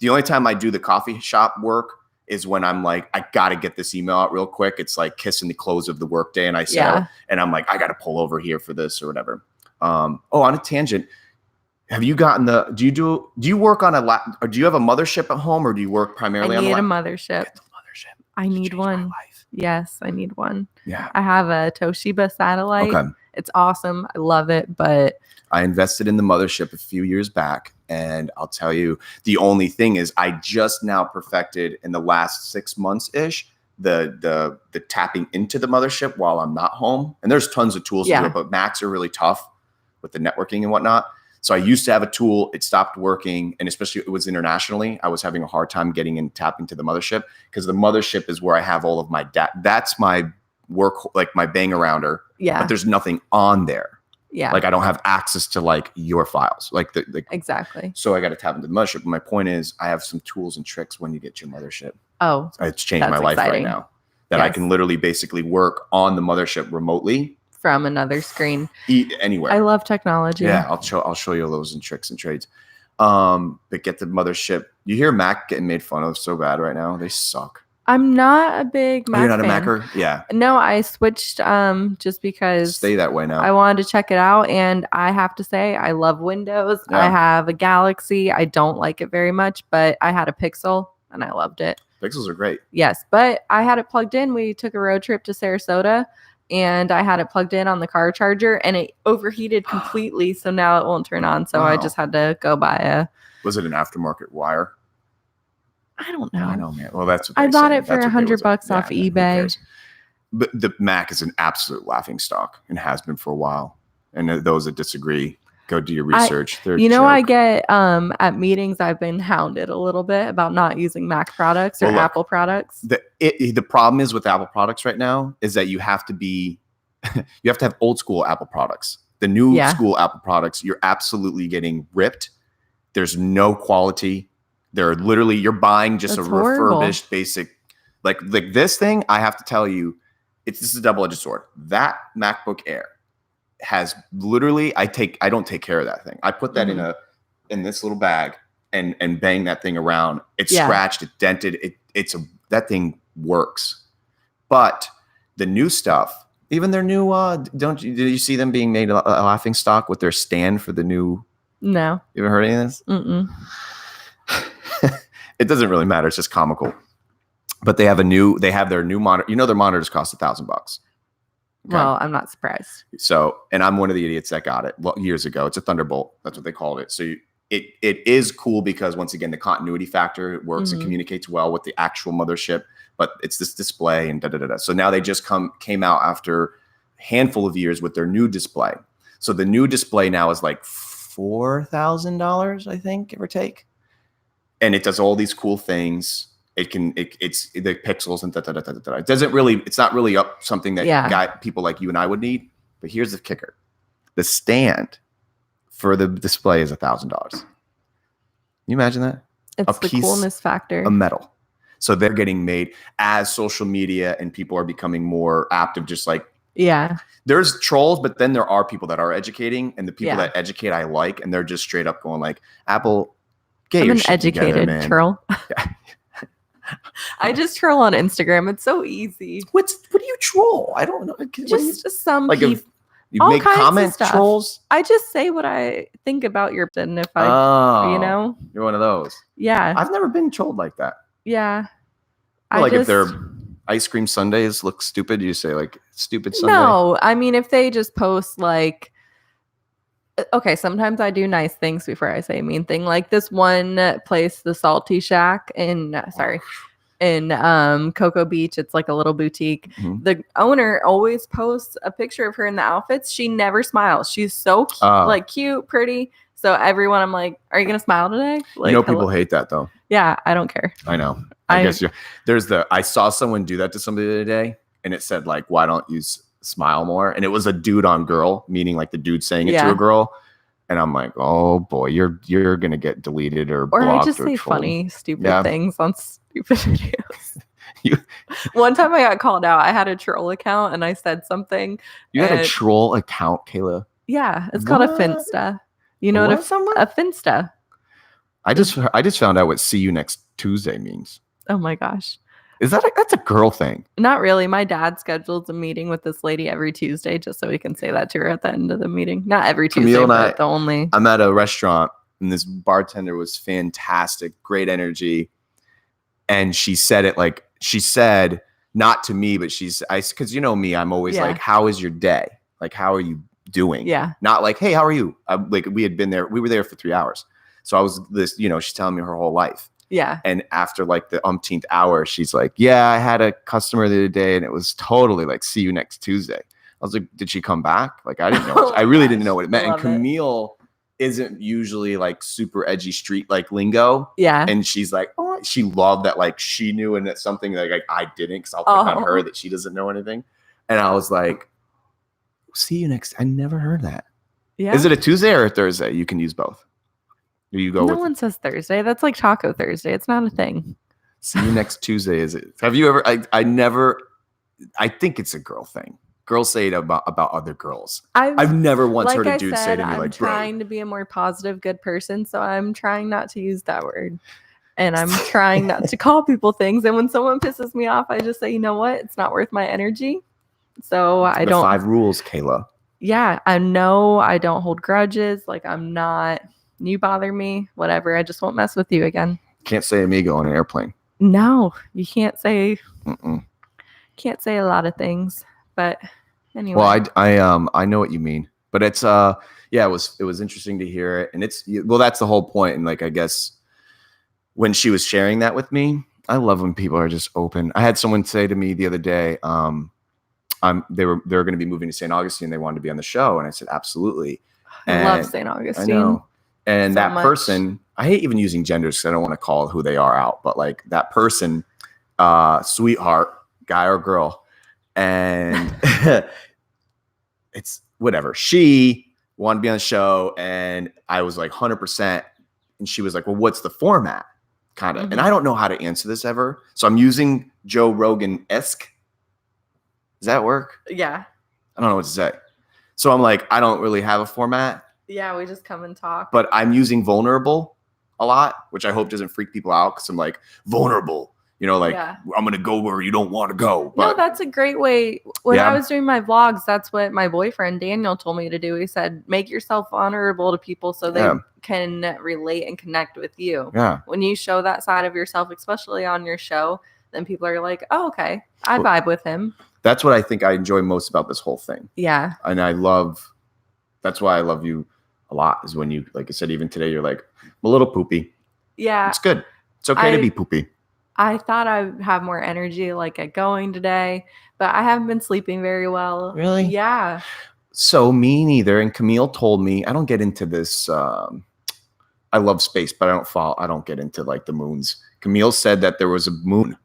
Speaker 1: the only time I do the coffee shop work is when I'm like, I got to get this email out real quick. It's like kissing the close of the workday. And I say, and I'm like, I got to pull over here for this or whatever. On a tangent, have you gotten do you work on or do you have a mothership at home or do you work primarily on a
Speaker 2: mothership? Get the mothership. I need one. Yes, I need one.
Speaker 1: Yeah.
Speaker 2: I have a Toshiba satellite. Okay. It's awesome. I love it, but
Speaker 1: I invested in the mothership a few years back, and I'll tell you, the only thing is I just now perfected in the last 6 months ish the tapping into the mothership while I'm not home. And there's tons of tools to do it, but Macs are really tough with the networking and whatnot. So I used to have a tool, it stopped working, and especially it was internationally. I was having a hard time getting in tapping to the mothership because the mothership is where I have all of my data. That's my work, like my bang arounder. Yeah. But there's nothing on there. Yeah. Like I don't have access to like your files. Like
Speaker 2: exactly.
Speaker 1: So I got to tap into the mothership. But my point is I have some tools and tricks when you get your mothership.
Speaker 2: Oh.
Speaker 1: It's changed my life right now. That I can literally basically work on the mothership remotely.
Speaker 2: From another screen.
Speaker 1: Anywhere.
Speaker 2: I love technology.
Speaker 1: Yeah, I'll show you those and tricks and trades. But get the mothership. You hear Mac getting made fun of so bad right now. They suck.
Speaker 2: I'm not a big Mac
Speaker 1: You're not
Speaker 2: fan.
Speaker 1: A Macer? Yeah.
Speaker 2: No, I switched just because
Speaker 1: stay that way now.
Speaker 2: I wanted to check it out, and I have to say I love Windows. Yeah. I have a Galaxy. I don't like it very much, but I had a Pixel and I loved it.
Speaker 1: Pixels are great.
Speaker 2: Yes, but I had it plugged in. We took a road trip to Sarasota, and I had it plugged in on the car charger, and it overheated completely, so now it won't turn on. So I just had to go buy a...
Speaker 1: Was it an aftermarket wire?
Speaker 2: I don't know.
Speaker 1: I know, man. Well, that's what
Speaker 2: I bought it for $100 off eBay.
Speaker 1: But the Mac is an absolute laughing stock and has been for a while. And those that disagree, go do your research.
Speaker 2: I get at meetings, I've been hounded a little bit about not using Mac products or Apple products.
Speaker 1: The problem is with Apple products right now is that you have to have old school Apple products. The new school Apple products, you're absolutely getting ripped. There's no quality. They're literally, you're buying just refurbished basic, like this thing. I have to tell you, this is a double-edged sword. That MacBook Air has literally, I don't take care of that thing. I put that in this little bag and bang that thing around. It's scratched, it dented. That thing works. But the new stuff, even their new, did you see them being made a laughing stock with their stand for the new?
Speaker 2: No.
Speaker 1: You ever heard any of this?
Speaker 2: Mm-mm.
Speaker 1: It doesn't really matter. It's just comical. But they have their new monitor. You know, their monitors cost $1,000. Okay?
Speaker 2: Well, I'm not surprised.
Speaker 1: So, and I'm one of the idiots that got it years ago. It's a Thunderbolt. That's what they called it. So it is cool because once again, the continuity factor, it works and communicates well with the actual mothership, but it's this display and da-da-da-da. So now they just came out after a handful of years with their new display. So the new display now is like $4,000, I think, give or take. And it does all these cool things. It's the pixels and da-da-da-da-da. It's not really up something that people like you and I would need. But here's the kicker. The stand for the display is $1,000. Can you imagine that?
Speaker 2: It's the coolness factor.
Speaker 1: Of metal. So they're getting made as social media and people are becoming more apt of just like, there's trolls, but then there are people that are educating, and the people that educate I like, and they're just straight up going like, Apple, get your shit together, man. I'm an educated troll. Yeah.
Speaker 2: I just troll on Instagram. It's so easy.
Speaker 1: What do you troll? I don't know.
Speaker 2: Just some
Speaker 1: like
Speaker 2: people.
Speaker 1: You make comment trolls?
Speaker 2: I just say what I think about your, and if I,
Speaker 1: you're one of those.
Speaker 2: Yeah.
Speaker 1: I've never been trolled like that.
Speaker 2: Yeah.
Speaker 1: If their ice cream sundaes look stupid, you say like stupid Sunday?
Speaker 2: No, I mean, if they just post like, okay, sometimes I do nice things before I say a mean thing. Like this one place, the Salty Shack in Cocoa Beach. It's like a little boutique.
Speaker 1: Mm-hmm.
Speaker 2: The owner always posts a picture of her in the outfits. She never smiles. She's so cute, cute, pretty. So everyone, I'm like, are you going to smile today? Like,
Speaker 1: people hate that though.
Speaker 2: Yeah, I don't care.
Speaker 1: I know. I guess I saw someone do that to somebody the other day, and it said like, why don't you smile more? And it was a dude on girl, meaning like the dude saying it to a girl. And I'm like, oh boy, you're gonna get deleted or blocked.
Speaker 2: I just say funny, stupid things on stupid videos. One time I got called out. I had a troll account and I said something.
Speaker 1: You had a troll account, Kayla?
Speaker 2: Yeah, it's called a Finsta. You know what a Finsta?
Speaker 1: I just found out what "see you next Tuesday" means.
Speaker 2: Oh my gosh.
Speaker 1: That's a girl thing? Not
Speaker 2: really. My dad schedules a meeting with this lady every Tuesday just so we can say that to her at the end of the meeting. Not every Tuesday, but the only.
Speaker 1: I'm at a restaurant and this bartender was fantastic, great energy. And she said it like, she said, not to me, but because you know me, I'm always like, how is your day? Like, how are you doing?
Speaker 2: Yeah.
Speaker 1: Not like, hey, how are you? We were there for 3 hours. So I was she's telling me her whole life.
Speaker 2: Yeah.
Speaker 1: And after like the umpteenth hour, she's like, yeah, I had a customer the other day and it was totally like, see you next Tuesday. I was like, did she come back? Like, I didn't know. I really didn't know what it meant. And Camille isn't usually like super edgy street like lingo.
Speaker 2: Yeah.
Speaker 1: And she's like, oh, she loved that. Like she knew, and it's something like I didn't, because I'll pick on her that she doesn't know anything. And I was like, see you next. I never heard that. Yeah. Is it a Tuesday or a Thursday? You can use both.
Speaker 2: No one says Thursday. That's like Taco Thursday. It's not a thing.
Speaker 1: See you next Tuesday. Is it? Have you ever? I think it's a girl thing. Girls say it about other girls. I've never once heard a dude say to me like,
Speaker 2: "I'm trying to be a more positive, good person, so I'm trying not to use that word, and I'm trying not to call people things. And when someone pisses me off, I just say, you know what? It's not worth my energy. So I don't.
Speaker 1: 5 rules, Kayla.
Speaker 2: Yeah, I know. I don't hold grudges. Like I'm not. You bother me, whatever. I just won't mess with you again.
Speaker 1: Can't say amigo on an airplane.
Speaker 2: No, you can't say. Can't say a lot of things, but anyway.
Speaker 1: Well, I know what you mean, but it's it was interesting to hear it, and that's the whole point. And like I guess when she was sharing that with me, I love when people are just open. I had someone say to me the other day, they were going to be moving to St. Augustine. They wanted to be on the show, and I said absolutely.
Speaker 2: I love St. Augustine.
Speaker 1: I know. And so that person, I hate even using genders because I don't want to call who they are out, but like that person, sweetheart, guy or girl, and it's whatever. She wanted to be on the show, and I was like 100%, and she was like, well, what's the format? Kind of. Mm-hmm. And I don't know how to answer this ever. So I'm using Joe Rogan-esque. Does that work?
Speaker 2: Yeah.
Speaker 1: I don't know what to say. So I'm like, I don't really have a format.
Speaker 2: Yeah, we just come and talk.
Speaker 1: But I'm using vulnerable a lot, which I hope doesn't freak people out because I'm like, vulnerable. I'm going to go where you don't want to go. But,
Speaker 2: no, that's a great way. When I was doing my vlogs, that's what my boyfriend Daniel told me to do. He said, make yourself vulnerable to people so they can relate and connect with you.
Speaker 1: Yeah.
Speaker 2: When you show that side of yourself, especially on your show, then people are like, oh, okay, I vibe with him.
Speaker 1: That's what I think I enjoy most about this whole thing.
Speaker 2: Yeah.
Speaker 1: And that's why I love you a lot, is when you, like I said, even today, you're like, I'm a little poopy.
Speaker 2: Yeah.
Speaker 1: It's good. It's okay to be poopy.
Speaker 2: I thought I'd have more energy like at going today, but I haven't been sleeping very well.
Speaker 1: Really?
Speaker 2: Yeah.
Speaker 1: So me neither. And Camille told me, I don't get into this. I love space, but I don't get into like the moons. Camille said that there was a moon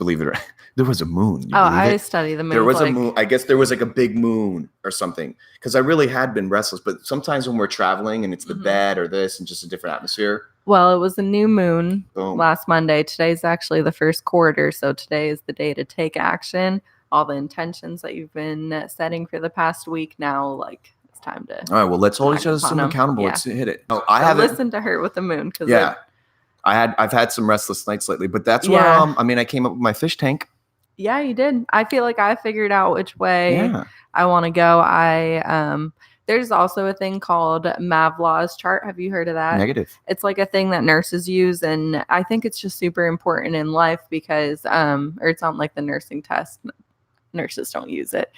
Speaker 1: believe it or not. There was a moon. You
Speaker 2: Oh,
Speaker 1: believe
Speaker 2: I
Speaker 1: it?
Speaker 2: study the moon.
Speaker 1: There was a moon. I guess there was like a big moon or something, because I really had been restless. But sometimes when we're traveling and it's the bed or this and just a different atmosphere.
Speaker 2: Well, it was a new moon
Speaker 1: Boom.
Speaker 2: last Monday. Today's actually the first quarter. So today is the day to take action. All the intentions that you've been setting for the past week now, like it's time to.
Speaker 1: All right. Well, let's hold each other
Speaker 2: upon 'em.
Speaker 1: accountable.
Speaker 2: Yeah.
Speaker 1: Let's hit it. No,
Speaker 2: So
Speaker 1: I haven't
Speaker 2: listened to her with the moon.
Speaker 1: Yeah. I've had some restless nights lately, but that's where I mean, I came up with my fish tank.
Speaker 2: Yeah, you did. I feel like I figured out which way
Speaker 1: Yeah.
Speaker 2: I want to go. There's also a thing called Mavlaw's chart. Have you heard of that?
Speaker 1: Negative.
Speaker 2: It's like a thing that nurses use, and I think it's just super important in life because or it's not like the nursing test. Nurses don't use it.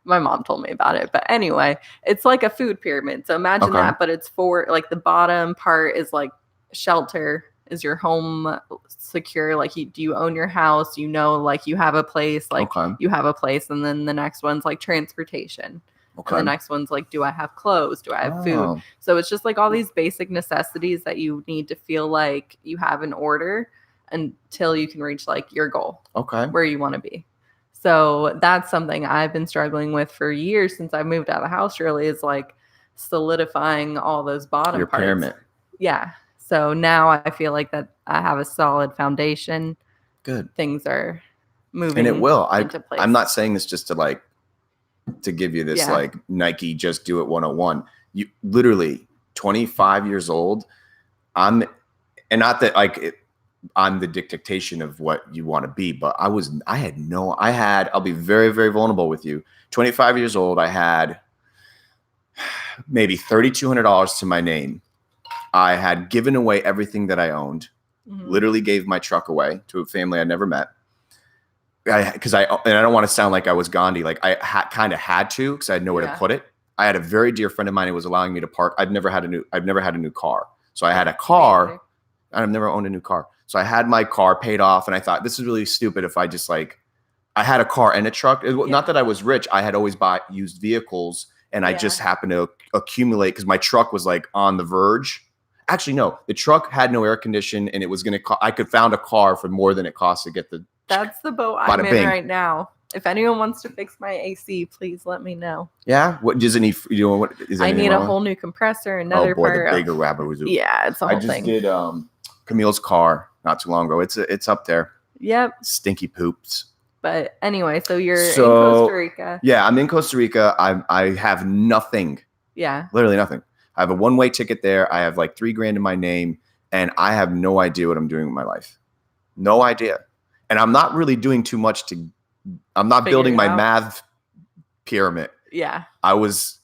Speaker 2: My mom told me about it. But anyway, it's like a food pyramid. So imagine that, but it's for like the bottom part is like shelter. Is your home secure? Like, do you own your house? You know, like you have a place, like you have a place. And then the next one's like transportation. Okay. And the next one's like, do I have clothes? Do I have food? So it's just like all these basic necessities that you need to feel like you have in order until you can reach like your goal. Okay. Where you want to be. So that's something I've been struggling with for years since I moved out of the house, really, is like solidifying all those bottom
Speaker 1: your
Speaker 2: parts.
Speaker 1: Pyramid.
Speaker 2: Yeah. So now I feel like that I have a solid foundation.
Speaker 1: Good.
Speaker 2: Things are moving.
Speaker 1: And it will.
Speaker 2: Into place.
Speaker 1: I'm not saying this just to give you this like Nike just do it 101. You literally 25 years old. I'm the dictation of what you want to be, but I'll be very, very vulnerable with you. 25 years old. I had maybe $3,200 to my name. I had given away everything that I owned, literally gave my truck away to a family I never met. I don't want to sound like I was Gandhi. Like I kind of had to, because I had nowhere to put it. I had a very dear friend of mine who was allowing me to park. I've never had a new car. So I had a car. I've never owned a new car. So I had my car paid off, and I thought, this is really stupid if I just I had a car and a truck. Not that I was rich. I had always bought used vehicles, and I just happened to accumulate because my truck was like on the verge. Actually, no, the truck had no air condition, and it was going to I could found a car for more than it costs to get the.
Speaker 2: That's the boat I'm in right now. If anyone wants to fix my AC, please let me know. Yeah.
Speaker 1: What does it need? What is
Speaker 2: I need a whole new compressor, another part.
Speaker 1: The bigger rabbit was.
Speaker 2: Yeah, it's a whole thing.
Speaker 1: I just did Camille's car not too long ago. It's up there.
Speaker 2: Yep.
Speaker 1: Stinky poops.
Speaker 2: But anyway, so you're in Costa Rica.
Speaker 1: Yeah, I'm in Costa Rica. I have nothing.
Speaker 2: Yeah.
Speaker 1: Literally nothing. I have a one-way ticket there. I have like $3,000 in my name, and I have no idea what I'm doing with my life. No idea. And I'm not really doing too much I'm not building my math pyramid.
Speaker 2: Yeah.
Speaker 1: I was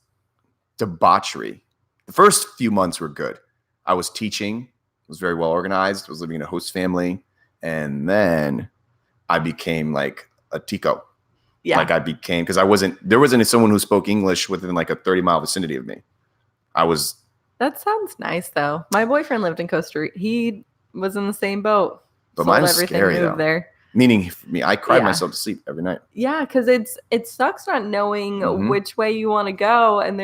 Speaker 1: debauchery. The first few months were good. I was teaching, was very well organized, was living in a host family. And then I became like a Tico. Yeah. Like I became, because there wasn't someone who spoke English within like a 30-mile vicinity of me.
Speaker 2: That sounds nice though. My boyfriend lived in Costa Rica. He was in the same boat.
Speaker 1: But mine was scary though.
Speaker 2: There.
Speaker 1: Meaning for me, I cried myself to sleep every night.
Speaker 2: Yeah, because it sucks not knowing which way you want to go, and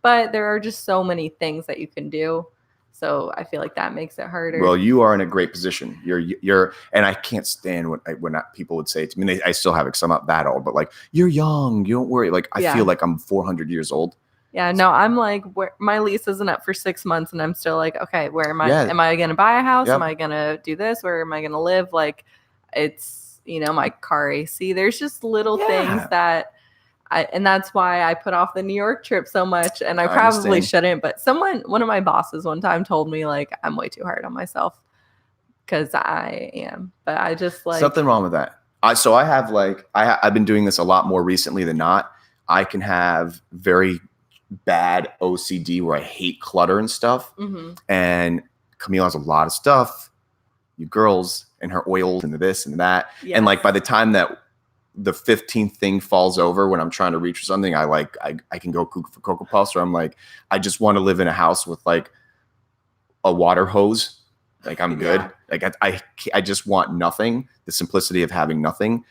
Speaker 2: but there are just so many things that you can do. So I feel like that makes it harder.
Speaker 1: Well, you are in a great position. You're, and I can't stand when people would say it to me. I still have it because I'm not that old, but like, you're young, you don't worry. Like I feel like I'm 400 years old.
Speaker 2: Yeah, no, I'm like, my lease isn't up for 6 months, and I'm still like, okay, where am I? Yeah. Am I going to buy a house? Yep. Am I going to do this? Where am I going to live? Like, it's, my car AC. There's just little things that and that's why I put off the New York trip so much. And I probably shouldn't, but one of my bosses one time told me like, I'm way too hard on myself, because I am, but I just like.
Speaker 1: Something wrong with that. So I have I've been doing this a lot more recently than not. I can have very bad OCD where I hate clutter and stuff. Mm-hmm. And Camille has a lot of stuff. You girls and her oils and this and that. Yes. And like by the time that the 15th thing falls over when I'm trying to reach for something, I can go cook for Cocoa Puffs, or I'm like, I just want to live in a house with like a water hose. Like I'm good. Yeah. Like I just want nothing. The simplicity of having nothing.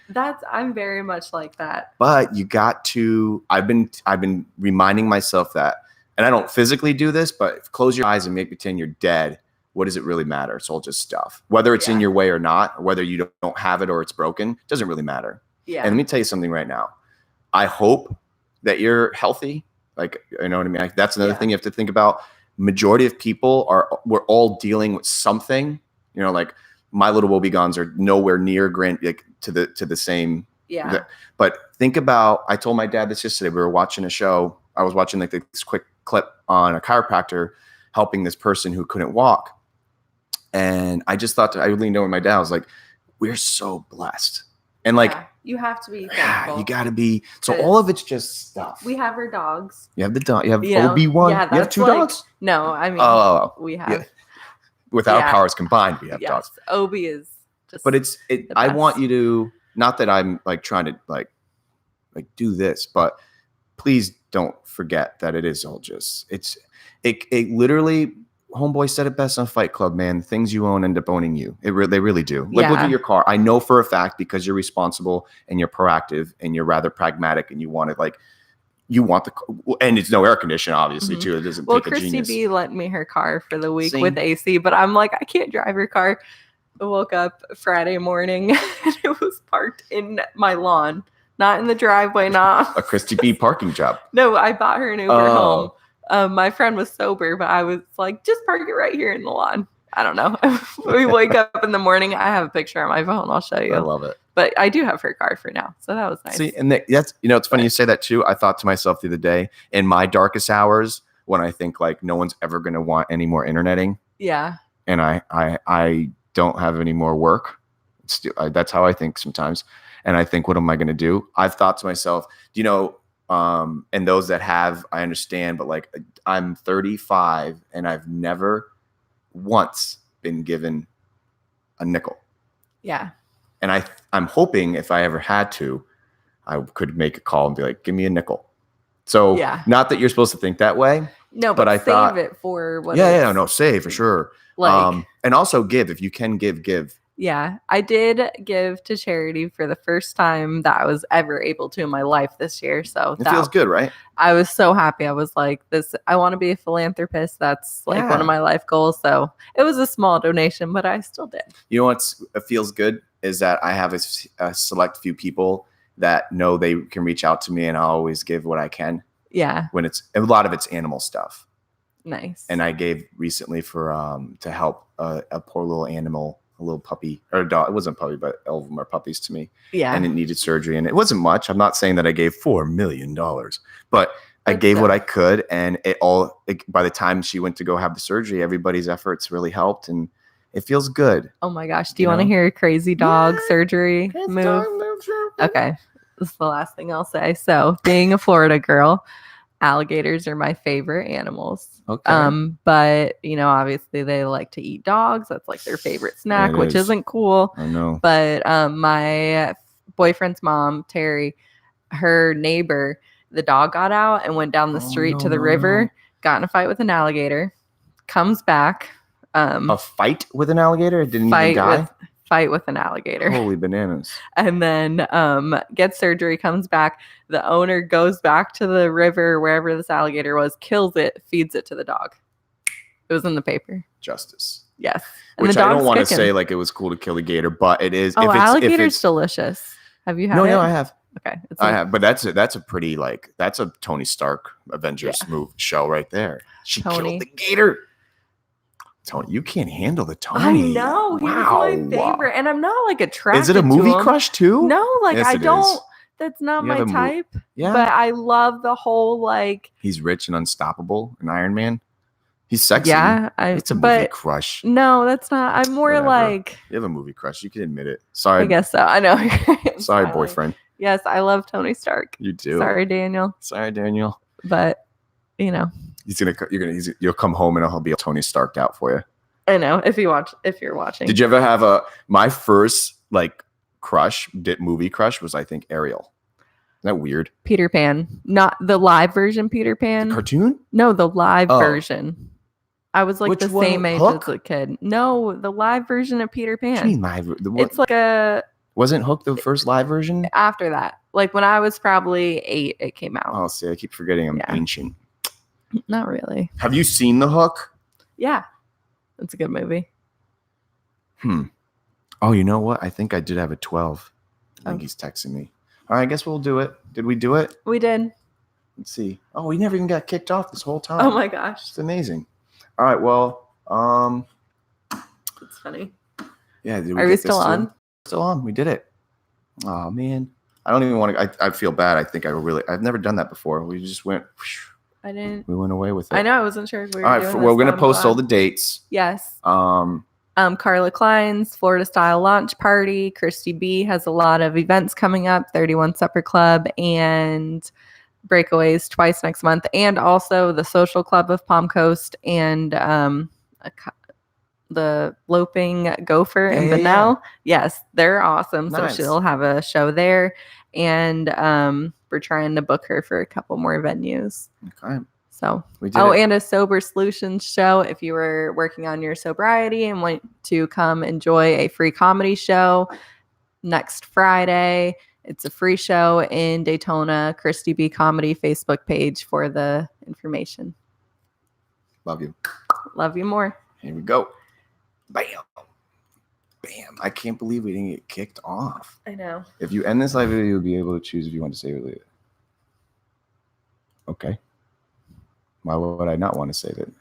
Speaker 2: I'm very much like that.
Speaker 1: But you got to, I've been reminding myself that, and I don't physically do this, but close your eyes and make pretend you're dead. what does it really matter? It's all just stuff. Whether it's in your way or not, or whether you don't have it or it's broken, doesn't really matter.
Speaker 2: Yeah.
Speaker 1: And let me tell you something right now. I hope that you're healthy. Like, you know what I mean? Like, that's another thing you have to think about. Majority of people we're all dealing with something, you know, like my little woebegons are nowhere near to the same.
Speaker 2: Yeah.
Speaker 1: But think about, I told my dad this yesterday. We were watching a show. I was watching like this quick clip on a chiropractor helping this person who couldn't walk. And I just thought, I leaned over my dad. I was like, we're so blessed. And like,
Speaker 2: you have to be thankful.
Speaker 1: You got to be. So all of it's just stuff.
Speaker 2: We have our dogs.
Speaker 1: You have the dog. You have Obi-Wan.
Speaker 2: Yeah,
Speaker 1: you have two dogs?
Speaker 2: No, I mean, we have. Yeah.
Speaker 1: With our powers combined, we have dogs.
Speaker 2: Obi is just.
Speaker 1: But I want you to, not that I'm like trying to like do this, but please don't forget that it is all just, it literally, homeboy said it best on Fight Club, man. Things you own end up owning you. They really do. Like, look at your car. I know for a fact, because you're responsible and you're proactive and you're rather pragmatic and you want it like, you want the, and it's no air conditioning, obviously, too. It doesn't take a
Speaker 2: Christy
Speaker 1: genius.
Speaker 2: B lent me her car for the week with AC, but I'm like, I can't drive her car. I woke up Friday morning and it was parked in my lawn, not in the driveway, not
Speaker 1: a Christy B parking job.
Speaker 2: No, I bought her an Uber home. My friend was sober, but I was like, just park it right here in the lawn. I don't know. We wake up in the morning. I have a picture on my phone. I'll show you.
Speaker 1: I love it.
Speaker 2: But I do have her car for now. So that was nice.
Speaker 1: See, and that's, you know, it's funny you say that too. I thought to myself the other day, in my darkest hours, when I think like no one's ever going to want any more interneting.
Speaker 2: Yeah.
Speaker 1: And I don't have any more work. That's how I think sometimes. And I think, what am I going to do? I've thought to myself, you know, and those that have, I understand, but like, I'm 35 and I've never once been given a nickel.
Speaker 2: Yeah.
Speaker 1: And I'm hoping if I ever had to, I could make a call and be like, give me a nickel. So not that you're supposed to think that way.
Speaker 2: No, but I thought it for what
Speaker 1: save for sure.
Speaker 2: Like,
Speaker 1: and also give, if you can give.
Speaker 2: Yeah, I did give to charity for the first time that I was ever able to in my life this year. So
Speaker 1: it feels good, right?
Speaker 2: I was so happy. I was like, I want to be a philanthropist. That's like one of my life goals. So it was a small donation, but I still did. You
Speaker 1: know what feels good is that I have a select few people that know they can reach out to me, and I'll always give what I can.
Speaker 2: Yeah.
Speaker 1: When a lot of it's animal stuff.
Speaker 2: Nice.
Speaker 1: And I gave recently for to help a poor little animal. A little puppy or a dog. It wasn't a puppy, but all of them are puppies to me.
Speaker 2: Yeah.
Speaker 1: And it needed surgery. And it wasn't much. I'm not saying that I gave $4 million, but I gave what I could. And by the time she went to go have the surgery, everybody's efforts really helped. And it feels good.
Speaker 2: Oh my gosh. Do you want to hear a crazy dog surgery move? Okay. This is the last thing I'll say. So being a Florida girl, alligators are my favorite animals.
Speaker 1: Okay.
Speaker 2: But you know, obviously they like to eat dogs. That's like their favorite snack, which isn't cool.
Speaker 1: I know.
Speaker 2: But my boyfriend's mom, Terry, her neighbor, the dog got out and went down the street to the river, got in a fight with an alligator, comes back.
Speaker 1: A fight with an alligator? It didn't even die?
Speaker 2: Fight with an alligator.
Speaker 1: Holy bananas.
Speaker 2: And then gets surgery, comes back. The owner goes back to the river, wherever this alligator was, kills it, feeds it to the dog. It was in the paper.
Speaker 1: Justice.
Speaker 2: Yes. And
Speaker 1: which I don't want to say like it was cool to kill a gator, but it is.
Speaker 2: Oh, alligator's delicious. Have you had it?
Speaker 1: No, I have.
Speaker 2: Okay.
Speaker 1: I have, but that's a pretty that's a Tony Stark Avengers show right there. She killed the gator. Tony, you can't handle the Tony.
Speaker 2: I know. He was my favorite. And I'm not like attracted to him.
Speaker 1: Is it a movie crush too?
Speaker 2: No, like yes, I don't. That's not my type.
Speaker 1: Yeah.
Speaker 2: But I love the whole like.
Speaker 1: He's rich and unstoppable, an Iron Man. He's sexy.
Speaker 2: Yeah.
Speaker 1: It's a movie crush.
Speaker 2: No, that's not. I'm more like.
Speaker 1: You have a movie crush. You can admit it. Sorry.
Speaker 2: I guess so. I know.
Speaker 1: Sorry, boyfriend.
Speaker 2: Yes, I love Tony Stark.
Speaker 1: You do.
Speaker 2: Sorry, Daniel. But, you know.
Speaker 1: You'll come home and he'll be Tony Starked out for you.
Speaker 2: I know. If you're watching.
Speaker 1: Did you ever have my first like movie crush was, I think, Ariel. Isn't that weird?
Speaker 2: Peter Pan. Not the live version Peter Pan.
Speaker 1: The cartoon?
Speaker 2: No, the live version. I was like the same age
Speaker 1: Hook?
Speaker 2: as a kid. No, the live version of Peter Pan.
Speaker 1: What do you mean live?
Speaker 2: It's like a.
Speaker 1: Wasn't Hook the first live version?
Speaker 2: After that. Like when I was probably 8, it came out.
Speaker 1: Oh, see, I keep forgetting I'm ancient.
Speaker 2: Not really.
Speaker 1: Have you seen The Hook?
Speaker 2: Yeah. It's a good movie.
Speaker 1: Oh, you know what? I think I did have a 12. I think
Speaker 2: Oh.
Speaker 1: he's texting me. All right, I guess we'll do it. Did we do it?
Speaker 2: We did.
Speaker 1: Let's see. Oh, we never even got kicked off this whole time.
Speaker 2: Oh my gosh.
Speaker 1: It's amazing. All right, well,
Speaker 2: It's funny.
Speaker 1: yeah, did
Speaker 2: Are we still on?
Speaker 1: Still on. We did it. Oh man. I don't even want to I feel bad. I think I've never done that before. We just went
Speaker 2: I didn't.
Speaker 1: We went away with it.
Speaker 2: I know. I wasn't sure if we were
Speaker 1: all right,
Speaker 2: doing
Speaker 1: we're
Speaker 2: this,
Speaker 1: going
Speaker 2: but
Speaker 1: to
Speaker 2: I'm
Speaker 1: post
Speaker 2: glad.
Speaker 1: all the dates.
Speaker 2: Yes.
Speaker 1: Carla
Speaker 2: Klein's Florida Style Launch Party. Christy B has a lot of events coming up. 31 Supper Club and Breakaways twice next month, and also the Social Club of Palm Coast and the Loping Gopher in Bunnell. Yes, they're awesome.
Speaker 1: Nice.
Speaker 2: So she'll have a show there, and we're trying to book her for a couple more venues.
Speaker 1: Okay.
Speaker 2: So
Speaker 1: we did it.
Speaker 2: And a Sober Solutions show. If you were working on your sobriety and want to come enjoy a free comedy show next Friday, it's a free show in Daytona. Christy B Comedy Facebook page for the information.
Speaker 1: Love you.
Speaker 2: Love you more.
Speaker 1: Here we go. Bam. Bam. I can't believe we didn't get kicked off.
Speaker 2: I know.
Speaker 1: If you end this live video, you'll be able to choose if you want to save it later. Okay. Why would I not want to save it?